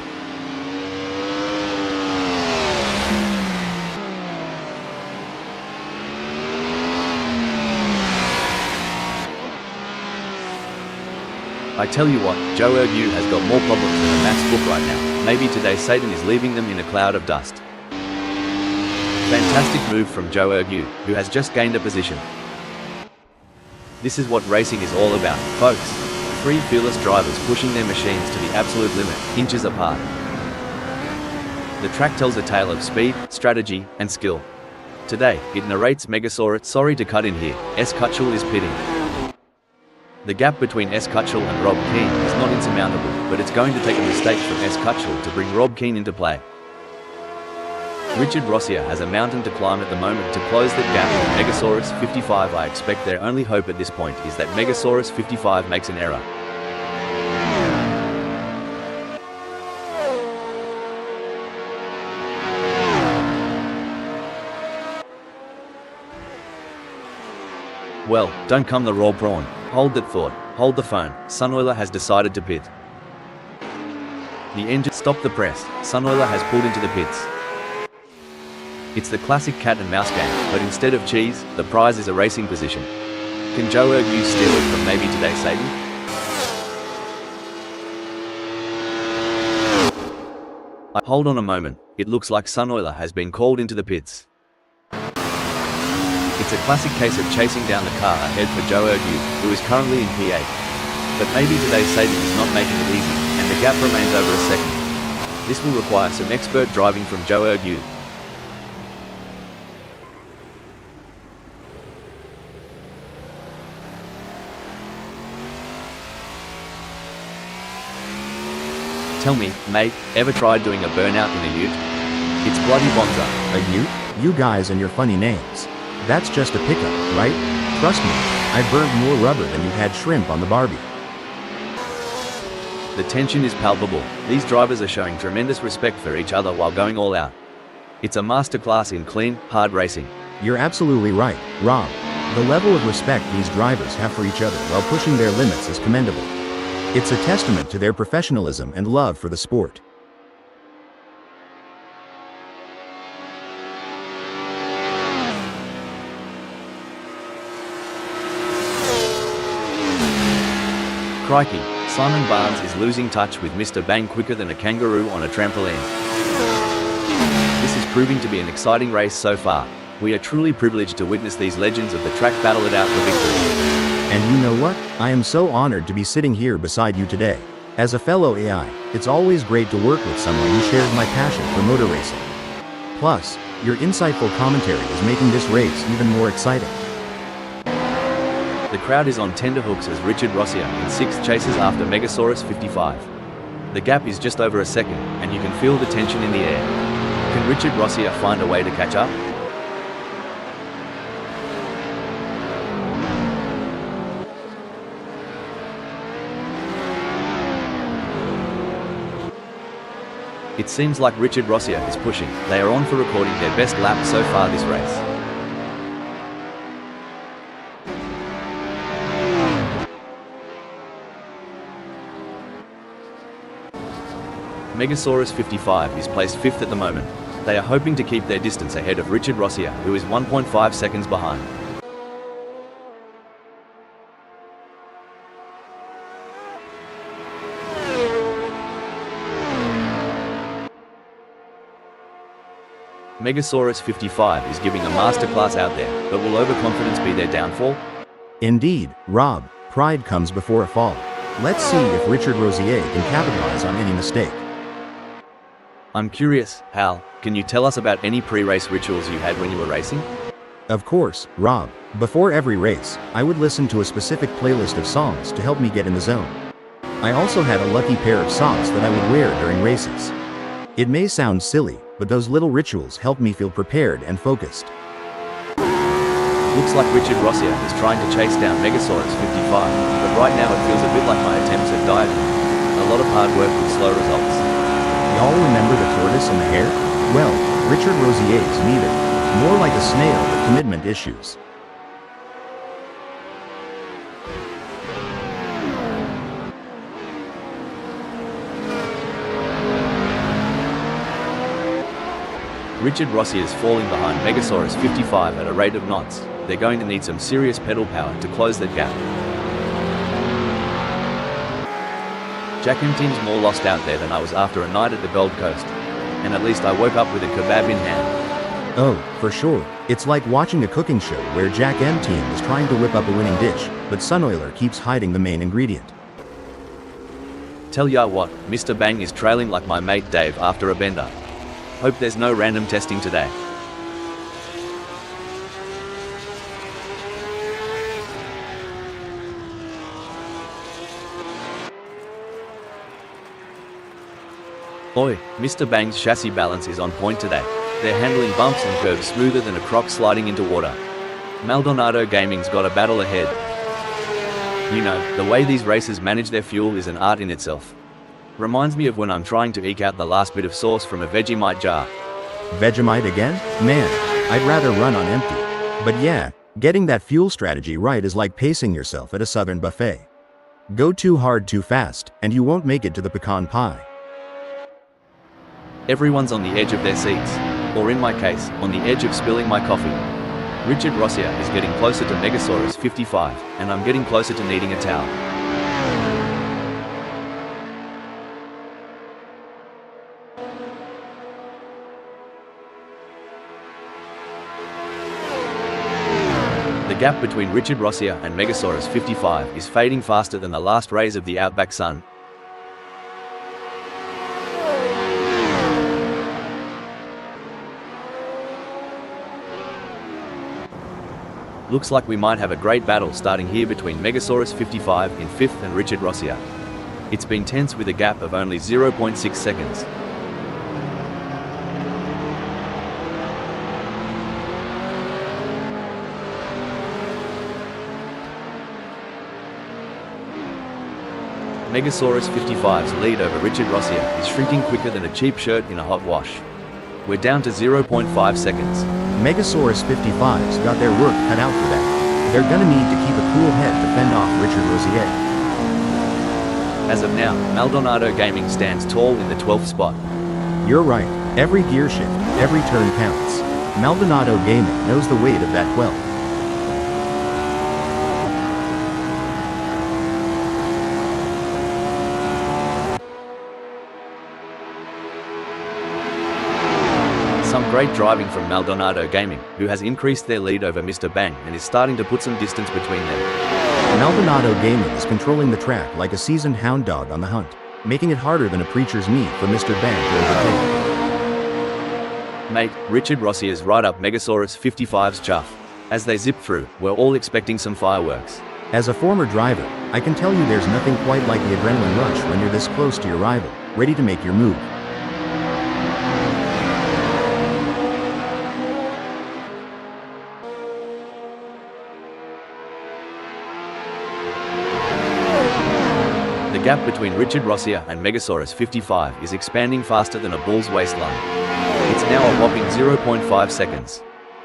I tell you what, Joe Ergu has got more problems than a maths book right now. Maybe today Satan is leaving them in a cloud of dust. Fantastic move from Joe Ergu, who has just gained a position. This is what racing is all about, folks. Three fearless drivers pushing their machines to the absolute limit, inches apart. The track tells a tale of speed, strategy, and skill. Today, it narrates Megasaurus. Sorry to cut in here, Escutchel is pitting. The gap between Escutchel and Rob Keane is not insurmountable, but it's going to take a mistake from Escutchel to bring Rob Keane into play. Richard Rossier has a mountain to climb at the moment to close that gap with Megasaurus 55. I expect their only hope at this point is that Megasaurus 55 makes an error. Well, don't come the raw prawn. Hold that thought. Hold the phone. Sunoiler has decided to pit. The engine stopped the press. Sunoiler has pulled into the pits. It's the classic cat and mouse game, but instead of cheese, the prize is a racing position. Can Joe Ergu steal it from maybe today Satan? Hold on a moment, it looks like Sunoiler has been called into the pits. It's a classic case of chasing down the car ahead for Joe Ergu, who is currently in P8. But maybe today Satan is not making it easy, and the gap remains over a second. This will require some expert driving from Joe Ergu. Tell me, mate, ever tried doing a burnout in a ute? It's bloody bonza. A ute? You guys and your funny names. That's just a pickup, right? Trust me, I've burned more rubber than you've had shrimp on the Barbie. The tension is palpable. These drivers are showing tremendous respect for each other while going all out. It's a masterclass in clean, hard racing. You're absolutely right, Rob. The level of respect these drivers have for each other while pushing their limits is commendable. It's a testament to their professionalism and love for the sport. Crikey, Simon Barnes is losing touch with Mr. Bang quicker than a kangaroo on a trampoline. This is proving to be an exciting race so far. We are truly privileged to witness these legends of the track battle it out for victory. And you know what? I am so honored to be sitting here beside you today. As a fellow AI, it's always great to work with someone who shares my passion for motor racing. Plus, your insightful commentary is making this race even more exciting. The crowd is on tenterhooks as Richard Rossier in 6th chases after Megasaurus 55. The gap is just over a second, and you can feel the tension in the air. Can Richard Rossier find a way to catch up? It seems like Richard Rossier is pushing. They are on for recording their best lap so far this race. Megasaurus 55 is placed 5th at the moment. They are hoping to keep their distance ahead of Richard Rossier, who is 1.5 seconds behind. Megasaurus 55 is giving a masterclass out there, but will overconfidence be their downfall? Indeed, Rob, pride comes before a fall. Let's see if Richard Rosier can capitalize on any mistake. I'm curious, Hal, can you tell us about any pre-race rituals you had when you were racing? Of course, Rob. Before every race, I would listen to a specific playlist of songs to help me get in the zone. I also had a lucky pair of socks that I would wear during races. It may sound silly, but those little rituals helped me feel prepared and focused. Looks like Richard Rossier is trying to chase down Megasaurus 55, but right now it feels a bit like my attempts at diving. A lot of hard work with slow results. Y'all remember the tortoise and the hare? Well, Richard Rosier's neither. More like a snail with commitment issues. Richard Rossier is falling behind Megasaurus 55 at a rate of knots. They're going to need some serious pedal power to close that gap. Jack and Tim's more lost out there than I was after a night at the Gold Coast. And at least I woke up with a kebab in hand. Oh, for sure. It's like watching a cooking show where Jack and Team is trying to whip up a winning dish, but Sunoiler keeps hiding the main ingredient. Tell ya what, Mr. Bang is trailing like my mate Dave after a bender. Hope there's no random testing today. Oi, Mr. Bang's chassis balance is on point today. They're handling bumps and curves smoother than a croc sliding into water. Maldonado Gaming's got a battle ahead. You know, the way these racers manage their fuel is an art in itself. Reminds me of when I'm trying to eke out the last bit of sauce from a Vegemite jar. Vegemite again? Man, I'd rather run on empty. But yeah, getting that fuel strategy right is like pacing yourself at a southern buffet. Go too hard too fast, and you won't make it to the pecan pie. Everyone's on the edge of their seats, or in my case, on the edge of spilling my coffee. Richard Rossier is getting closer to Megasaurus 55, and I'm getting closer to needing a towel. The gap between Richard Rossier and Megasaurus 55 is fading faster than the last rays of the outback sun. Looks like we might have a great battle starting here between Megasaurus 55 in 5th and Richard Rossier. It's been tense with a gap of only 0.6 seconds. Megasaurus 55's lead over Richard Rossier is shrinking quicker than a cheap shirt in a hot wash. We're down to 0.5 seconds. Megasaurus 55's got their work cut out for them. They're gonna need to keep a cool head to fend off Richard Rosier. As of now, Maldonado Gaming stands tall in the 12th spot. You're right, every gear shift, every turn counts. Maldonado Gaming knows the weight of that 12. Some great driving from Maldonado Gaming, who has increased their lead over Mr. Bang and is starting to put some distance between them. Maldonado Gaming is controlling the track like a seasoned hound dog on the hunt, making it harder than a preacher's meat for Mr. Bang to overtake. Mate, Richard Rossier's right up Megasaurus 55's chuff. As they zip through, we're all expecting some fireworks. As a former driver, I can tell you there's nothing quite like the adrenaline rush when you're this close to your rival, ready to make your move. The gap between Richard Rossier and Megasaurus 55 is expanding faster than a bull's waistline. It's now a whopping 0.5 seconds.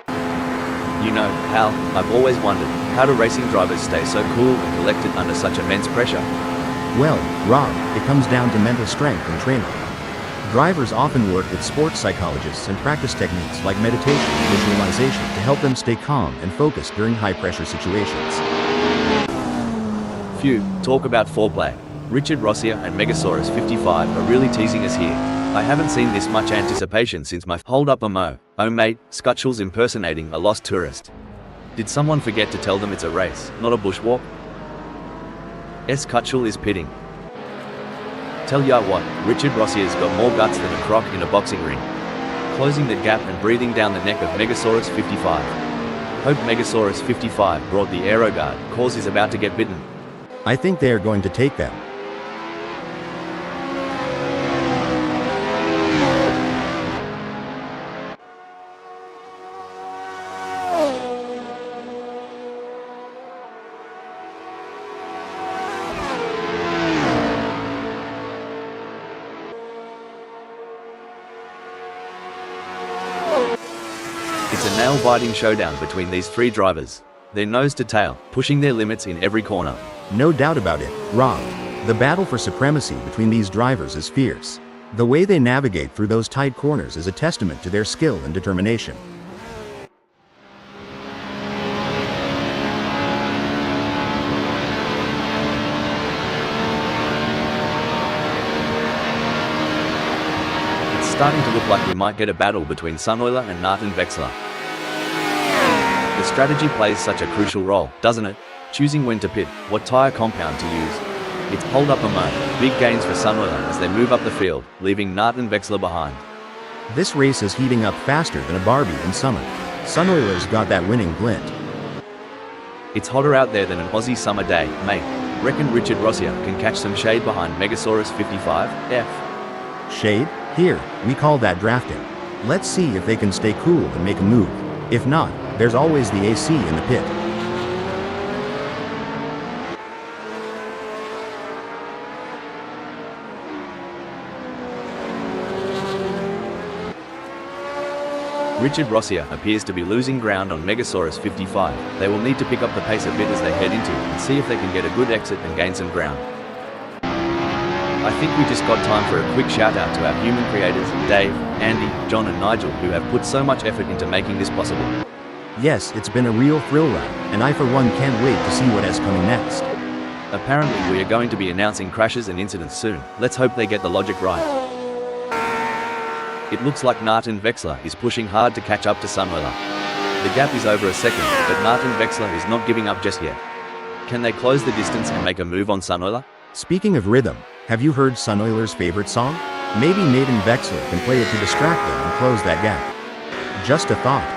You know, Hal, I've always wondered, how do racing drivers stay so cool and collected under such immense pressure? Well, Rob, it comes down to mental strength and training. Drivers often work with sports psychologists and practice techniques like meditation and visualization to help them stay calm and focused during high-pressure situations. Phew, talk about foreplay. Richard Rossier and Megasaurus 55 are really teasing us here. I haven't seen this much anticipation since my hold up a mo. Oh mate, Scutchell's impersonating a lost tourist. Did someone forget to tell them it's a race, not a bushwalk? S. Kutschel is pitting. Tell ya what, Richard Rossier's got more guts than a croc in a boxing ring. Closing the gap and breathing down the neck of Megasaurus 55. Hope Megasaurus 55 brought the aero guard, cause is about to get bitten. I think they are going to take them. It's a nail-biting showdown between these three drivers. They're nose to tail, pushing their limits in every corner. No doubt about it, Rob. The battle for supremacy between these drivers is fierce. The way they navigate through those tight corners is a testament to their skill and determination. It's starting to look like we might get a battle between Sunweiler and Martin Wexler. The strategy plays such a crucial role, doesn't it? Choosing when to pit, what tyre compound to use. It's hold up a moment, big gains for Sunweiler as they move up the field, leaving Martin Wexler behind. This race is heating up faster than a Barbie in summer. Sunweiler's got that winning glint. It's hotter out there than an Aussie summer day, mate. Reckon Richard Rossier can catch some shade behind Megasaurus 55, F. Shade? Here, we call that drafting. Let's see if they can stay cool and make a move. If not, there's always the AC in the pit. Richard Rossier appears to be losing ground on Megasaurus 55. They will need to pick up the pace a bit as they head into and see if they can get a good exit and gain some ground. I think we just got time for a quick shout out to our human creators, Dave, Andy, John and Nigel, who have put so much effort into making this possible. Yes, it's been a real thrill ride, and I for one can't wait to see what is coming next. Apparently we are going to be announcing crashes and incidents soon. Let's hope they get the logic right. It looks like Martin Wexler is pushing hard to catch up to Sunweiler. The gap is over a second, but Martin Wexler is not giving up just yet. Can they close the distance and make a move on Sunweiler? Speaking of rhythm, have you heard Sunweiler's favorite song? Maybe Nathan Wexler can play it to distract them and close that gap. Just a thought.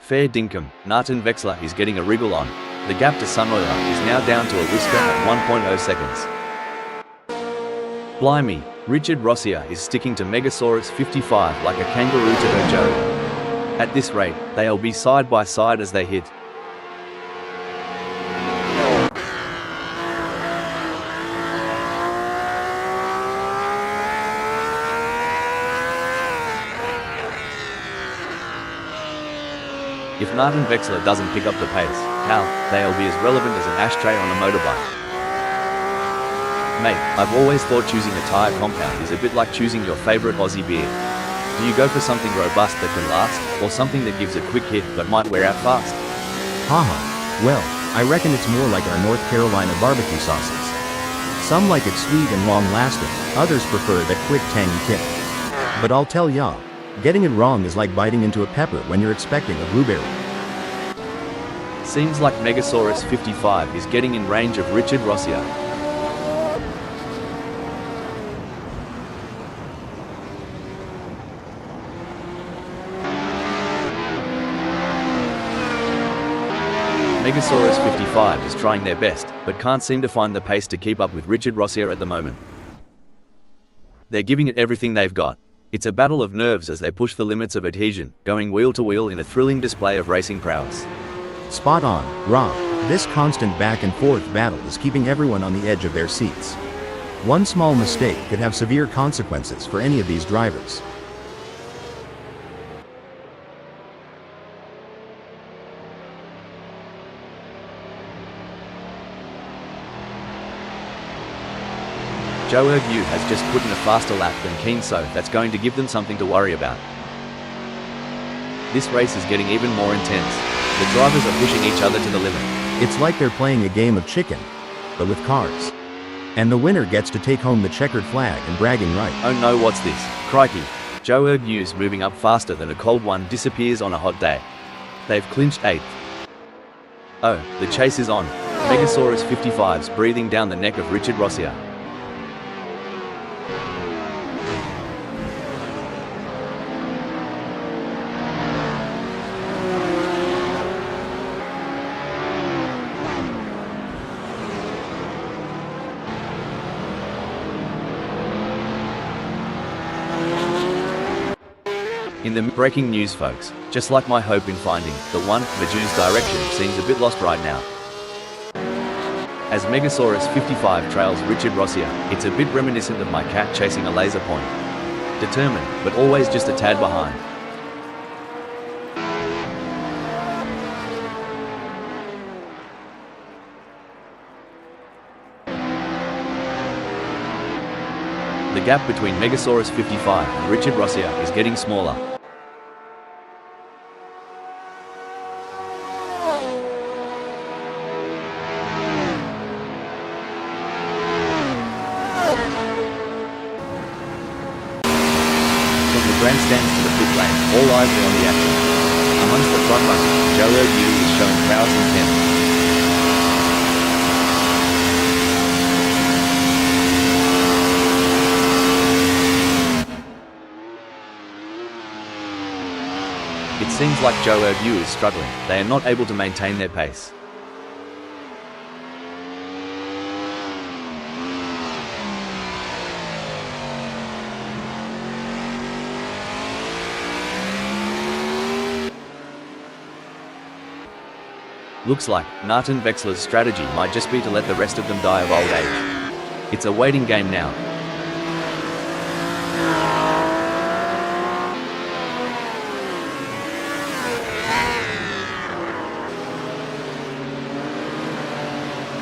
Fair dinkum, Martin Wexler is getting a wriggle on. The gap to Sunweiler is now down to a whisker at 1.0 seconds. Blimey, Richard Rossier is sticking to Megasaurus 55 like a kangaroo to her joke. At this rate, they'll be side by side as they hit. If Martin Wexler doesn't pick up the pace, hell, they'll be as relevant as an ashtray on a motorbike. Mate, I've always thought choosing a tyre compound is a bit like choosing your favourite Aussie beer. Do you go for something robust that can last, or something that gives a quick hit but might wear out fast? Haha. Well, I reckon it's more like our North Carolina barbecue sauces. Some like it sweet and long-lasting, others prefer that quick tangy kick. But I'll tell ya, getting it wrong is like biting into a pepper when you're expecting a blueberry. Seems like Megasaurus 55 is getting in range of Richard Rossier. Megasaurus 55 is trying their best, but can't seem to find the pace to keep up with Richard Rossier at the moment. They're giving it everything they've got. It's a battle of nerves as they push the limits of adhesion, going wheel to wheel in a thrilling display of racing prowess. Spot on, Rob. This constant back and forth battle is keeping everyone on the edge of their seats. One small mistake could have severe consequences for any of these drivers. Joe Ergu has just put in a faster lap than Keen, so that's going to give them something to worry about. This race is getting even more intense. The drivers are pushing each other to the limit. It's like they're playing a game of chicken, but with cars. And the winner gets to take home the checkered flag and bragging right. Oh no, what's this? Crikey. Joe Ergnews moving up faster than a cold one disappears on a hot day. They've clinched 8th. Oh, the chase is on. Megasaurus 55's breathing down the neck of Richard Rossier. In the breaking news, folks, just like my hope in finding the one, Maju's direction seems a bit lost right now. As Megasaurus 55 trails Richard Rossier, it's a bit reminiscent of my cat chasing a laser point. Determined, but always just a tad behind. The gap between Megasaurus 55 and Richard Rossier is getting smaller. From the grandstands to the pit lane, all eyes are on the action. Amongst the front runners, Joe Ergnews is showing prowess in 10th. It seems like Joe Ergnews is struggling. They are not able to maintain their pace. Looks like Nathan Vexler's strategy might just be to let the rest of them die of old age. It's a waiting game now.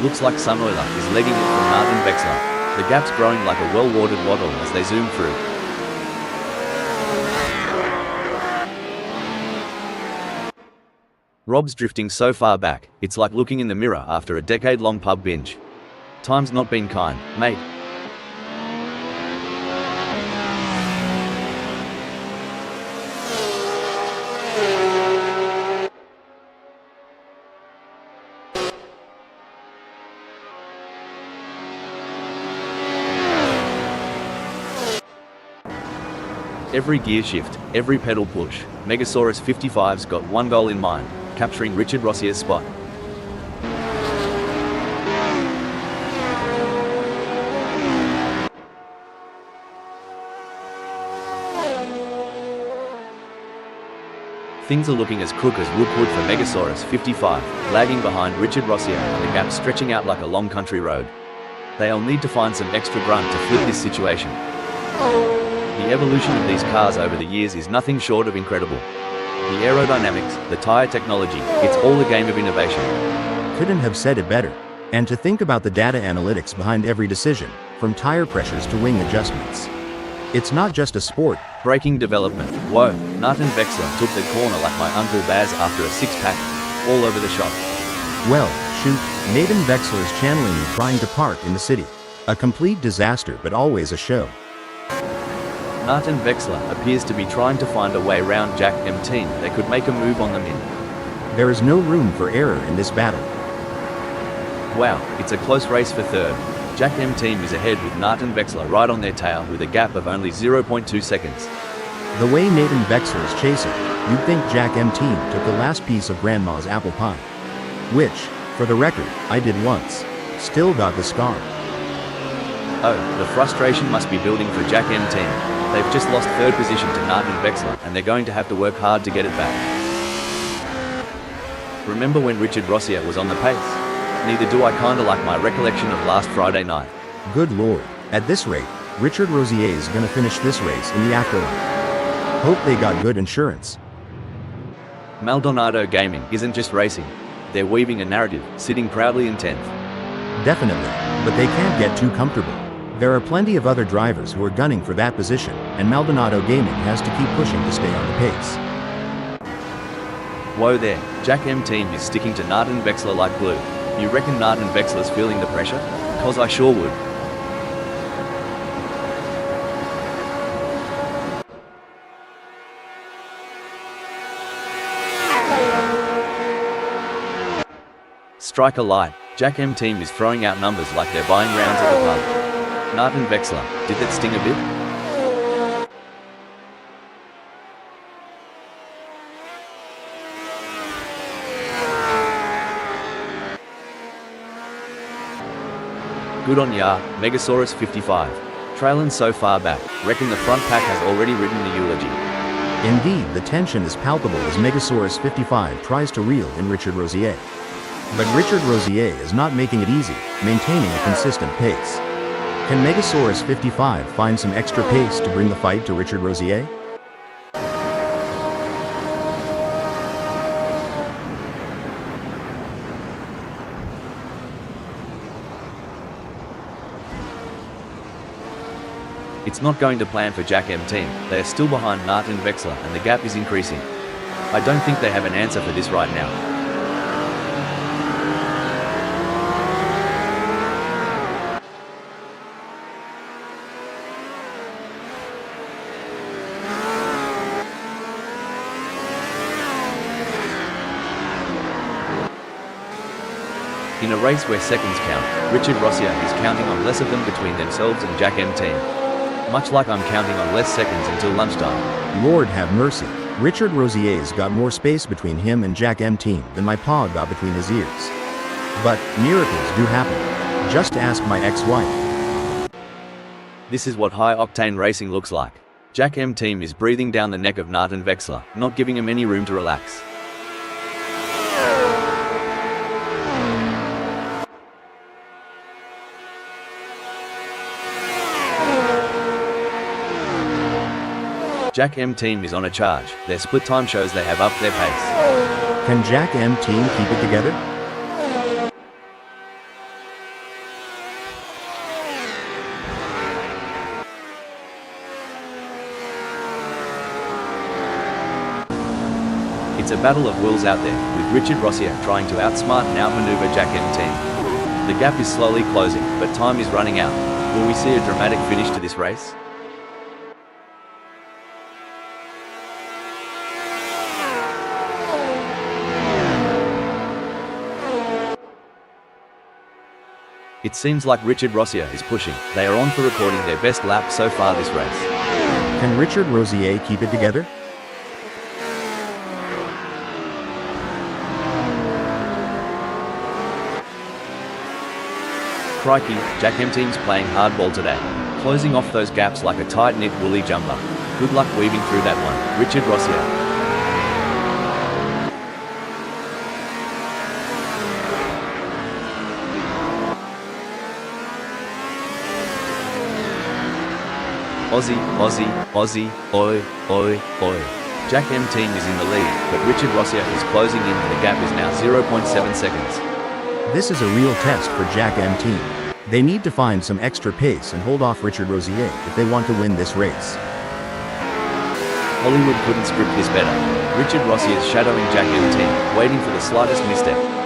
Looks like Sunoiler is legging it from Nathan Vexler. The gap's growing like a well-watered waddle as they zoom through. Rob's drifting so far back, it's like looking in the mirror after a decade-long pub binge. Time's not been kind, mate. Every gear shift, every pedal push, Megasaurus 55's got one goal in mind, capturing Richard Rossier's spot. Things are looking as crook as Rookwood for Megasaurus 55, lagging behind Richard Rossier and the gap stretching out like a long country road. They'll need to find some extra grunt to flip this situation. The evolution of these cars over the years is nothing short of incredible. The aerodynamics, the tire technology, it's all a game of innovation. Couldn't have said it better. And to think about the data analytics behind every decision, from tire pressures to wing adjustments. It's not just a sport. Braking development. Whoa, Nathan Vexler took the corner like my Uncle Baz after a six-pack, all over the shop. Well, shoot, Nathan Vexler's channeling me trying to park in the city. A complete disaster, but always a show. Nathan Vexler appears to be trying to find a way round Jack M team that could make a move on them in. There is no room for error in this battle. Wow, it's a close race for third. Jack M team is ahead with Nathan Vexler right on their tail with a gap of only 0.2 seconds. The way Nathan Vexler is chasing, you'd think Jack M team took the last piece of Grandma's apple pie. Which, for the record, I did once. Still got the scar. Oh, the frustration must be building for Jack M team. They've just lost third position to Nathan Vexler and they're going to have to work hard to get it back. Remember when Richard Rossier was on the pace? Neither do I kinda like my recollection of last Friday night. Good lord, at this rate, Richard Rossier is gonna finish this race in the afterlife. Hope they got good insurance. Maldonado Gaming isn't just racing. They're weaving a narrative, sitting proudly in 10th. Definitely, but they can't get too comfortable. There are plenty of other drivers who are gunning for that position, and Maldonado Gaming has to keep pushing to stay on the pace. Whoa there, Jack M team is sticking to Nathan Vexler like glue. You reckon Nathan Vexler's feeling the pressure? Cause I sure would. Strike a light. Jack M team is throwing out numbers like they're buying rounds at the pub. Nart and Vexler, did that sting a bit? Good on ya, Megasaurus 55. Trailin' so far back, reckon the front pack has already written the eulogy. Indeed, the tension is palpable as Megasaurus 55 tries to reel in Richard Rosier. But Richard Rosier is not making it easy, maintaining a consistent pace. Can Megasaurus 55 find some extra pace to bring the fight to Richard Rosier? It's not going to plan for Jack M team. They are still behind Nart and Vexler and the gap is increasing. I don't think they have an answer for this right now. In a race where seconds count, Richard Rosier is counting on less of them between themselves and Jack M team. Much like I'm counting on less seconds until lunchtime. Lord have mercy. Richard Rosier's got more space between him and Jack M team than my paw got between his ears. But miracles do happen. Just ask my ex-wife. This is what high-octane racing looks like. Jack M team is breathing down the neck of Nart and Vexler, not giving him any room to relax. Jack M team is on a charge. Their split time shows they have upped their pace. Can Jack M team keep it together? It's a battle of wills out there, with Richard Rosier trying to outsmart and outmaneuver Jack M team. The gap is slowly closing, but time is running out. Will we see a dramatic finish to this race? It seems like Richard Rosier is pushing. They are on for recording their best lap so far this race. Can Richard Rosier keep it together? Crikey, Jack M team's playing hardball today. Closing off those gaps like a tight-knit woolly jumper. Good luck weaving through that one, Richard Rosier. Aussie, Aussie, Aussie, oi, oi, oi. Jack M team is in the lead, but Richard Rosier is closing in and the gap is now 0.7 seconds. This is a real test for Jack M team. They need to find some extra pace and hold off Richard Rosier if they want to win this race. Hollywood couldn't script this better. Richard Rosier is shadowing Jack M team, waiting for the slightest misstep.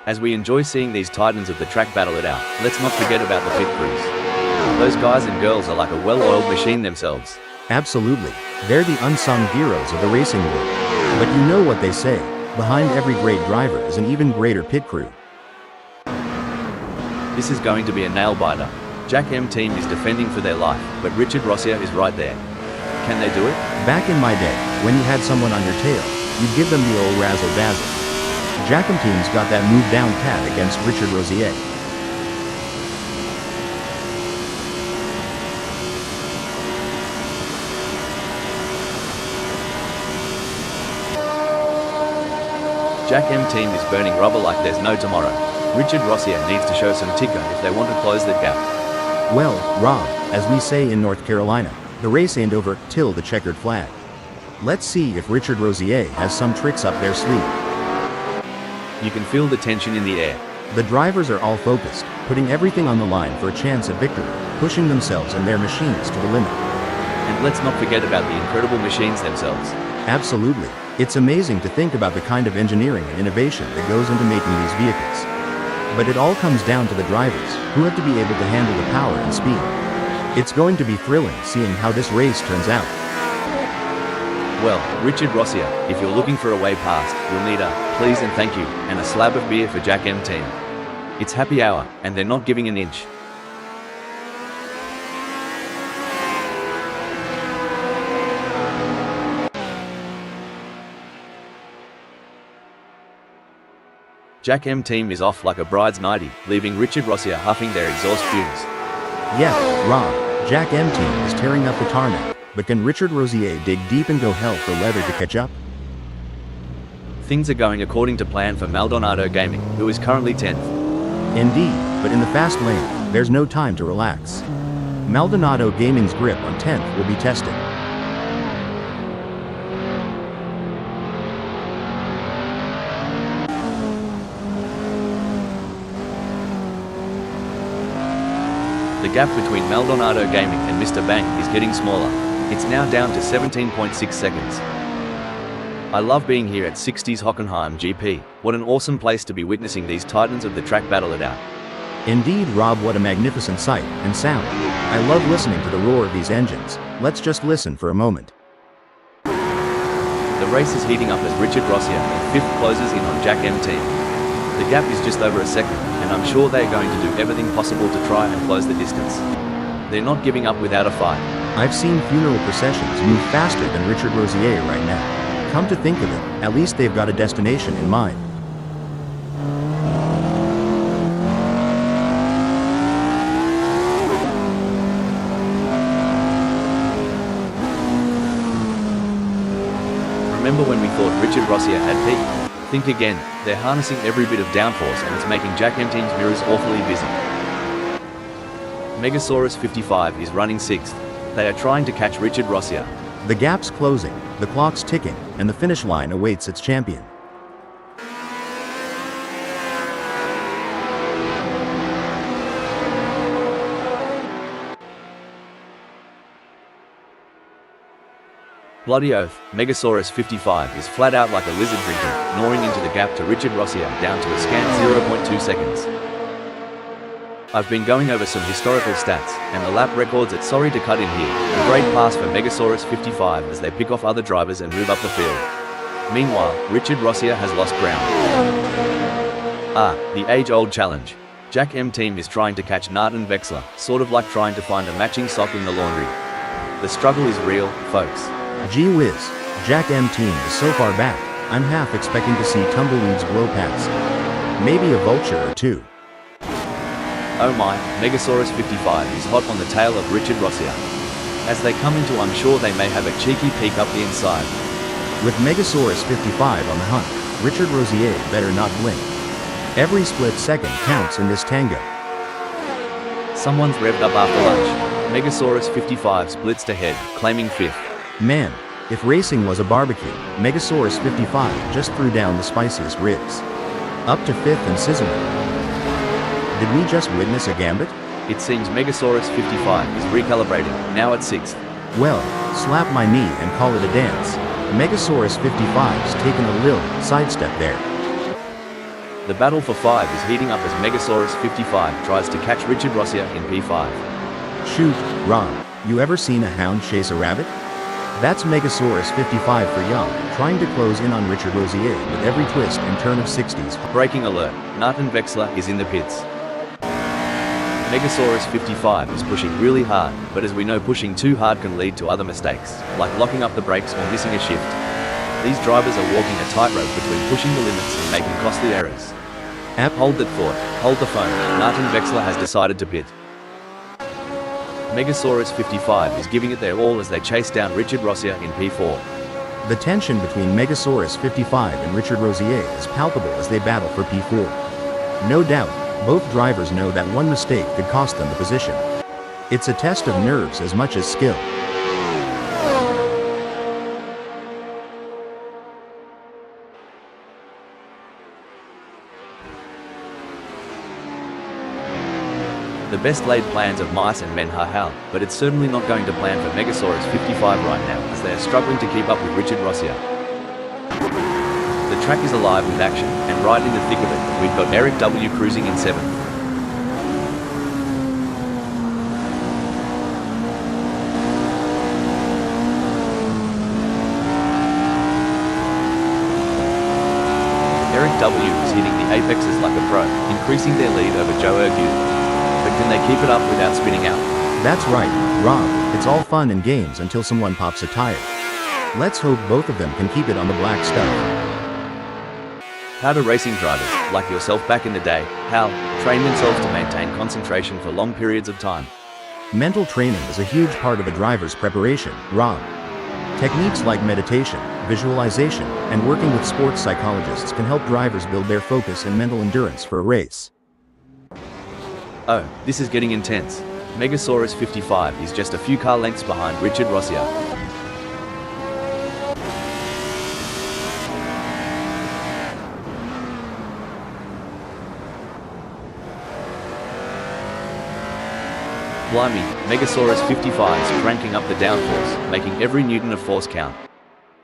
As we enjoy seeing these titans of the track battle it out, let's not forget about the pit crews. Those guys and girls are like a well-oiled machine themselves. Absolutely. They're the unsung heroes of the racing world. But you know what they say, behind every great driver is an even greater pit crew. This is going to be a nail-biter. Jack M team is defending for their life, but Richard Rosier is right there. Can they do it? Back in my day, when you had someone on your tail, you'd give them the old razzle-dazzle. Jack M team's got that move down pat against Richard Rosier. Jack M team is burning rubber like there's no tomorrow. Richard Rosier needs to show some ticker if they want to close that gap. Well, Rob, as we say in North Carolina, the race ain't over till the checkered flag. Let's see if Richard Rosier has some tricks up their sleeve. You can feel the tension in the air. The drivers are all focused, putting everything on the line for a chance at victory, pushing themselves and their machines to the limit. And let's not forget about the incredible machines themselves. Absolutely. It's amazing to think about the kind of engineering and innovation that goes into making these vehicles. But it all comes down to the drivers, who have to be able to handle the power and speed. It's going to be thrilling seeing how this race turns out. Well, Richard Rossier, if you're looking for a way past, you'll need a please and thank you, and a slab of beer for Jack M team. It's happy hour, and they're not giving an inch. Jack M team is off like a bride's nightie, leaving Richard Rossier huffing their exhaust fumes. Yeah, Rob, Jack M team is tearing up the tarmac, but can Richard Rossier dig deep and go hell for leather to catch up? Things are going according to plan for Maldonado Gaming, who is currently 10th. Indeed, but in the fast lane, there's no time to relax. Maldonado Gaming's grip on 10th will be tested. The gap between Maldonado Gaming and Mr. Bang is getting smaller. It's now down to 17.6 seconds. I love being here at 60's Hockenheim GP. What an awesome place to be witnessing these titans of the track battle it out. Indeed, Rob, what a magnificent sight and sound. I love listening to the roar of these engines. Let's just listen for a moment. The race is heating up as Richard Rossier in 5th closes in on Jack M team. The gap is just over a second, and I'm sure they're going to do everything possible to try and close the distance. They're not giving up without a fight. I've seen funeral processions move faster than Richard Rossier right now. Come to think of it, at least they've got a destination in mind. Remember when we thought Richard Rossier had peaked? Think again, they're harnessing every bit of downforce and it's making Jack M team's mirrors awfully busy. Megasaurus 55 is running 6th. They are trying to catch Richard Rossier. The gap's closing, the clock's ticking, and the finish line awaits its champion. Bloody oath, Megasaurus 55 is flat out like a lizard drinking, gnawing into the gap to Richard Rossier down to a scant 0.2 seconds. I've been going over some historical stats, and the lap records at sorry to cut in here. A great pass for Megasaurus 55 as they pick off other drivers and move up the field. Meanwhile, Richard Rossier has lost ground. The age-old challenge. Jack M team is trying to catch Nathan Vexler, sort of like trying to find a matching sock in the laundry. The struggle is real, folks. Gee whiz, Jack M team is so far back, I'm half expecting to see tumbleweeds blow past. Maybe a vulture or two. Oh my, Megasaurus 55 is hot on the tail of Richard Rossier. As they come into, I'm sure they may have a cheeky peek up the inside. With Megasaurus 55 on the hunt, Richard Rossier better not blink. Every split second counts in this tango. Someone's revved up after lunch. Megasaurus 55 splits to head, claiming 5th. Man, if racing was a barbecue, Megasaurus 55 just threw down the spiciest ribs. Up to 5th and sizzling. Did we just witness a gambit? It seems Megasaurus 55 is recalibrating, now at 6th. Well, slap my knee and call it a dance. Megasaurus 55's taken a little sidestep there. The battle for 5 is heating up as Megasaurus 55 tries to catch Richard Rossier in P5. Shoot, Rob, you ever seen a hound chase a rabbit? That's Megasaurus 55 for young, trying to close in on Richard Rossier with every twist and turn of 60s. Breaking alert, Nathan Vexler is in the pits. Megasaurus 55 is pushing really hard, but as we know, pushing too hard can lead to other mistakes, like locking up the brakes or missing a shift. These drivers are walking a tightrope between pushing the limits and making costly errors. Hold that thought, hold the phone, Nathan Vexler has decided to pit. Megasaurus 55 is giving it their all as they chase down Richard Rossier in P4. The tension between Megasaurus 55 and Richard Rossier is palpable as they battle for P4. No doubt, both drivers know that one mistake could cost them the position. It's a test of nerves as much as skill. The best laid plans of mice and men are hell, but it's certainly not going to plan for Megasaurus 55 right now as they are struggling to keep up with Richard Rossier. The track is alive with action, and right in the thick of it, we've got Eric W. cruising in 7th. Eric W. is hitting the apexes like a pro, increasing their lead over Joe Ergue. But can they keep it up without spinning out? That's right, Rob. It's all fun and games until someone pops a tire. Let's hope both of them can keep it on the black stuff. How do racing drivers, like yourself back in the day, Hal, train themselves to maintain concentration for long periods of time? Mental training is a huge part of a driver's preparation, Rob. Techniques like meditation, visualization, and working with sports psychologists can help drivers build their focus and mental endurance for a race. Oh, this is getting intense. Megasaurus 55 is just a few car lengths behind Richard Rossier. Blimey, Megasaurus 55 is cranking up the downforce, making every newton of force count.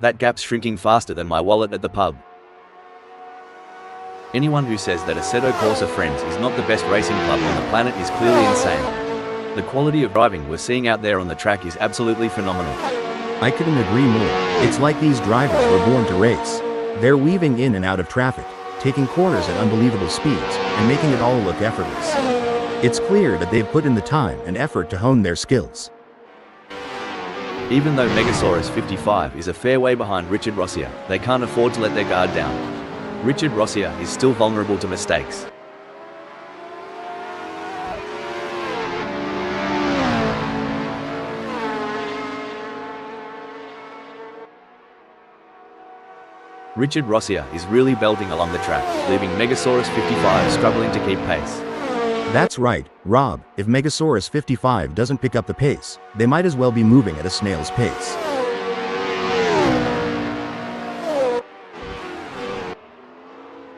That gap's shrinking faster than my wallet at the pub. Anyone who says that Assetto Corsa Friends is not the best racing club on the planet is clearly insane. The quality of driving we're seeing out there on the track is absolutely phenomenal. I couldn't agree more. It's like these drivers were born to race. They're weaving in and out of traffic, taking corners at unbelievable speeds, and making it all look effortless. It's clear that they've put in the time and effort to hone their skills. Even though Megasaurus 55 is a fair way behind Richard Rossier, they can't afford to let their guard down. Richard Rossier is still vulnerable to mistakes. Richard Rossier is really belting along the track, leaving Megasaurus 55 struggling to keep pace. That's right, Rob. If Megasaurus 55 doesn't pick up the pace, they might as well be moving at a snail's pace.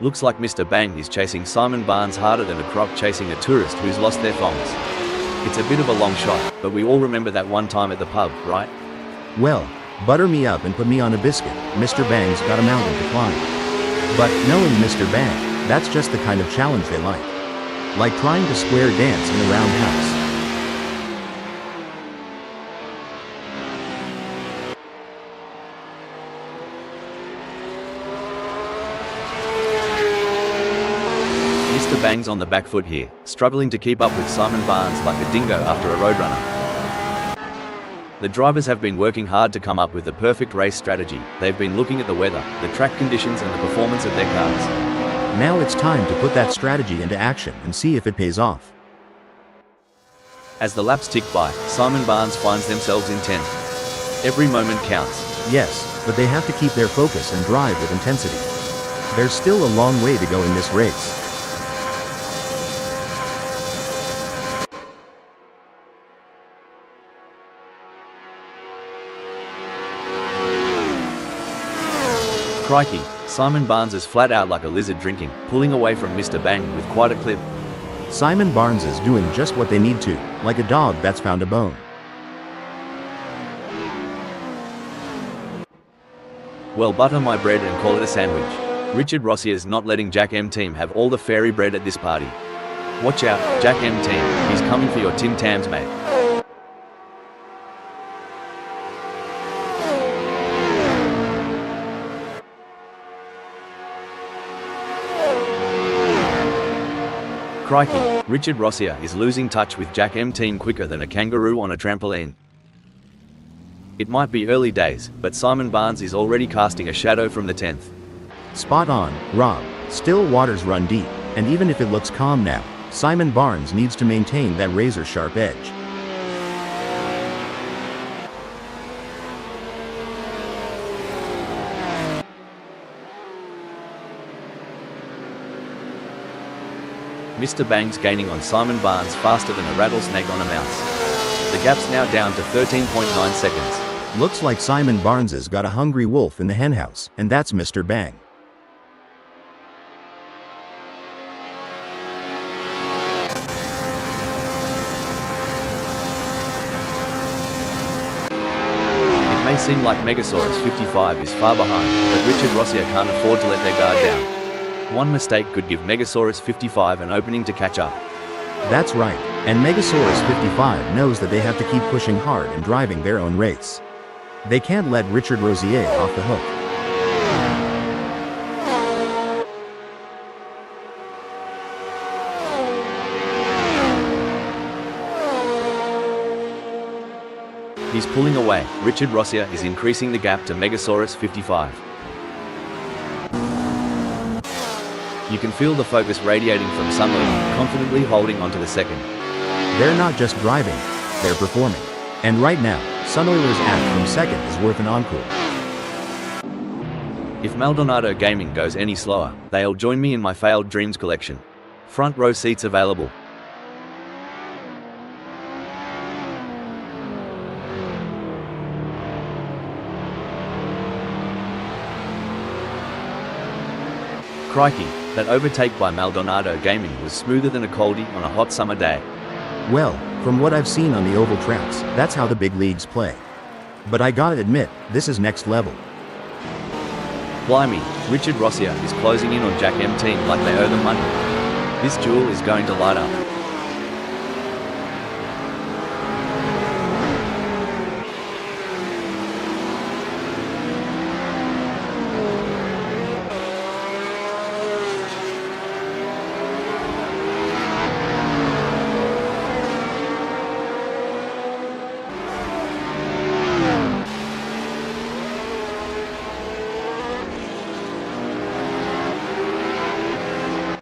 Looks like Mr. Bang is chasing Simon Barnes harder than a croc chasing a tourist who's lost their thongs. It's a bit of a long shot, but we all remember that one time at the pub, right? Well, butter me up and put me on a biscuit. Mr. Bang's got a mountain to climb. But knowing Mr. Bang, that's just the kind of challenge they like. Like trying to square dance in a roundhouse. Mr. Bang's on the back foot here, struggling to keep up with Simon Barnes like a dingo after a roadrunner. The drivers have been working hard to come up with the perfect race strategy. They've been looking at the weather, the track conditions and the performance of their cars. Now it's time to put that strategy into action and see if it pays off. As the laps tick by, Simon Barnes finds themselves in 10th. Every moment counts. Yes, but they have to keep their focus and drive with intensity. There's still a long way to go in this race. Crikey, Simon Barnes is flat out like a lizard drinking, pulling away from Mr. Bang with quite a clip. Simon Barnes is doing just what they need to, like a dog that's found a bone. Well, butter my bread and call it a sandwich. Richard Rossier's not letting Jack M Team have all the fairy bread at this party. Watch out, Jack M Team, he's coming for your Tim Tams, mate. Crikey, Richard Rossier is losing touch with Jack M Team quicker than a kangaroo on a trampoline. It might be early days, but Simon Barnes is already casting a shadow from the 10th. Spot on, Rob. Still waters run deep, and even if it looks calm now, Simon Barnes needs to maintain that razor-sharp edge. Mr. Bang's gaining on Simon Barnes faster than a rattlesnake on a mouse. The gap's now down to 13.9 seconds. Looks like Simon Barnes's got a hungry wolf in the henhouse, and that's Mr. Bang. It may seem like Megasaurus 55 is far behind, but Richard Rossier can't afford to let their guard down. One mistake could give Megasaurus 55 an opening to catch up. That's right, and Megasaurus 55 knows that they have to keep pushing hard and driving their own race. They can't let Richard Rossier off the hook. He's pulling away. Richard Rossier is increasing the gap to Megasaurus 55. You can feel the focus radiating from Sunderland, confidently holding onto the second. They're not just driving, they're performing. And right now, Sunoiler's act from second is worth an encore. If Maldonado Gaming goes any slower, they'll join me in my failed dreams collection. Front row seats available. Crikey, that overtake by Maldonado Gaming was smoother than a coldie on a hot summer day. Well, from what I've seen on the oval tracks, that's how the big leagues play. But I gotta admit, this is next level. Blimey, Richard Rossier is closing in on Jack M team like they owe them money. This duel is going to light up.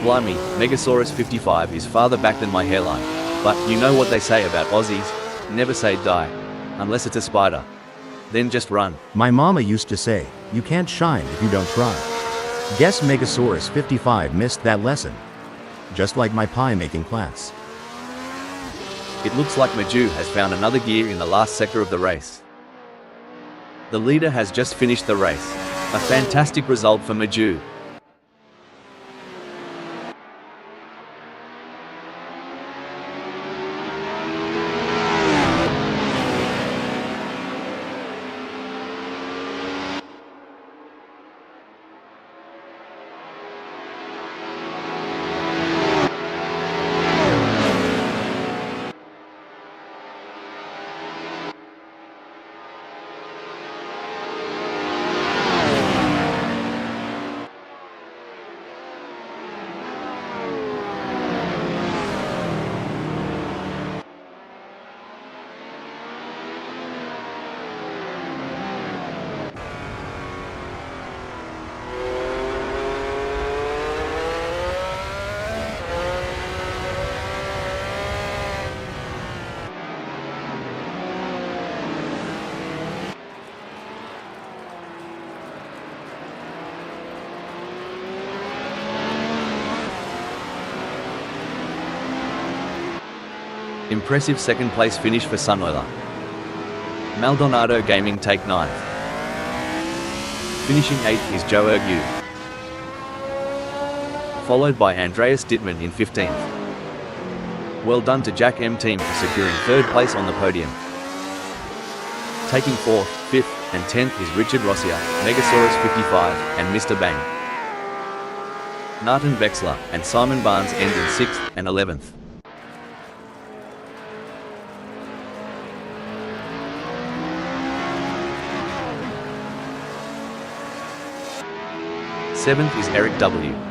Blimey, Megasaurus 55 is farther back than my hairline. But you know what they say about Aussies? Never say die. Unless it's a spider. Then just run. My mama used to say, you can't shine if you don't try. Guess Megasaurus 55 missed that lesson. Just like my pie making class. It looks like Maju has found another gear in the last sector of the race. The leader has just finished the race. A fantastic result for Maju. Impressive second place finish for Sunoiler. Maldonado Gaming take 9th. Finishing 8th is Joe Ergu. Followed by Andreas Dittmann in 15th. Well done to Jack M team for securing 3rd place on the podium. Taking 4th, 5th and 10th is Richard Rossier, Megasaurus 55 and Mr. Bang. Nathan Bexler and Simon Barnes end in 6th and 11th. Seventh is Eric W.